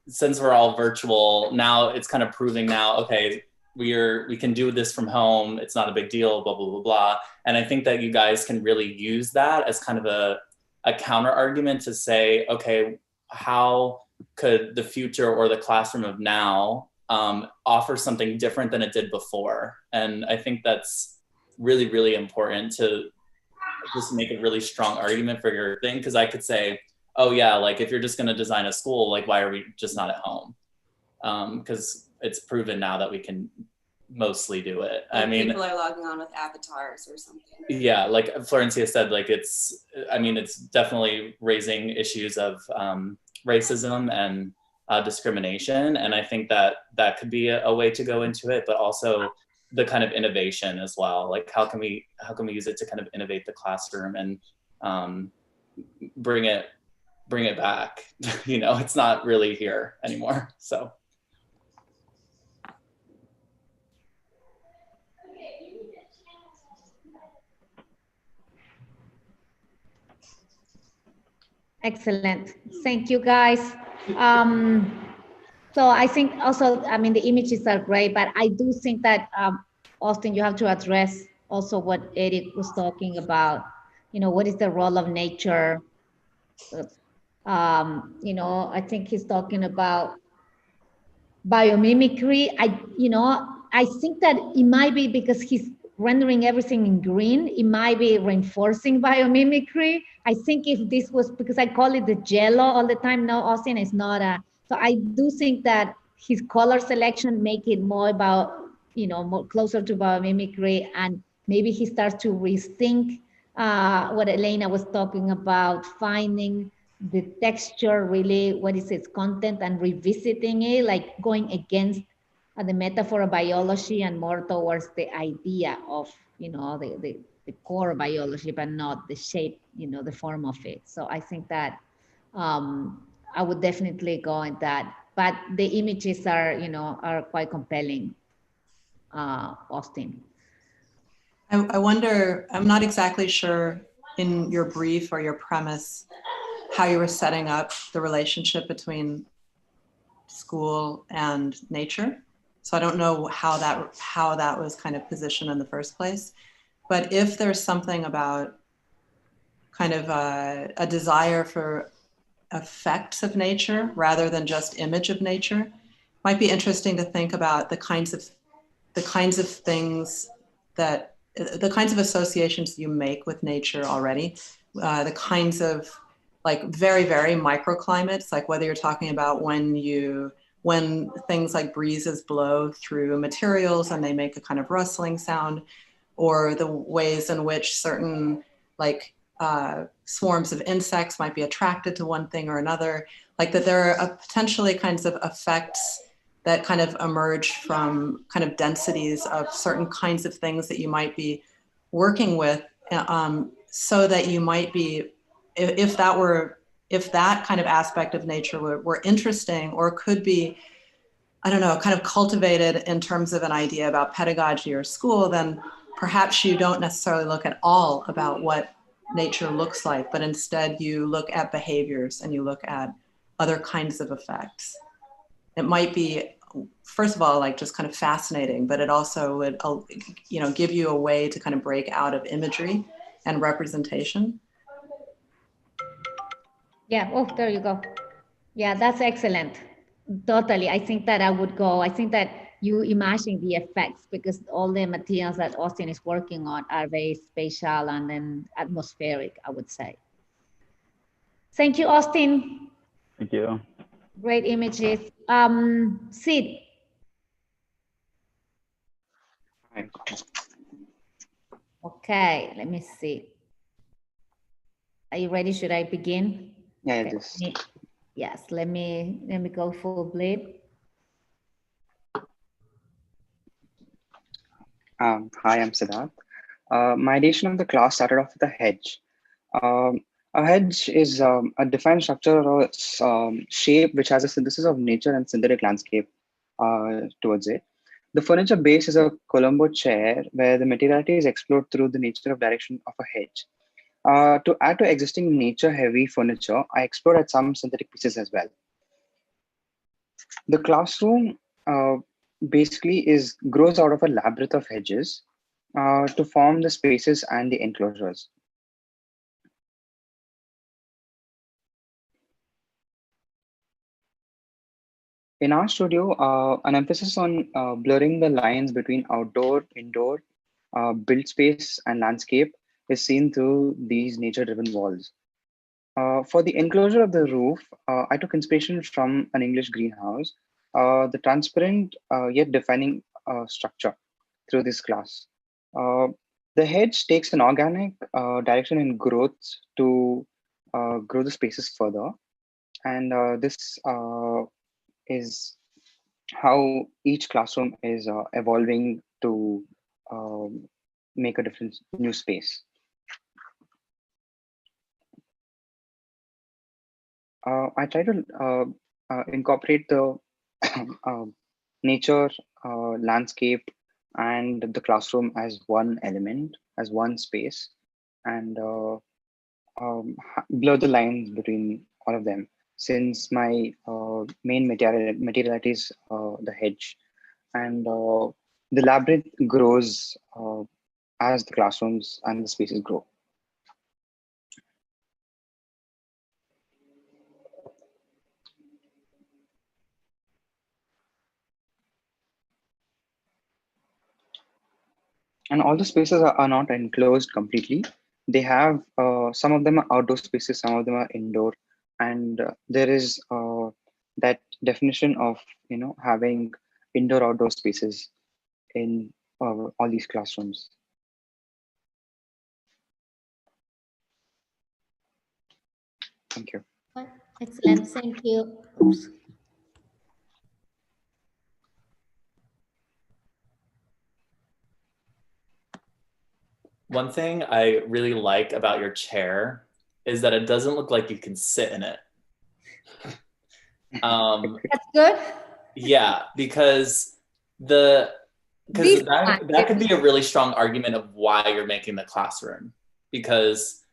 since we're all virtual now, it's kind of proving now, okay, we can do this from home, it's not a big deal, blah, blah, blah, blah. And I think that you guys can really use that as kind of a counter argument to say, okay, how could the future or the classroom of now offer something different than it did before? And I think that's really, really important to just make a really strong argument for your thing. Because I could say, oh yeah, like if you're just gonna design a school, like why are we just not at home? Because it's proven now that we can mostly do it. Like I mean, people are logging on with avatars or something. Yeah, like Florencia said, like it's definitely raising issues of racism and discrimination. And I think that could be a way to go into it, but also the kind of innovation as well. Like how can we use it to kind of innovate the classroom and bring it back? You know, it's not really here anymore, so. Excellent. Thank you, guys. So I think also, I mean, the images are great, but I do think that, Austin, you have to address also what Erik was talking about, you know, what is the role of nature? You know, I think he's talking about biomimicry. I think that it might be because he's rendering everything in green, it might be reinforcing biomimicry. I think if this was, because I call it the jello all the time, no, Austin, it's not so I do think that his color selection make it more about, you know, more closer to biomimicry, and maybe he starts to rethink what Elena was talking about, finding the texture, really, what is its content, and revisiting it, like going against the metaphor of biology and more towards the idea of, you know, the core biology, but not the shape, you know, the form of it. So I think that I would definitely go in that, but the images are, you know, are quite compelling, Austin. I wonder, I'm not exactly sure in your brief or your premise how you were setting up the relationship between school and nature. So I don't know how that was kind of positioned in the first place. But if there's something about kind of a desire for effects of nature rather than just image of nature, might be interesting to think about the kinds of things that, the kinds of associations you make with nature already, the kinds of like very, very microclimates, like whether you're talking about when things like breezes blow through materials and they make a kind of rustling sound, or the ways in which certain like swarms of insects might be attracted to one thing or another, like that there are potentially kinds of effects that kind of emerge from kind of densities of certain kinds of things that you might be working with, so that you might be, if that kind of aspect of nature were interesting or could be, I don't know, kind of cultivated in terms of an idea about pedagogy or school, then perhaps you don't necessarily look at all about what nature looks like, but instead you look at behaviors and you look at other kinds of effects. It might be, first of all, like just kind of fascinating, but it also would, give you a way to kind of break out of imagery and representation. Yeah, oh, there you go. Yeah, that's excellent. Totally. I think that I would go, I think that you imagine the effects, because all the materials that Austin is working on are very spatial and then atmospheric, I would say. Thank you, Austin. Thank you. Great images. Sid. Okay, let me see. Are you ready? Should I begin? Yeah, okay, yes, let me go full bleed. Hi, I'm Siddharth. My edition of the class started off with a hedge. A hedge is a defined structure or shape which has a synthesis of nature and synthetic landscape towards it. The furniture base is a Colombo chair where the materiality is explored through the nature of direction of a hedge. To add to existing nature-heavy furniture, I explored at some synthetic pieces as well. The classroom basically grows out of a labyrinth of hedges to form the spaces and the enclosures. In our studio, an emphasis on blurring the lines between outdoor, indoor, built space, and landscape is seen through these nature-driven walls. For the enclosure of the roof, I took inspiration from an English greenhouse, the transparent yet defining structure through this class. The hedge takes an organic direction in growth to grow the spaces further. And this is how each classroom is evolving to make a different new space. I try to incorporate the nature, landscape, and the classroom as one element, as one space, and blur the lines between all of them. Since my main materiality is the hedge, and the labyrinth grows as the classrooms and the spaces grow. And all the spaces are not enclosed completely. They have, some of them are outdoor spaces, some of them are indoor. And there is that definition of, having indoor outdoor spaces in all these classrooms. Thank you. Excellent, thank you. Oops. One thing I really like about your chair is that it doesn't look like you can sit in it. That's good. Yeah, because that could be a really strong argument of why you're making the classroom, because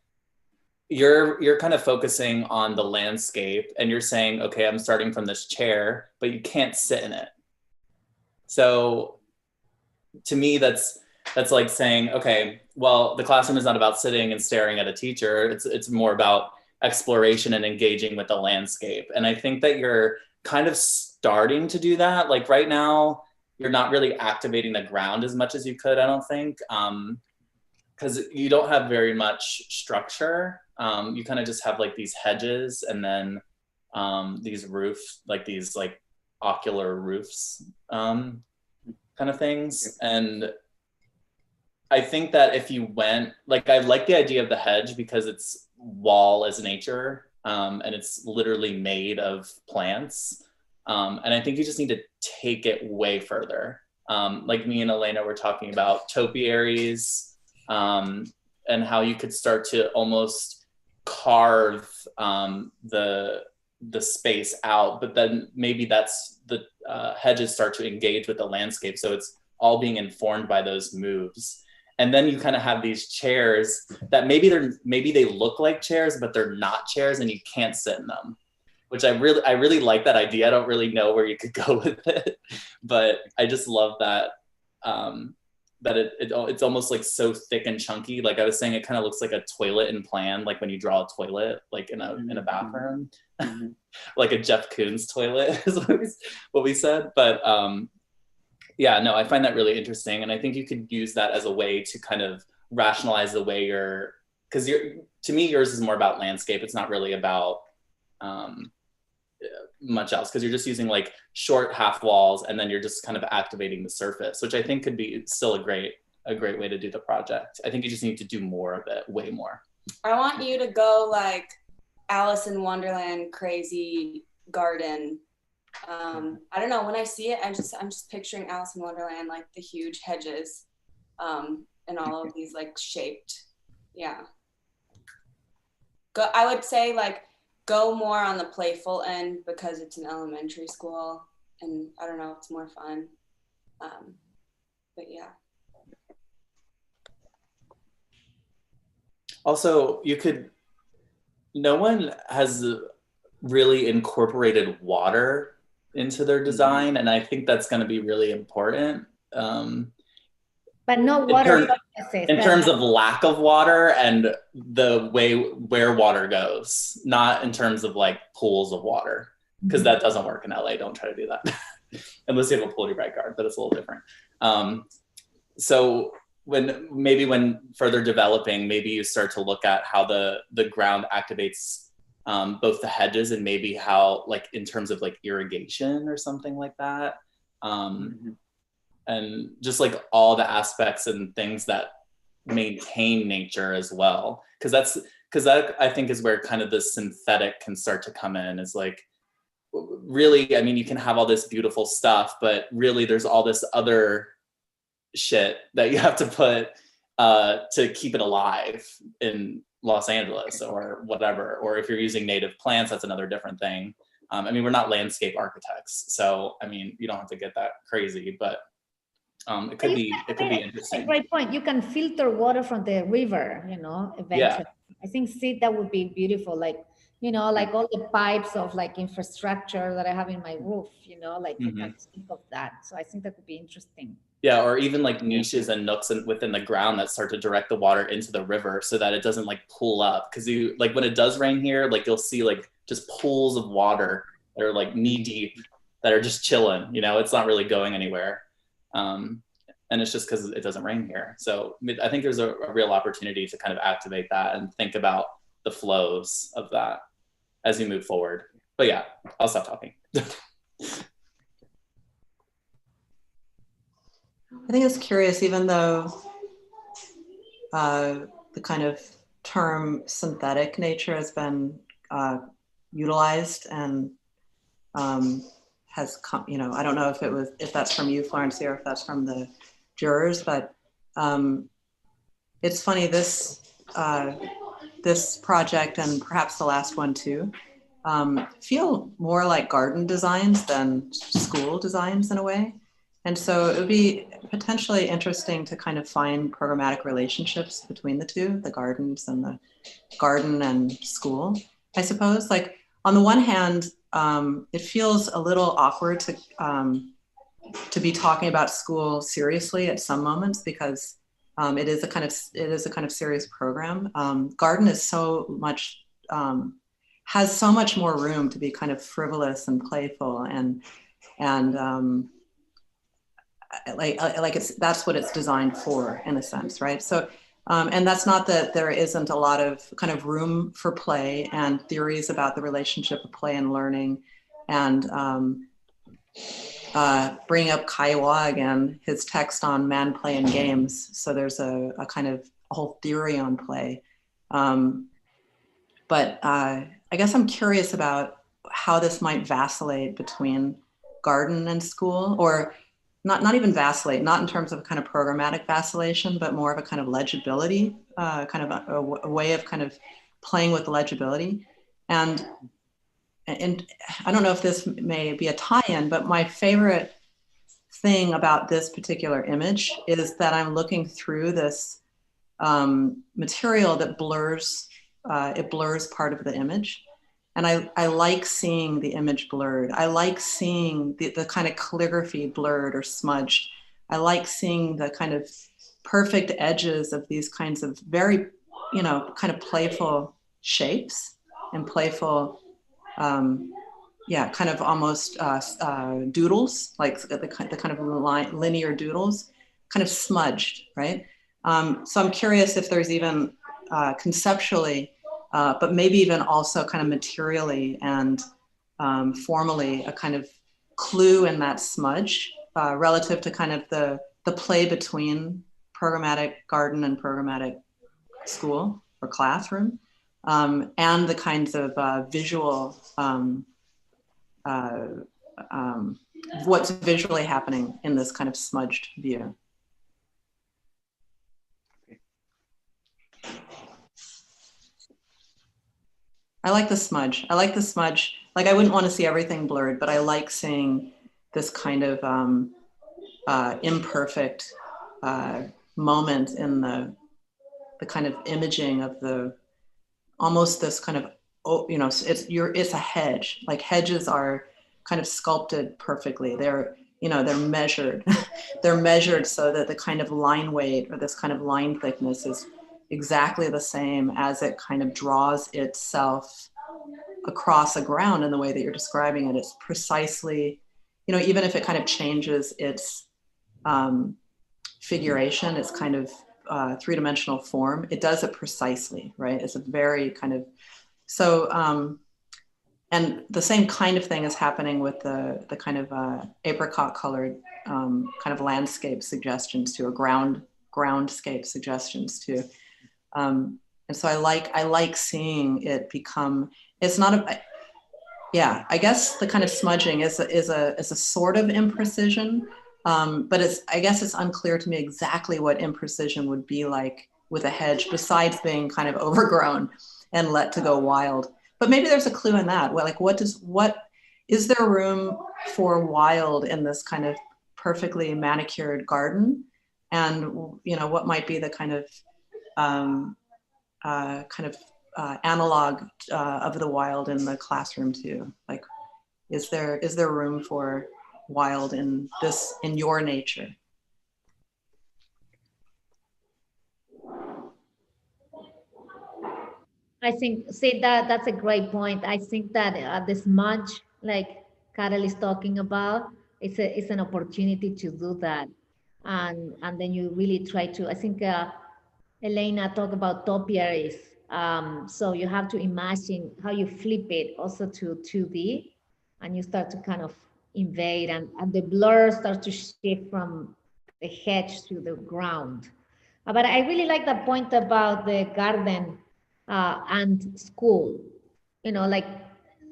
you're kind of focusing on the landscape and you're saying, okay, I'm starting from this chair, but you can't sit in it. So to me, that's like saying, okay, well, the classroom is not about sitting and staring at a teacher. It's more about exploration and engaging with the landscape. And I think that you're kind of starting to do that. Like right now, you're not really activating the ground as much as you could, I don't think, because you don't have very much structure. You kind of just have like these hedges and then these roofs, like these like ocular roofs kind of things. And I think that if you went, like, I like the idea of the hedge because it's wall as nature and it's literally made of plants. And I think you just need to take it way further. Like me and Elena were talking about topiaries, and how you could start to almost carve the space out, but then maybe that's the hedges start to engage with the landscape. So it's all being informed by those moves. And then you kind of have these chairs that maybe they look like chairs, but they're not chairs and you can't sit in them, which I really like that idea. I don't really know where you could go with it, but I just love that, that it's almost like so thick and chunky. Like I was saying, it kind of looks like a toilet in plan, like when you draw a toilet, like in a bathroom, like a Jeff Koons toilet is what we said. But yeah, no, I find that really interesting. And I think you could use that as a way to kind of rationalize the way because to me, yours is more about landscape. It's not really about much else, because you're just using like short half walls and then you're just kind of activating the surface, which I think could be still a great way to do the project. I think you just need to do more of it, way more. I want you to go like Alice in Wonderland, crazy garden. I don't know, when I see it, I'm just picturing Alice in Wonderland, like the huge hedges, and all of these like shaped, yeah. I would say like go more on the playful end because it's an elementary school, and I don't know, it's more fun. But yeah. Also, no one has really incorporated water into their design, and I think that's going to be really important. But no water in terms of lack of water and the way where water goes, not in terms of like pools of water, because that doesn't work in LA. Don't try to do that unless you have a pool right guard, but it's a little different. So when further developing, maybe you start to look at how the ground activates both the hedges and maybe how, like, in terms of like irrigation or something like that. And just like all the aspects and things that maintain nature as well. Because that I think is where kind of the synthetic can start to come in, is like, really, I mean, you can have all this beautiful stuff, but really there's all this other shit that you have to put to keep it alive in Los Angeles or whatever. Or if you're using native plants, that's another different thing. I mean, we're not landscape architects, so I mean, you don't have to get that crazy, but it could be interesting. Great point. You can filter water from the river, eventually. Yeah. I think that would be beautiful. Like, like all the pipes of like infrastructure that I have in my roof, like I can think of that. So I think that would be interesting. Yeah, or even like niches and nooks within the ground that start to direct the water into the river so that it doesn't like pool up. Because like when it does rain here, like you'll see like just pools of water that are like knee deep that are just chilling. It's not really going anywhere. And it's just because it doesn't rain here. So I think there's a real opportunity to kind of activate that and think about the flows of that as you move forward. But yeah, I'll stop talking. I think it's curious, even though the kind of term synthetic nature has been utilized and has come, I don't know if that's from you, Florencia, or if that's from the jurors, but it's funny, this project and perhaps the last one too, feel more like garden designs than school designs in a way. And so it would be potentially interesting to kind of find programmatic relationships between the two, the gardens and the garden and school, I suppose. Like on the one hand, it feels a little awkward to be talking about school seriously at some moments because it is a kind of serious program. Garden is so much has so much more room to be kind of frivolous and playful and that's what it's designed for in a sense, right? So, and that's not that there isn't a lot of kind of room for play and theories about the relationship of play and learning, and bringing up Kaiwa again, his text on man, play, and games. So there's a kind of a whole theory on play. But I guess I'm curious about how this might vacillate between garden and school, or not even vacillate, not in terms of kind of programmatic vacillation, but more of a kind of legibility, kind of a way of kind of playing with legibility. And I don't know if this may be a tie-in, but my favorite thing about this particular image is that I'm looking through this material that blurs, it blurs part of the image. And I like seeing the image blurred. I like seeing the kind of calligraphy blurred or smudged. I like seeing the kind of perfect edges of these kinds of very, you know, kind of playful shapes and playful, yeah, kind of almost doodles, like the kind of linear doodles, kind of smudged, right? So I'm curious if there's even conceptually, but maybe even also kind of materially and formally a kind of clue in that smudge relative to kind of the play between programmatic garden and programmatic school or classroom, and the kinds of visual, what's visually happening in this kind of smudged view. I like the smudge. I like the smudge. Like I wouldn't want to see everything blurred, but I like seeing this kind of imperfect moment in the kind of imaging of the, almost this kind of, you know, it's a hedge. Like hedges are kind of sculpted perfectly. They're, you know, they're measured. They're measured so that the kind of line weight or this kind of line thickness is exactly the same as it kind of draws itself across a ground in the way that you're describing it. It's precisely, you know, even if it kind of changes its figuration, its kind of three-dimensional form, it does it precisely, right? It's a very kind of, so, and the same kind of thing is happening with the kind of apricot colored kind of landscape suggestions too, or groundscape suggestions too. And so I like seeing it become, it's not a, yeah, I guess the kind of smudging is a sort of imprecision, but I guess it's unclear to me exactly what imprecision would be like with a hedge besides being kind of overgrown and let to go wild. But maybe there's a clue in that. Well, like what is there room for wild in this kind of perfectly manicured garden? And, you know, what might be the kind of analog of the wild in the classroom too? Like, is there room for wild in your nature? I think, Sid, that's a great point. I think that the smudge, like Karel is talking about, it's an opportunity to do that. And then you really try to, I think Elena talked about topiaries. So you have to imagine how you flip it also to 2D, and you start to kind of invade, and the blur starts to shift from the hedge to the ground. But I really like that point about the garden and school, you know, like,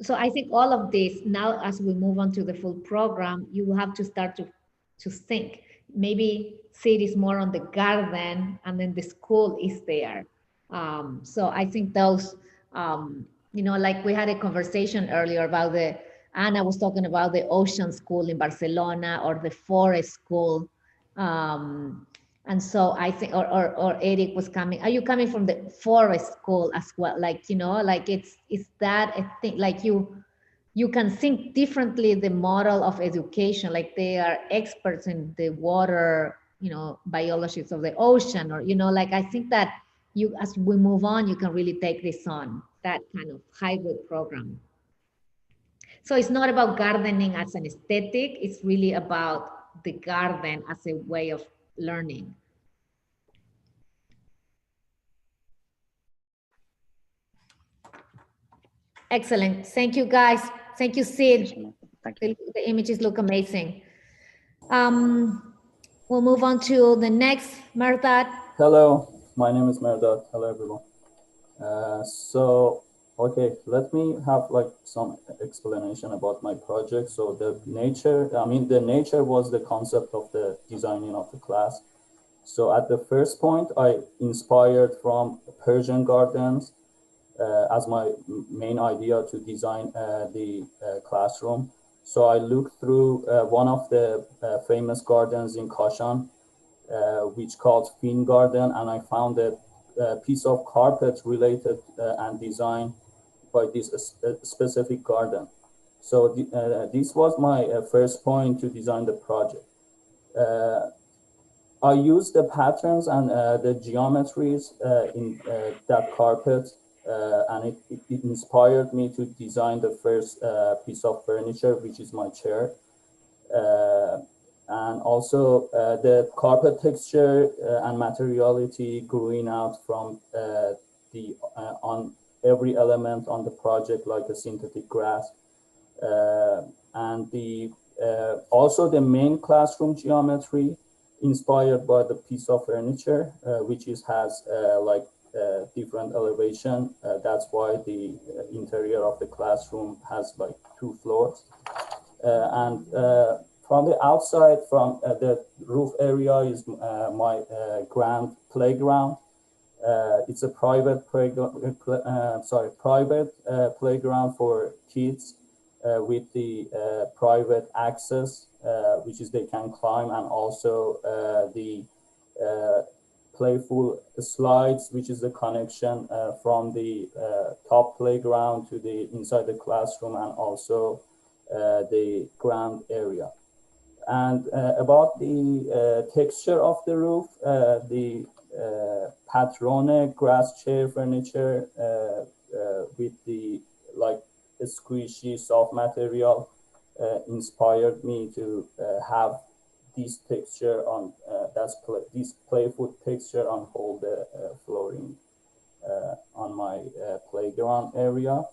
so I think all of this now, as we move on to the full program, you will have to start to think. Maybe Sid is more on the garden and then the school is there. So I think those, you know, like we had a conversation earlier about Anna was talking about the ocean school in Barcelona or the forest school. And so I think, or Erik was coming, are you coming from the forest school as well? Like, you know, like it's that a thing, like you can think differently the model of education, like they are experts in the water, you know, biologists of the ocean, or, you know, like I think that as we move on, you can really take this on, that kind of hybrid program. So it's not about gardening as an aesthetic, it's really about the garden as a way of learning. Excellent. Thank you, guys. Thank you, Sid. Thank you. The images look amazing. We'll move on to the next, Merhdad. Hello, my name is Merhdad. Hello, everyone. So Okay, let me have like some explanation about my project. So the nature was the concept of the designing of the class. So at the first point, I inspired from Persian gardens as my main idea to design the classroom. So I looked through one of the famous gardens in Kashan, which called Fin Garden, and I found a piece of carpet related and designed by this specific garden. So this was my first point to design the project. I used the patterns and the geometries in that carpet, and it inspired me to design the first piece of furniture, which is my chair. And also the carpet texture and materiality growing out from on every element on the project, like a synthetic grass. And also the main classroom geometry inspired by the piece of furniture, which has different elevation. That's why the interior of the classroom has like 2 floors. And from the outside, from the roof area is my grand playground. It's a private playground for kids with the private access, which is they can climb, and also the playful slides, which is the connection from the top playground to the inside the classroom, and also the ground area. And about the texture of the roof, the patrone grass chair furniture with the like squishy soft material inspired me to have this texture on this playful texture on whole the flooring on my playground area,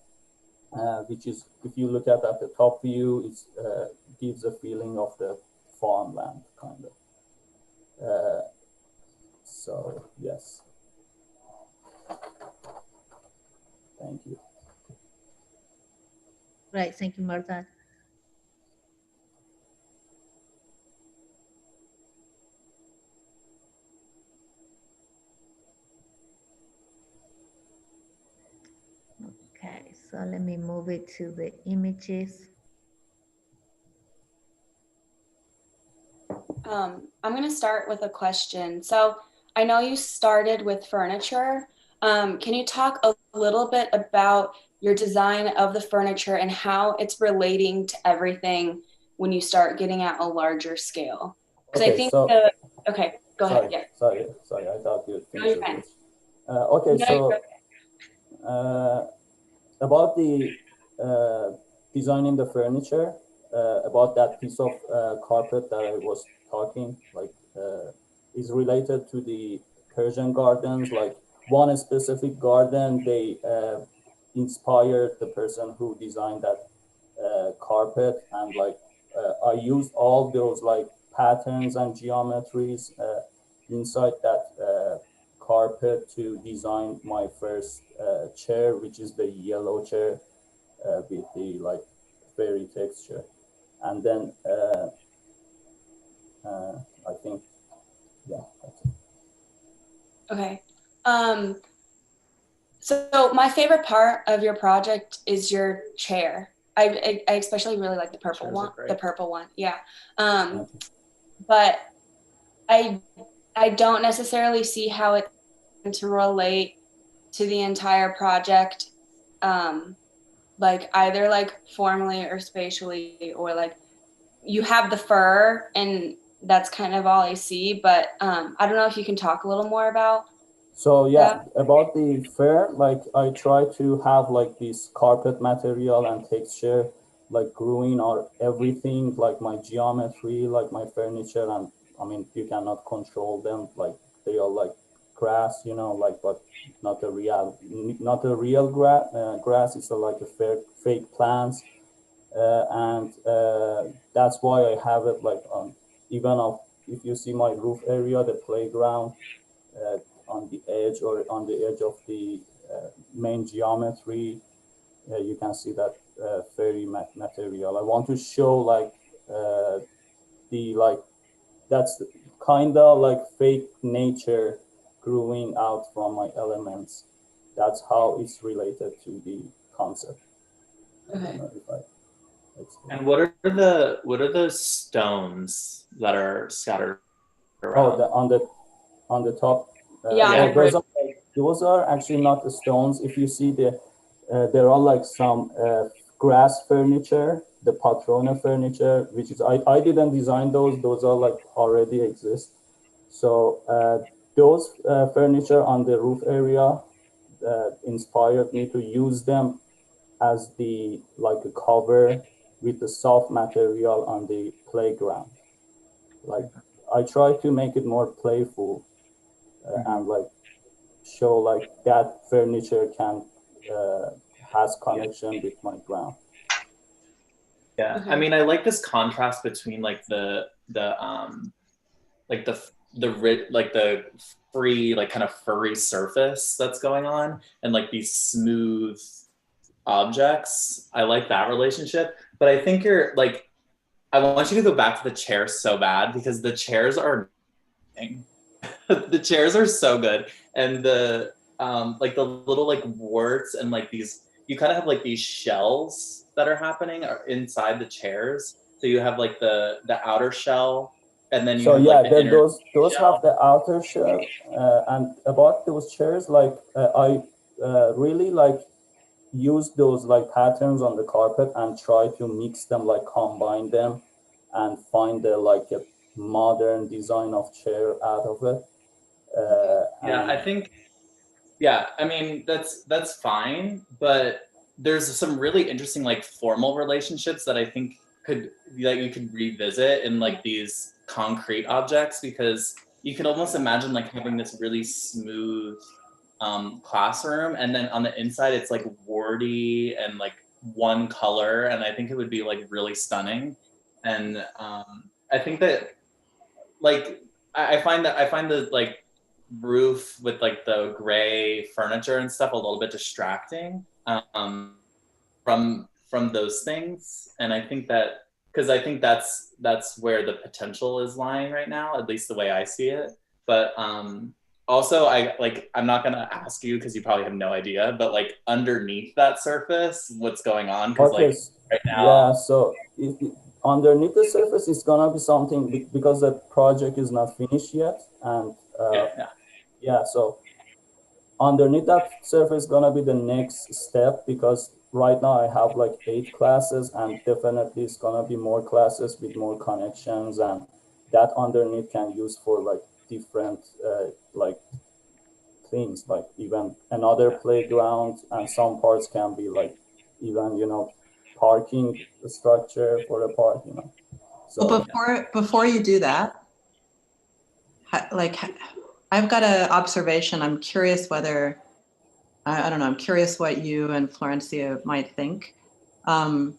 which is, if you look at the top view, it gives a feeling of the farmland kind of. So yes, thank you. Right, thank you, Merhdad. Okay, so let me move it to the images. I'm going to start with a question. So I know you started with furniture. Can you talk a little bit about your design of the furniture and how it's relating to everything when you start getting at a larger scale? Because Okay, I think so, okay, go ahead. Yeah. Sorry, I thought you would finish No, it. Okay, no, so about the designing the furniture, about that piece of carpet that I was talking, like is related to the Persian gardens. Like one specific garden, they inspired the person who designed that carpet, and like I used all those like patterns and geometries inside that carpet to design my first chair, which is the yellow chair with the like fairy texture. And then I think, yeah, that's it. Okay. So my favorite part of your project is your chair. I especially really like the purple one. The purple one, yeah. But I don't necessarily see how it's going to relate to the entire project, like either like formally or spatially, or like you have the fur and that's kind of all I see. But I don't know if you can talk a little more about. So yeah, about the fur, like I try to have like this carpet material and texture, like growing or everything, like my geometry, like my furniture, and I mean you cannot control them, like they are like grass, you know, like, but not a real grass. It's like a fake plants, and that's why I have it like on even if you see my roof area, the playground. On the edge or on the edge of the main geometry, you can see that fairy material. I want to show like that's kind of like fake nature growing out from my elements. That's how it's related to the concept. Okay. And what are the stones that are scattered around? Oh, on the top. Yeah. Those are actually not the stones. If you see there are like some grass furniture, the patrona furniture, which is I didn't design those. Those are like already exist. So those furniture on the roof area inspired me to use them as like a cover with the soft material on the playground. Like I try to make it more playful and like show like that furniture can has connection with my ground. Yeah, I mean, I like this contrast between like the free, like kind of furry surface that's going on and like these smooth objects. I like that relationship, but I think I want you to go back to the chairs so bad because the chairs are the chairs are so good, and the like the little like warts and like these, you kind of have like these shells that are happening inside the chairs. So you have like the outer shell, and then you have like the inner those shell. have the outer shell. And about those chairs, like I really like use those like patterns on the carpet and try to mix them, like combine them and find like a modern design of chair out of it. Yeah, I think, yeah, I mean, that's fine, but there's some really interesting like formal relationships that I think you could revisit in like these concrete objects, because you can almost imagine like having this really smooth classroom, and then on the inside it's like warty and like one color, and I think it would be like really stunning. And I think that like I find the like roof with like the gray furniture and stuff a little bit distracting from those things. And I think that because I think that's where the potential is lying right now, at least the way I see it. But also I'm not gonna ask you because you probably have no idea, but like underneath that surface, what's going on? Because like right now, yeah, so underneath the surface is gonna be something, because the project is not finished yet, and yeah, so underneath that surface is gonna be the next step, because right now I have like 8 classes, and definitely it's gonna be more classes with more connections, and that underneath can use for like different like things, like even another playground, and some parts can be like even, you know, parking structure for a park, you know. So well, before you do that, like I've got an observation. I'm curious whether, I don't know, I'm curious what you and Florencia might think, and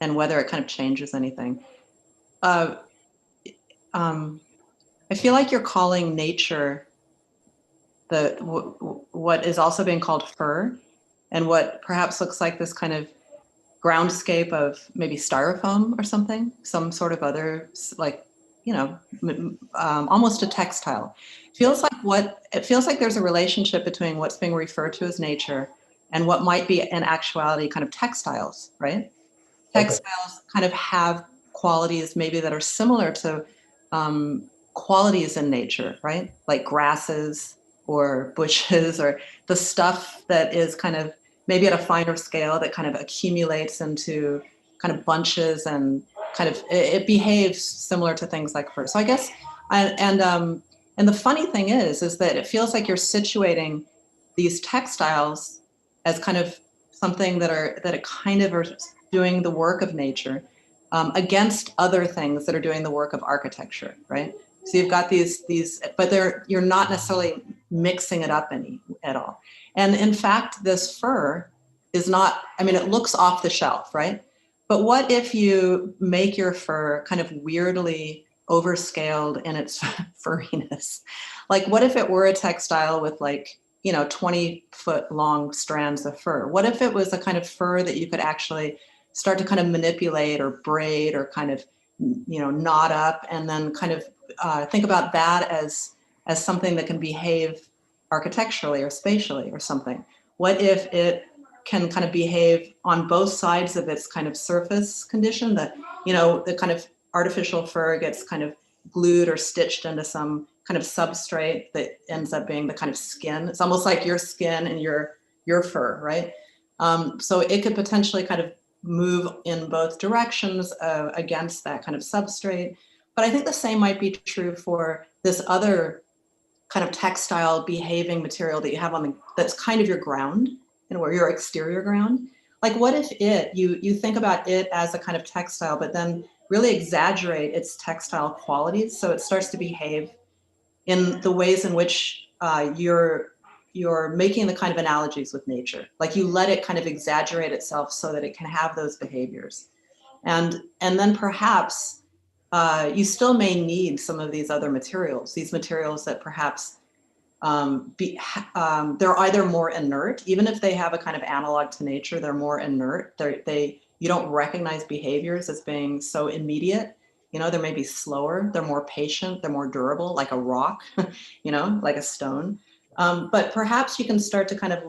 whether it kind of changes anything. I feel like you're calling nature what is also being called fur, and what perhaps looks like this kind of groundscape of maybe styrofoam or something, some sort of other, like, you know, almost a textile. It feels like there's a relationship between what's being referred to as nature and what might be in actuality kind of textiles, right? Textiles kind of have qualities maybe that are similar to qualities in nature, right? Like grasses or bushes, or the stuff that is kind of maybe at a finer scale that kind of accumulates into kind of bunches, and kind of it behaves similar to things like fur. So I guess, and the funny thing is that it feels like you're situating these textiles as kind of something that kind of are doing the work of nature against other things that are doing the work of architecture, right? So you've got these, but you're not necessarily mixing it up at all. And in fact, this fur is not, I mean, it looks off the shelf, right? But what if you make your fur kind of weirdly overscaled in its furriness? Like, what if it were a textile with, like, 20-foot long strands of fur? What if it was a kind of fur that you could actually start to kind of manipulate or braid or kind of, knot up, and then kind of think about that as something that can behave architecturally or spatially or something? What if it can kind of behave on both sides of its kind of surface condition, that, the kind of artificial fur gets kind of glued or stitched into some kind of substrate that ends up being the kind of skin. It's almost like your skin and your fur, right? So it could potentially kind of move in both directions against that kind of substrate. But I think the same might be true for this other kind of textile behaving material that you have that's kind of your ground, where your exterior ground. Like, what if you think about it as a kind of textile, but then really exaggerate its textile qualities, so it starts to behave in the ways in which you're making the kind of analogies with nature. Like, you let it kind of exaggerate itself so that it can have those behaviors. And then perhaps you still may need some of these other materials, these materials that perhaps they're either more inert, even if they have a kind of analog to nature, they're more inert. You don't recognize behaviors as being so immediate. They may be slower, they're more patient, they're more durable, like a rock, like a stone. But perhaps you can start to kind of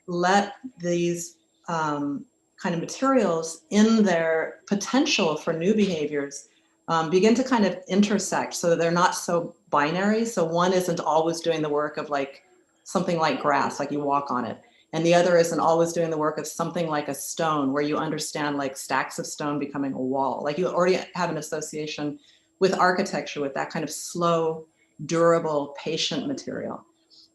let these kind of materials in their potential for new behaviors begin to kind of intersect, so that they're not so binary. So one isn't always doing the work of like something like grass, like you walk on it, and the other isn't always doing the work of something like a stone, where you understand like stacks of stone becoming a wall. Like, you already have an association with architecture with that kind of slow, durable, patient material.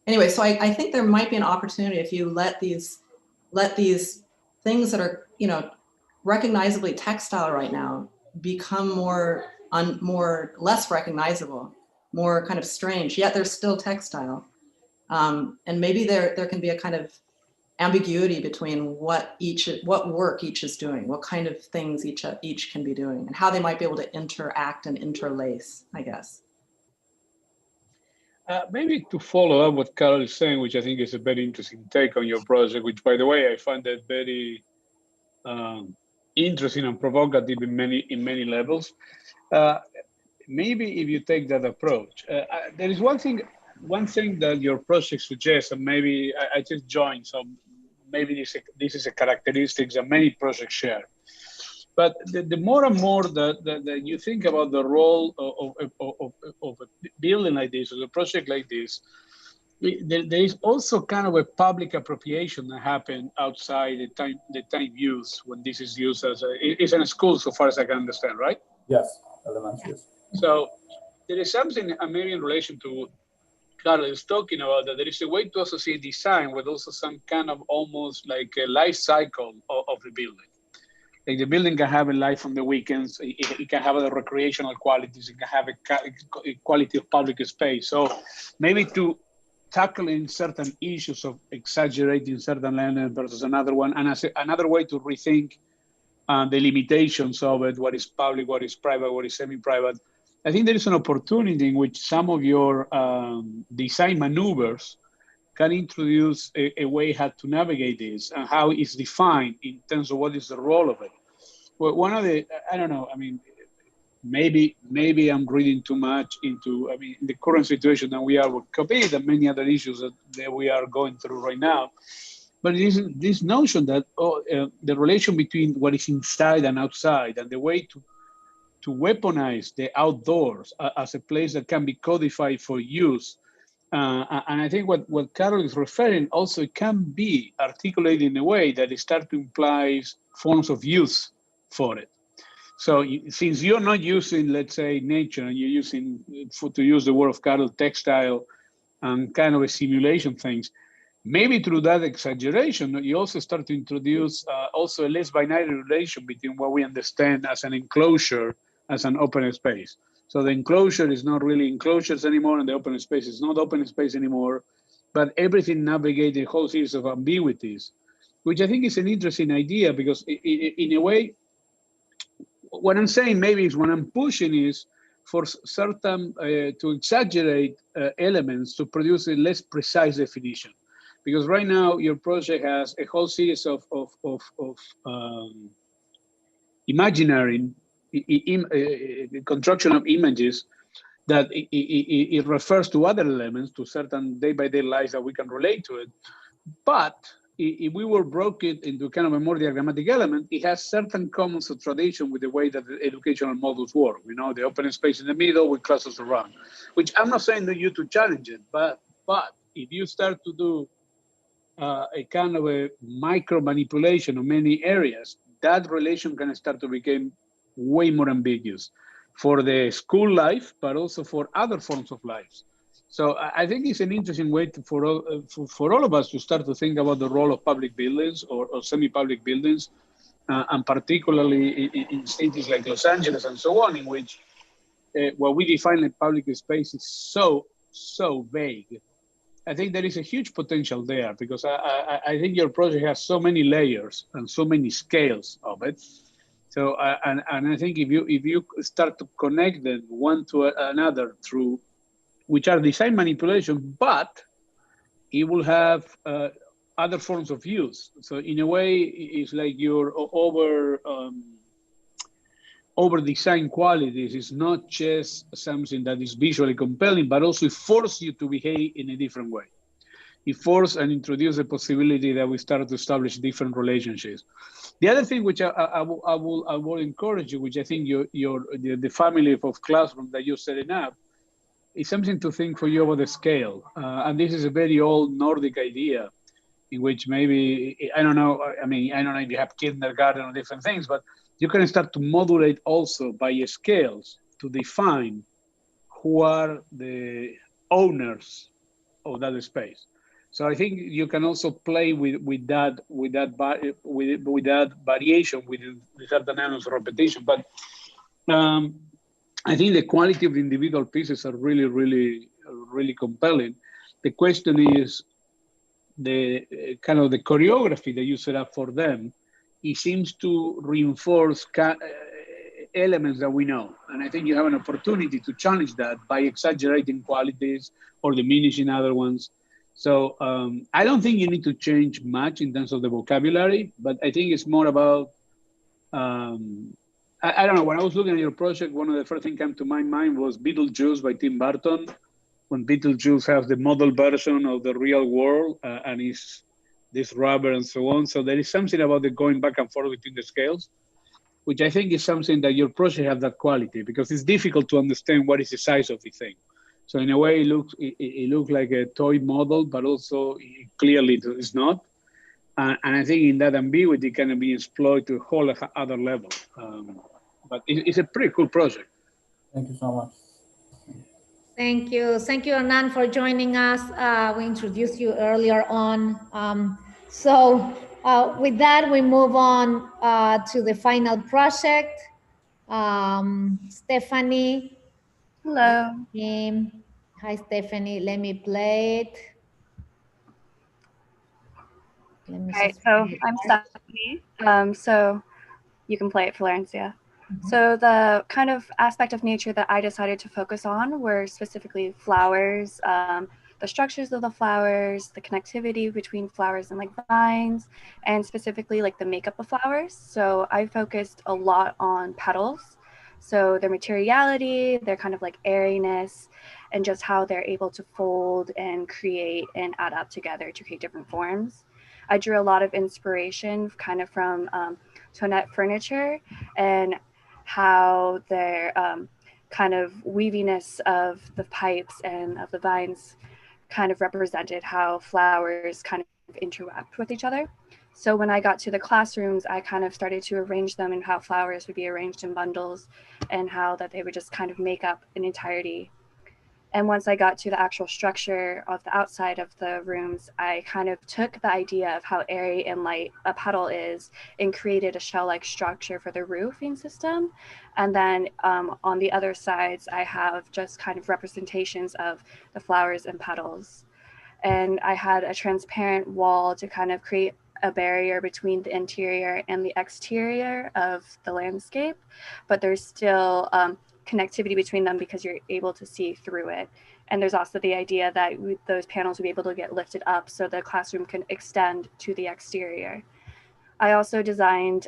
Anyway, so I think there might be an opportunity if you let these things that are, recognizably textile right now become less recognizable, more kind of strange, yet they're still textile. And maybe there can be a kind of ambiguity between what work each is doing, what kind of things each can be doing, and how they might be able to interact and interlace, I guess. Maybe to follow up what Karl is saying, which I think is a very interesting take on your project, which, by the way, I find that very interesting and provocative in many levels. Maybe if you take that approach, there is one thing that your project suggests, and maybe I just joined, so maybe this is a characteristic that many projects share. But the more and more that you think about the role of a building like this, or a project like this, there is also kind of a public appropriation that happens outside the time use, when this is used as it's in a school, so far as I can understand, right? Yes, elementary. So there is something, maybe in relation to Karl is talking about, that there is a way to associate design with also some kind of almost like a life cycle of the building. Like, the building can have a life on the weekends, it can have other recreational qualities, it can have a quality of public space. So maybe to tackling certain issues of exaggerating certain elements versus another one, and as another way to rethink the limitations of it, what is public, what is private, what is semi-private. I think there is an opportunity in which some of your design maneuvers can introduce a way how to navigate this and how it's defined in terms of what is the role of it. Well, one of the, I don't know, maybe I'm reading too much into, the current situation that we are with COVID and many other issues that we are going through right now. But it is this notion that the relation between what is inside and outside, and the way to weaponize the outdoors as a place that can be codified for use. And I think what Karl is referring also can be articulated in a way that it starts to imply forms of use for it. So since you're not using, let's say, nature, and you're using, to use the word of Karl, textile and kind of a simulation things, maybe through that exaggeration, you also start to introduce also a less binary relation between what we understand as an enclosure, as an open space. So the enclosure is not really enclosures anymore, and the open space is not open space anymore, but everything navigates a whole series of ambiguities, which I think is an interesting idea, because in a way, what I'm saying maybe is what I'm pushing is for certain, to exaggerate elements to produce a less precise definition. Because right now your project has a whole series of imaginary construction of images that it refers to other elements, to certain day-by-day lives that we can relate to it. But if we were broke it into kind of a more diagrammatic element, it has certain commons of tradition with the way that the educational models work. You know, the open space in the middle with classes around, which I'm not saying to you to challenge it, but if you start to do a kind of a micro manipulation of many areas, that relation can start to become way more ambiguous for the school life, but also for other forms of lives. So I think it's an interesting way for all of us to start to think about the role of public buildings or semi-public buildings, and particularly in cities like Los Angeles and so on, in which what we define as public space is so vague. I think there is a huge potential there, because I think your project has so many layers and so many scales of it. So and I think if you start to connect them one to another through, which are design manipulation, but it will have other forms of use. So in a way, it's like your over design qualities is not just something that is visually compelling, but also it forces you to behave in a different way. It forces and introduces the possibility that we start to establish different relationships. The other thing which I will encourage you, which I think the family of classroom that you're setting up, is something to think for you about the scale. And this is a very old Nordic idea, in which maybe, I don't know if you have kindergarten or different things, but you can start to modulate also by scales to define who are the owners of that space. So I think you can also play with that variation with certain elements of repetition. But I think the quality of the individual pieces are really, really, really compelling. The question is the kind of the choreography that you set up for them. It seems to reinforce elements that we know. And I think you have an opportunity to challenge that by exaggerating qualities or diminishing other ones. So I don't think you need to change much in terms of the vocabulary, but I think it's more about, I don't know, when I was looking at your project, one of the first things that came to my mind was Beetlejuice by Tim Burton, when Beetlejuice has the model version of the real world and is this rubber and so on. So there is something about the going back and forth between the scales, which I think is something that your project has that quality, because it's difficult to understand what is the size of the thing. So in a way, it looks like a toy model, but also clearly it's not. And I think in that ambiguity can be exploited to a whole other level. But it's a pretty cool project. Thank you so much. Thank you, Hernan, for joining us. We introduced you earlier on. So with that, we move on to the final project. Stephanie. Hello. Hi, Stephanie. Let me play it. Right, so I'm Stephanie. So you can play it, Florencia. So the kind of aspect of nature that I decided to focus on were specifically flowers, the structures of the flowers, the connectivity between flowers and like vines, and specifically like the makeup of flowers. So I focused a lot on petals. So their materiality, their kind of like airiness, and just how they're able to fold and create and add up together to create different forms. I drew a lot of inspiration kind of from Tonette furniture and how their kind of weaviness of the pipes and of the vines kind of represented how flowers kind of interact with each other. So when I got to the classrooms, I kind of started to arrange them and how flowers would be arranged in bundles and how that they would just kind of make up an entirety. And once I got to the actual structure of the outside of the rooms, I kind of took the idea of how airy and light a petal is and created a shell-like structure for the roofing system. And then on the other sides, I have just kind of representations of the flowers and petals. And I had a transparent wall to kind of create a barrier between the interior and the exterior of the landscape, but there's still connectivity between them because you're able to see through it. And there's also the idea that those panels will be able to get lifted up so the classroom can extend to the exterior. I also designed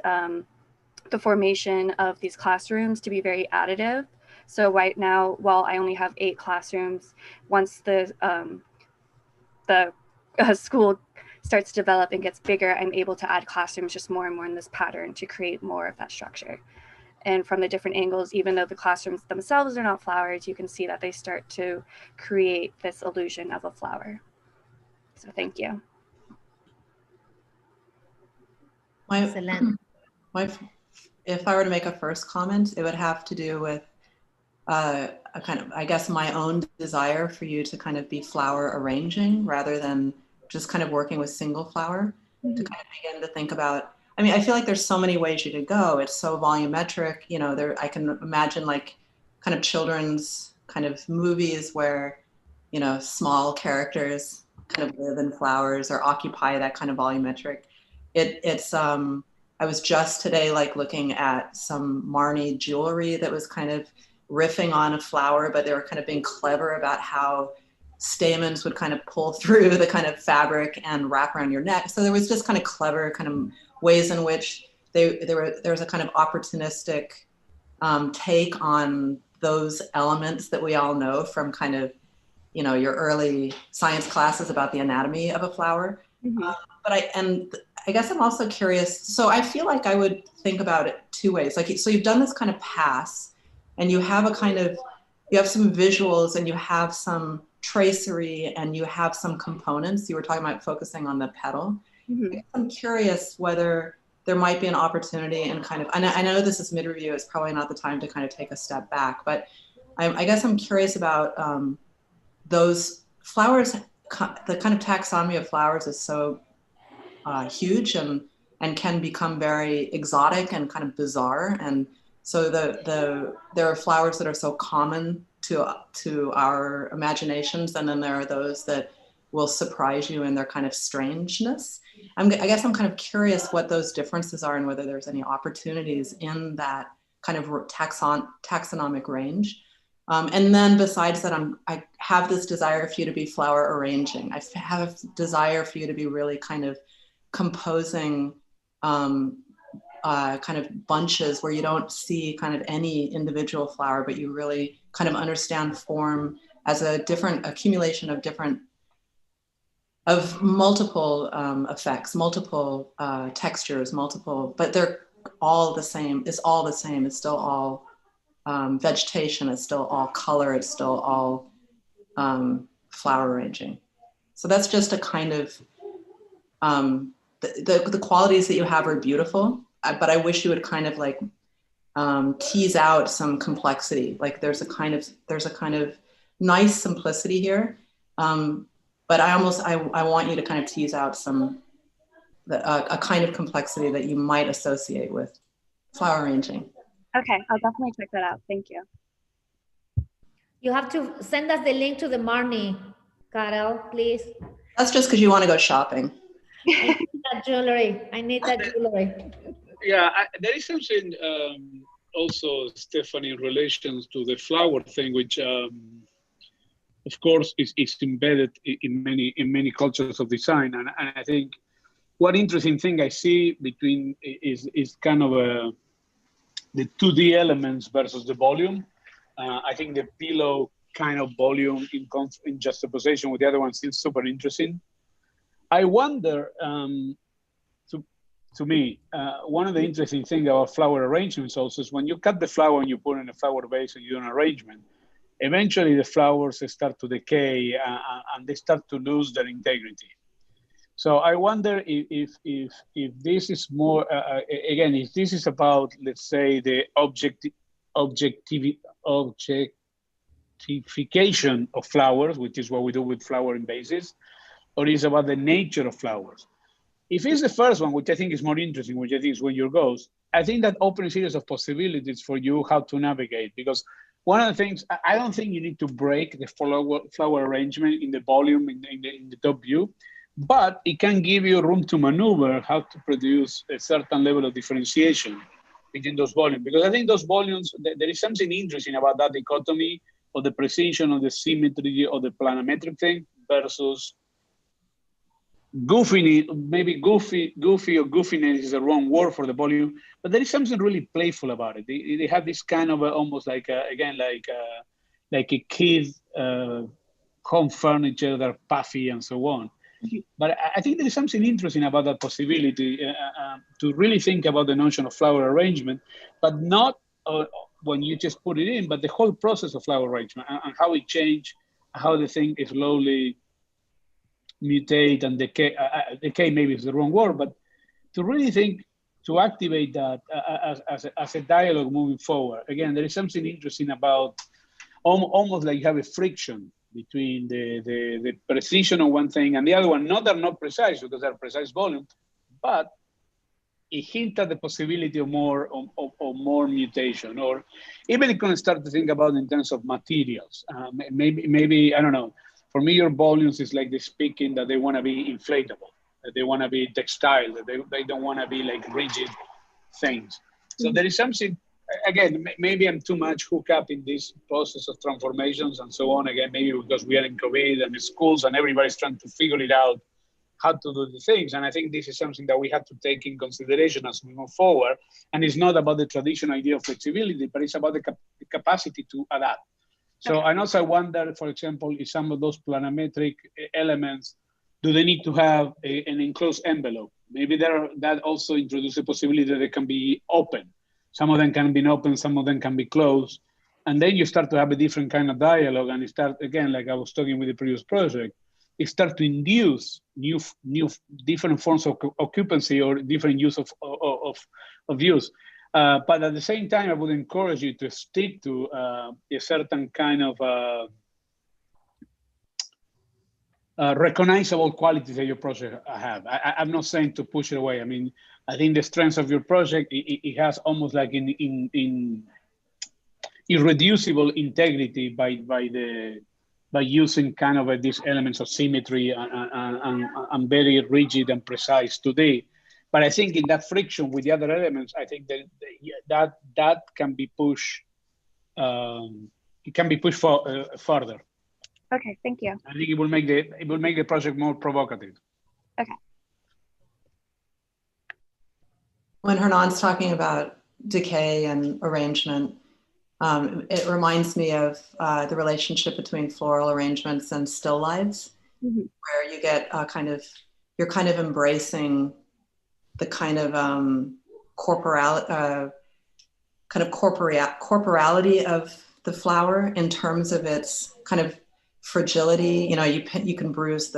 the formation of these classrooms to be very additive. So right now, while I only have 8 classrooms, once the school starts to develop and gets bigger, I'm able to add classrooms just more and more in this pattern to create more of that structure. And from the different angles, even though the classrooms themselves are not flowers, you can see that they start to create this illusion of a flower. So thank you. Excellent. If I were to make a first comment, it would have to do with a kind of, I guess, my own desire for you to kind of be flower arranging rather than just kind of working with single flower, to kind of begin to think about, I mean, I feel like there's so many ways you could go. It's so volumetric, you know, I can imagine like kind of children's kind of movies where, you know, small characters kind of live in flowers or occupy that kind of volumetric. I was just today like looking at some Marni jewelry that was kind of riffing on a flower, but they were kind of being clever about how stamens would kind of pull through the kind of fabric and wrap around your neck. So there was just kind of clever kind of ways in which there was a kind of opportunistic take on those elements that we all know from kind of, you know, your early science classes about the anatomy of a flower. But I guess I'm also curious. So I feel like I would think about it 2 ways. Like, so you've done this kind of pass and you have you have some visuals and you have some tracery and you have some components. You were talking about focusing on the petal. I'm curious whether there might be an opportunity and kind of, I know this is mid-review, it's probably not the time to kind of take a step back, but I guess I'm curious about those flowers. The kind of taxonomy of flowers is so huge and can become very exotic and kind of bizarre. And so there are flowers that are so common to our imaginations, and then there are those that will surprise you in their kind of strangeness. I guess I'm kind of curious what those differences are and whether there's any opportunities in that kind of taxonomic range. And then besides that, I have this desire for you to be flower arranging. I have a desire for you to be really kind of composing kind of bunches where you don't see kind of any individual flower, but you really kind of understand form as a different accumulation of multiple effects, multiple textures, but they're all the same. It's all the same. It's still all vegetation. It's still all color. It's still all flower arranging. So that's just a kind of, the qualities that you have are beautiful, but I wish you would kind of like tease out some complexity. Like there's a kind of nice simplicity here. But I want you to kind of tease out a kind of complexity that you might associate with flower arranging. Okay, I'll definitely check that out. Thank you. You have to send us the link to the Marni, Karel, please. That's just because you want to go shopping. I need that jewelry. I need that jewelry. Yeah, there is something also, Stephanie, in relation to the flower thing, which of course is embedded in many cultures of design. And I think one interesting thing I see between is kind of the 2D elements versus the volume. I think the pillow kind of volume in juxtaposition with the other one seems super interesting. I wonder, to me, one of the interesting things about flower arrangements also is when you cut the flower and you put it in a flower vase and you do an arrangement, eventually the flowers start to decay and they start to lose their integrity. So I wonder if this is more, again, if this is about, let's say, the objectification of flowers, which is what we do with flowering vases, or is about the nature of flowers. If it's the first one, which I think is more interesting, which I think is where your goes, I think that opens a series of possibilities for you how to navigate. Because one of the things, I don't think you need to break the flower arrangement in the volume in the top view, but it can give you room to maneuver how to produce a certain level of differentiation. between those volumes, because I think those volumes, there is something interesting about that dichotomy of the precision, of the symmetry, of the planimetric thing versus goofy, maybe goofy or goofiness is the wrong word for the volume, but there is something really playful about it. They have this kind of almost like like a kid home furniture that are puffy and so on. But I think there is something interesting about that possibility to really think about the notion of flower arrangement, but not when you just put it in, but the whole process of flower arrangement and how it changed, how the thing is slowly mutate and decay. Decay maybe is the wrong word, but to really think, to activate that as a dialogue moving forward. Again, there is something interesting about almost like you have a friction between the precision of one thing and the other one. Not that they're not precise, because they're precise volume, but it hints at the possibility of more mutation, or even you can start to think about in terms of materials. Maybe I don't know. For me, your volumes is like the speaking that they want to be inflatable, that they want to be textile, that they don't want to be like rigid things. So there is something. Again, maybe I'm too much hooked up in this process of transformations and so on. Again, maybe because we are in COVID and the schools and everybody's trying to figure it out how to do the things. And I think this is something that we have to take in consideration as we move forward. And it's not about the traditional idea of flexibility, but it's about the capacity to adapt. So I also wonder, for example, if some of those planimetric elements, do they need to have an enclosed envelope? Maybe that also introduces a possibility that they can be open. Some of them can be open, some of them can be closed. And then you start to have a different kind of dialogue, and you start, again, like I was talking with the previous project, you start to induce new different forms of occupancy or different use of use. But at the same time, I would encourage you to stick to a certain kind of recognizable qualities that your project have. I'm not saying to push it away. I mean, I think the strength of your project, it has almost like in irreducible integrity by using kind of these elements of symmetry and very rigid and precise today. But I think in that friction with the other elements, I think that can be pushed. It can be pushed further. Okay, thank you. I think it will make the project more provocative. Okay. When Hernan's talking about decay and arrangement, it reminds me of the relationship between floral arrangements and still lives, where you get you're kind of embracing the kind of corporality of the flower in terms of its kind of fragility. You know, you can bruise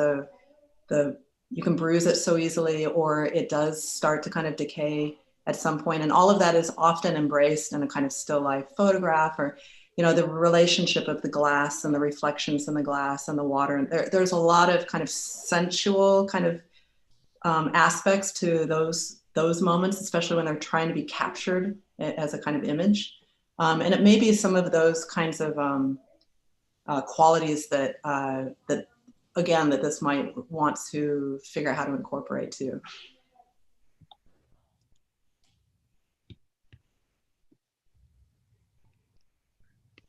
you can bruise it so easily, or it does start to kind of decay at some point. And all of that is often embraced in a kind of still life photograph, or, you know, the relationship of the glass and the reflections in the glass and the water. And there's a lot of kind of sensual kind of aspects to those moments, especially when they're trying to be captured as a kind of image. And it may be some of those kinds of qualities that again, that this might want to figure out how to incorporate too.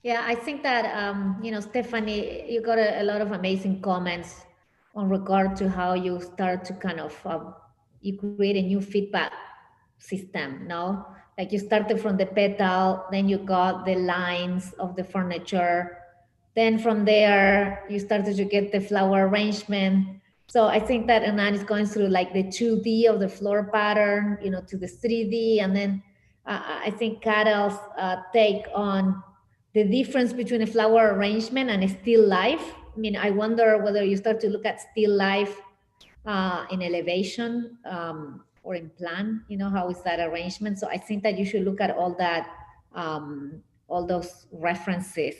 Yeah, I think that, you know, Stephanie, you got a lot of amazing comments on regard to how you start to kind of, you create a new feedback system, no? Like you started from the petal, then you got the lines of the furniture. Then from there, you started to get the flower arrangement. So I think that Hernan is going through like the 2D of the floor pattern, you know, to the 3D. And then I think Carol's take on the difference between a flower arrangement and a still life. I mean, I wonder whether you start to look at still life in elevation or in plan, you know, how is that arrangement? So I think that you should look at all that, all those references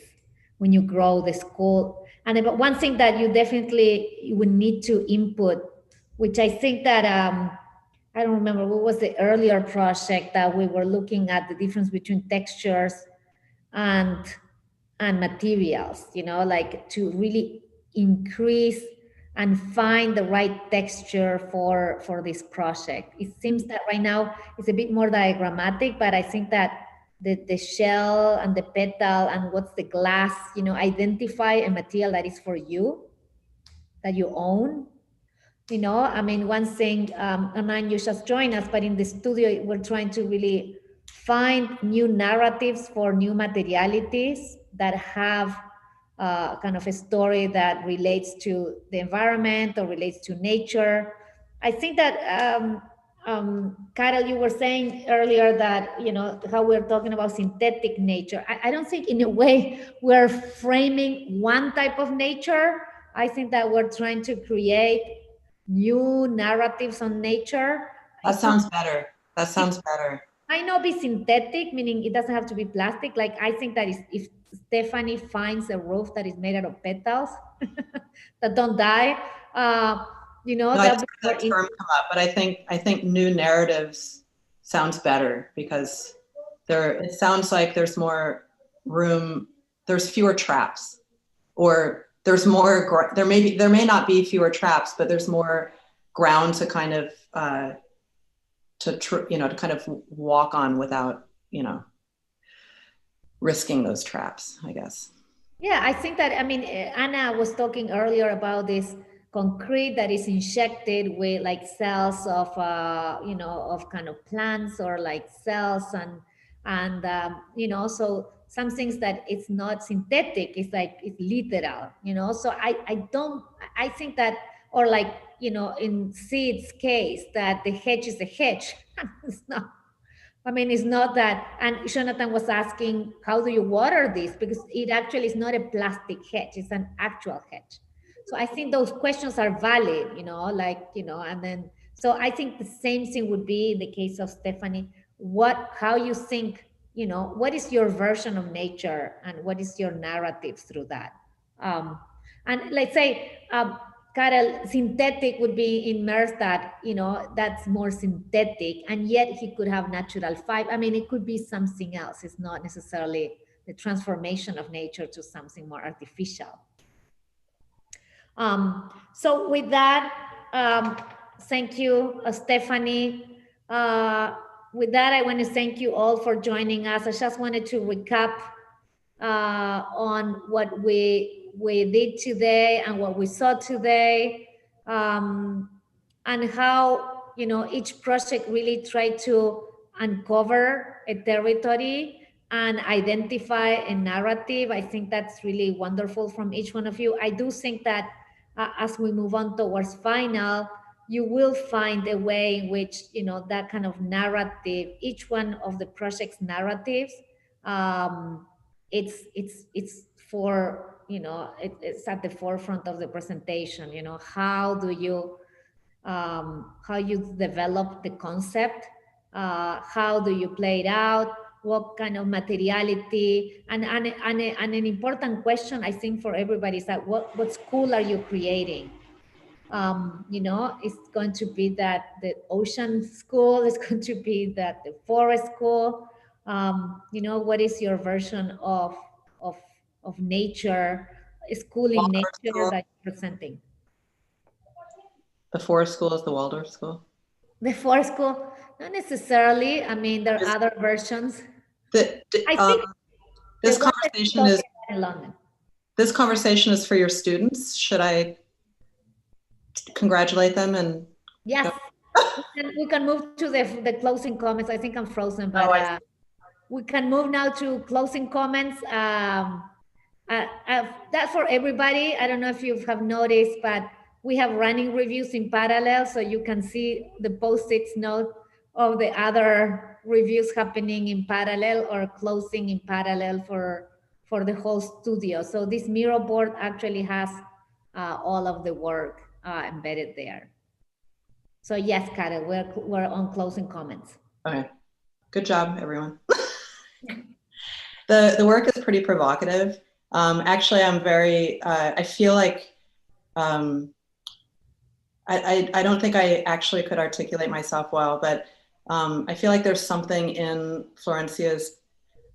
when you grow the school. And one thing that you definitely would need to input, which I think that, I don't remember what was the earlier project that we were looking at the difference between textures and materials, you know, like to really increase and find the right texture for this project. It seems that right now it's a bit more diagrammatic, but I think that the shell and the petal and what's the glass, you know, identify a material that is for you, that you own. You know, I mean, one thing, Hernan, you just joined us, but in the studio, we're trying to really find new narratives for new materialities that have kind of a story that relates to the environment or relates to nature. I think that, Karel, you were saying earlier that, you know, how we're talking about synthetic nature. I don't think in a way we're framing one type of nature. I think that we're trying to create new narratives on nature. That sounds better. That sounds better. Might not be synthetic, meaning it doesn't have to be plastic. Like I think that if Stephanie finds a roof that is made out of petals that don't die, you know, no, that term come up, but I think new narratives sounds better because it sounds like there's more room, there's fewer traps, or there's more, there may not be fewer traps, but there's more ground to kind of to kind of walk on without, you know, risking those traps, I guess. Yeah, I think that, I mean, Anna was talking earlier about this concrete that is injected with like cells of, you know, of kind of plants or like cells and you know, so some things that it's not synthetic, it's like, it's literal, you know, so I think that, or like, you know, in Sid's case, that the hedge is a hedge. It's not, I mean, it's not that, and Jonathan was asking, how do you water this? Because it actually is not a plastic hedge, it's an actual hedge. So I think those questions are valid, you know, like, you know, and then, so I think the same thing would be in the case of Stephanie, how you think, you know, what is your version of nature and what is your narrative through that? And let's say, Karel, synthetic would be in Merhdad, you know, that's more synthetic, and yet he could have natural fiber. I mean, it could be something else. It's not necessarily the transformation of nature to something more artificial. So with that, thank you, Stephanie. With that, I want to thank you all for joining us. I just wanted to recap on what we did today and what we saw today, and how, you know, each project really tried to uncover a territory and identify a narrative. I think that's really wonderful from each one of you. I do think that as we move on towards final, you will find a way in which, you know, that kind of narrative, each one of the project's narratives, it's for, you know, it's at the forefront of the presentation. You know, how you develop the concept, how do you play it out, what kind of materiality, and an important question I think for everybody is that what school are you creating? You know, it's going to be that the ocean school, it's going to be that the forest school. You know, what is your version of nature, school in nature that you're presenting? The forest school is the Waldorf school? The forest school, not necessarily. I mean, there are other versions. I think this conversation is in London. This conversation is for your students. Should I congratulate them? And yes, we can move to the closing comments. I think I'm frozen, but we can move now to closing comments. That's for everybody. I don't know if you have noticed, but we have running reviews in parallel, so you can see the post-its note of the other reviews happening in parallel or closing in parallel for the whole studio. So this Miro board actually has all of the work embedded there. So yes, Karel, we're on closing comments. Okay, good job, everyone. The work is pretty provocative. Actually, I'm very, I feel like, I don't think I actually could articulate myself well, but I feel like there's something in Florencia's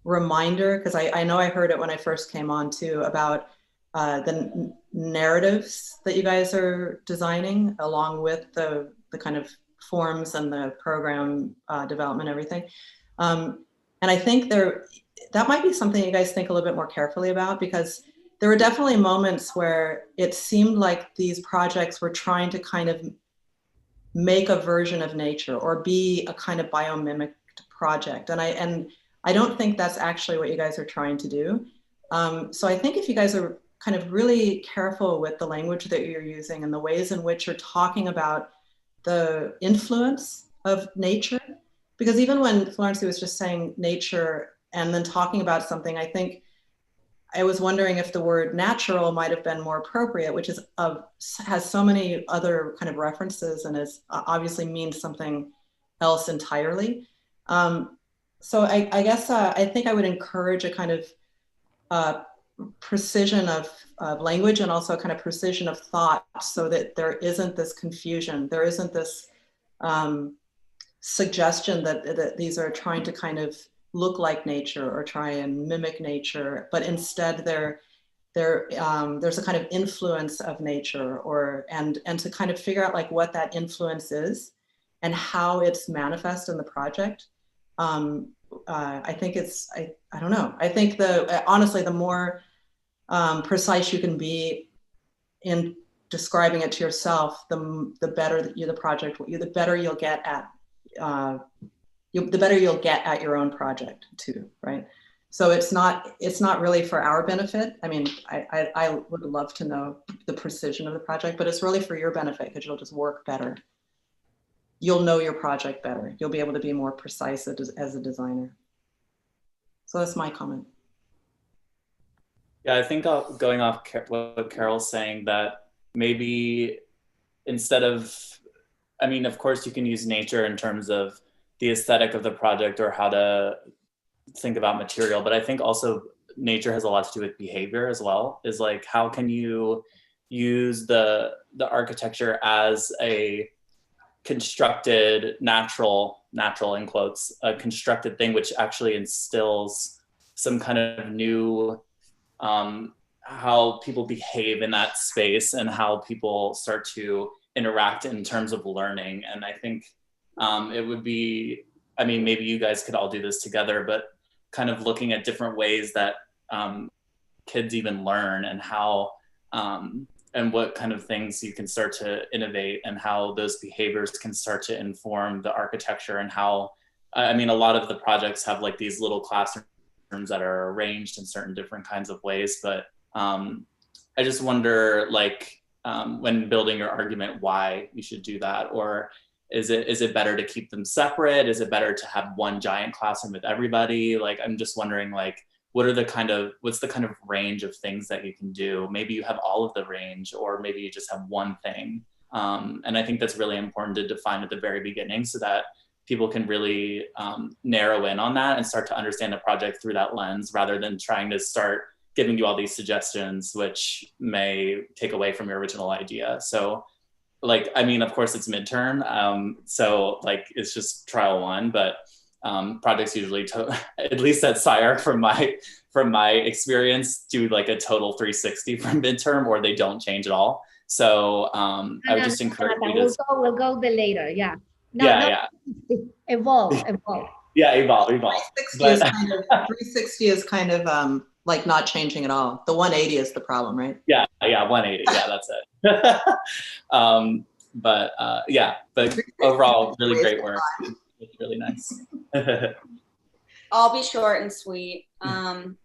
reminder, because I know I heard it when I first came on too, about narratives that you guys are designing, along with the kind of forms and the program development, everything. And I think that might be something you guys think a little bit more carefully about, because there were definitely moments where it seemed like these projects were trying to kind of make a version of nature or be a kind of biomimic project. And I don't think that's actually what you guys are trying to do. So I think if you guys are kind of really careful with the language that you're using and the ways in which you're talking about the influence of nature, because even when Florencia was just saying nature and then talking about something, I think I was wondering if the word natural might have been more appropriate, which is has so many other kind of references and is obviously means something else entirely. So I guess I think I would encourage a kind of precision of language and also a kind of precision of thought, so that there isn't this confusion. There isn't this suggestion that these are trying to kind of look like nature or try and mimic nature, but instead there's a kind of influence of nature, and to kind of figure out like what that influence is and how it's manifest in the project. I think I don't know. I think honestly, the more precise you can be in describing it to yourself, the better the project, the better you'll get at the better you'll get at your own project too, right? So it's not really for our benefit. I mean, I would love to know the precision of the project, but it's really for your benefit, because you'll just work better. You'll know your project better. You'll be able to be more precise as a designer. So that's my comment. Yeah, I think going off what Carol's saying, that maybe instead of, I mean, of course you can use nature in terms of the aesthetic of the project or how to think about material, but I think also nature has a lot to do with behavior as well. Is like, how can you use the architecture as a constructed natural in quotes, a constructed thing, which actually instills some kind of new how people behave in that space and how people start to interact in terms of learning. And I think it would be, I mean, maybe you guys could all do this together, but kind of looking at different ways that kids even learn, and how and what kind of things you can start to innovate, and how those behaviors can start to inform the architecture. And how, I mean, a lot of the projects have like these little classrooms that are arranged in certain different kinds of ways, but I just wonder, like, when building your argument, why you should do that, or is it better to keep them separate? Is it better to have one giant classroom with everybody? Like, I'm just wondering, like, what's the kind of range of things that you can do? Maybe you have all of the range, or maybe you just have one thing. And I think that's really important to define at the very beginning, so that people can really narrow in on that and start to understand the project through that lens, rather than trying to start giving you all these suggestions, which may take away from your original idea. So, like, I mean, of course it's midterm, so like it's just trial one, but projects usually, at least at SciArc from my experience, do like a total 360 from midterm, or they don't change at all. So I would just encourage you to. We'll go the later, yeah. Evolve. Yeah, evolve. 360 is kind of like not changing at all. The 180 is the problem, right? Yeah, 180. Yeah, that's it. But overall, really great work. It's really nice. I'll be short and sweet.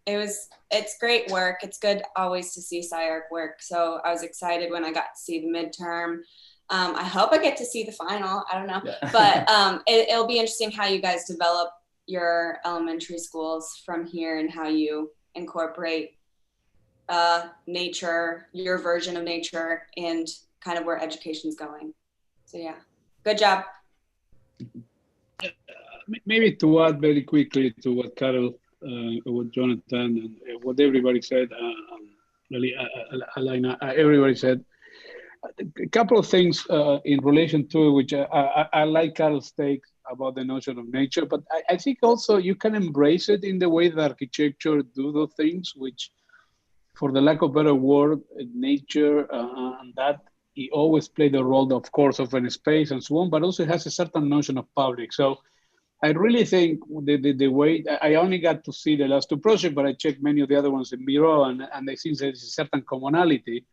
It's great work. It's good always to see SciArc work. So I was excited when I got to see the midterm. I hope I get to see the final. I don't know, but it'll be interesting how you guys develop your elementary schools from here, and how you incorporate nature, your version of nature, and kind of where education's going. So yeah, good job. Maybe to add very quickly to what Carol, what Jonathan, and what everybody said, really, Alayna, everybody said, a couple of things in relation to which I like Carol's take about the notion of nature, but I think also you can embrace it in the way that architecture do those things, which for the lack of a better word, nature, and that it always played the role, of course, of an space and so on, but also it has a certain notion of public. So I really think the way, I only got to see the last two projects, but I checked many of the other ones in Miro, and I think there's a certain commonality.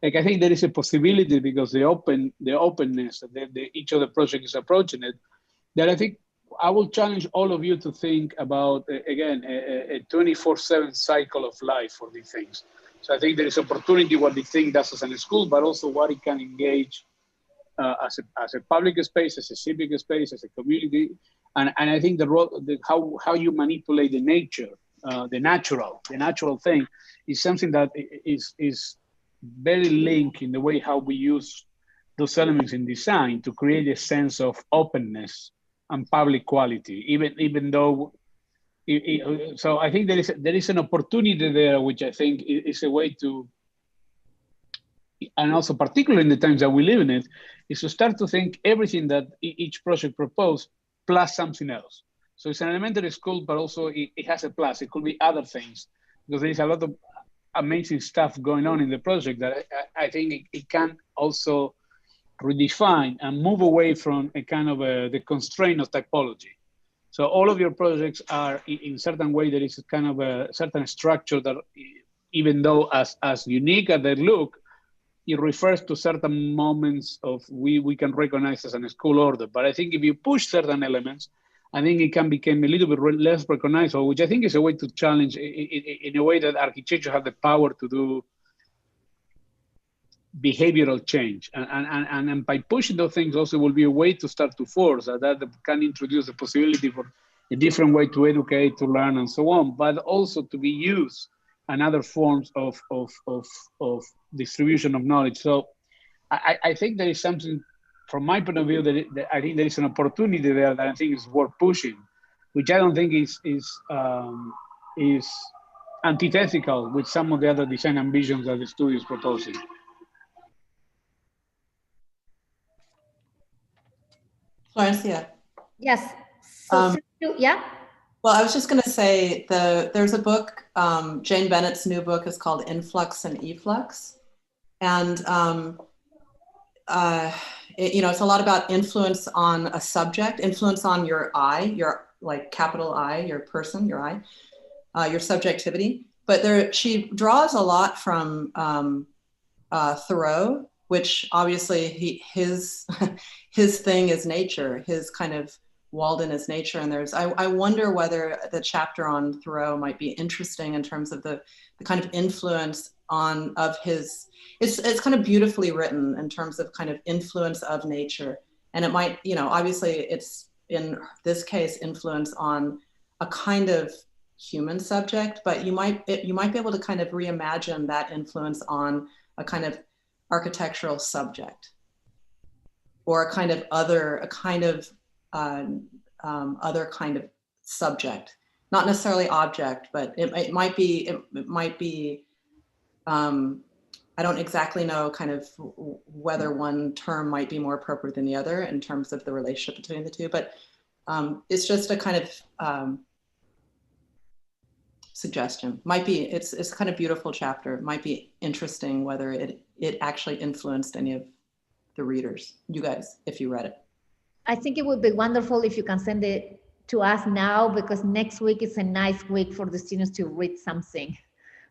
Like, I think there is a possibility, because the openness that each of the projects is approaching it, that I think I will challenge all of you to think about, again, a 24/7 cycle of life for these things. So I think there is opportunity what the thing does as a school, but also what it can engage as a public space, as a civic space, as a community. And I think the role, how you manipulate the nature, the natural thing, is something that is very linked in the way how we use those elements in design to create a sense of openness and public quality, even though. So I think there is an opportunity there, which I think is a way to, and also particularly in the times that we live in it, is to start to think everything that each project proposed plus something else. So it's an elementary school, but also it has a plus. It could be other things, because there is a lot of amazing stuff going on in the project that I think it can also redefine and move away from a kind of the constraint of typology. So all of your projects are in certain way, there is kind of a certain structure that, even though as unique as they look, it refers to certain moments of we can recognize as a school order. But I think if you push certain elements, I think it can become a little bit less recognizable, which I think is a way to challenge in a way that architecture have the power to do behavioral change. And by pushing those things also will be a way to start to force that can introduce the possibility for a different way to educate, to learn, and so on, but also to be used and other forms of distribution of knowledge. So I think there is something, from my point of view, that I think there is an opportunity there that I think is worth pushing, which I don't think is antithetical with some of the other design ambitions that the studio is proposing. Florencia. Yes. So, yeah. Well, I was just going to say there's a book, Jane Bennett's new book is called Influx and Efflux. And, it's a lot about influence on a subject, influence on your I, your like capital I, your person, your I, your subjectivity. But she draws a lot from Thoreau, which obviously his thing is nature, his kind of Walden is nature. And I wonder whether the chapter on Thoreau might be interesting in terms of the kind of influence of his, it's kind of beautifully written in terms of kind of influence of nature. And it might, obviously it's in this case, influence on a kind of human subject, but you might be able to kind of reimagine that influence on a kind of architectural subject, or other kind of subject, not necessarily object, but it might be. I don't exactly know kind of whether one term might be more appropriate than the other in terms of the relationship between the two, but it's just a kind of suggestion. It's kind of beautiful chapter. It might be interesting whether it actually influenced any of the readers, you guys, if you read it. I think it would be wonderful if you can send it to us now, because next week is a nice week for the students to read something.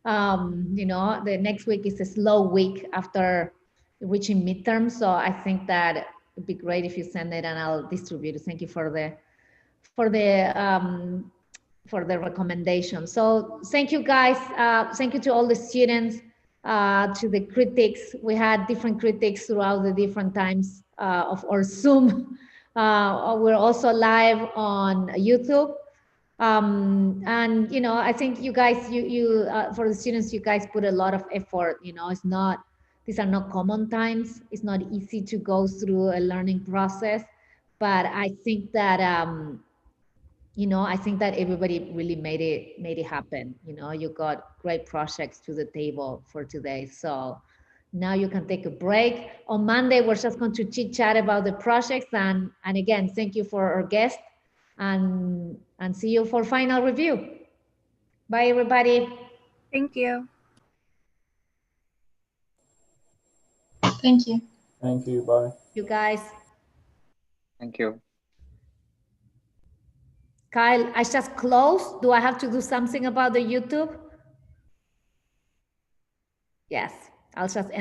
The next week is a slow week after reaching midterm. So I think that it'd be great if you send it and I'll distribute it. Thank you for the recommendation. So thank you guys. Thank you to all the students, to the critics. We had different critics throughout the different times of our Zoom. We're also live on YouTube. And I think you guys, for the students, you guys put a lot of effort. These are not common times. It's not easy to go through a learning process, but I think that I think that everybody really made it happen. You got great projects to the table for today. So now you can take a break. On Monday, we're just going to chit chat about the projects. And again, thank you for our guest, and see you for final review. Bye, everybody. Thank you. Thank you. Thank you. Bye. You guys. Thank you. Kyle, I just closed. Do I have to do something about the YouTube? Yes, I'll just end.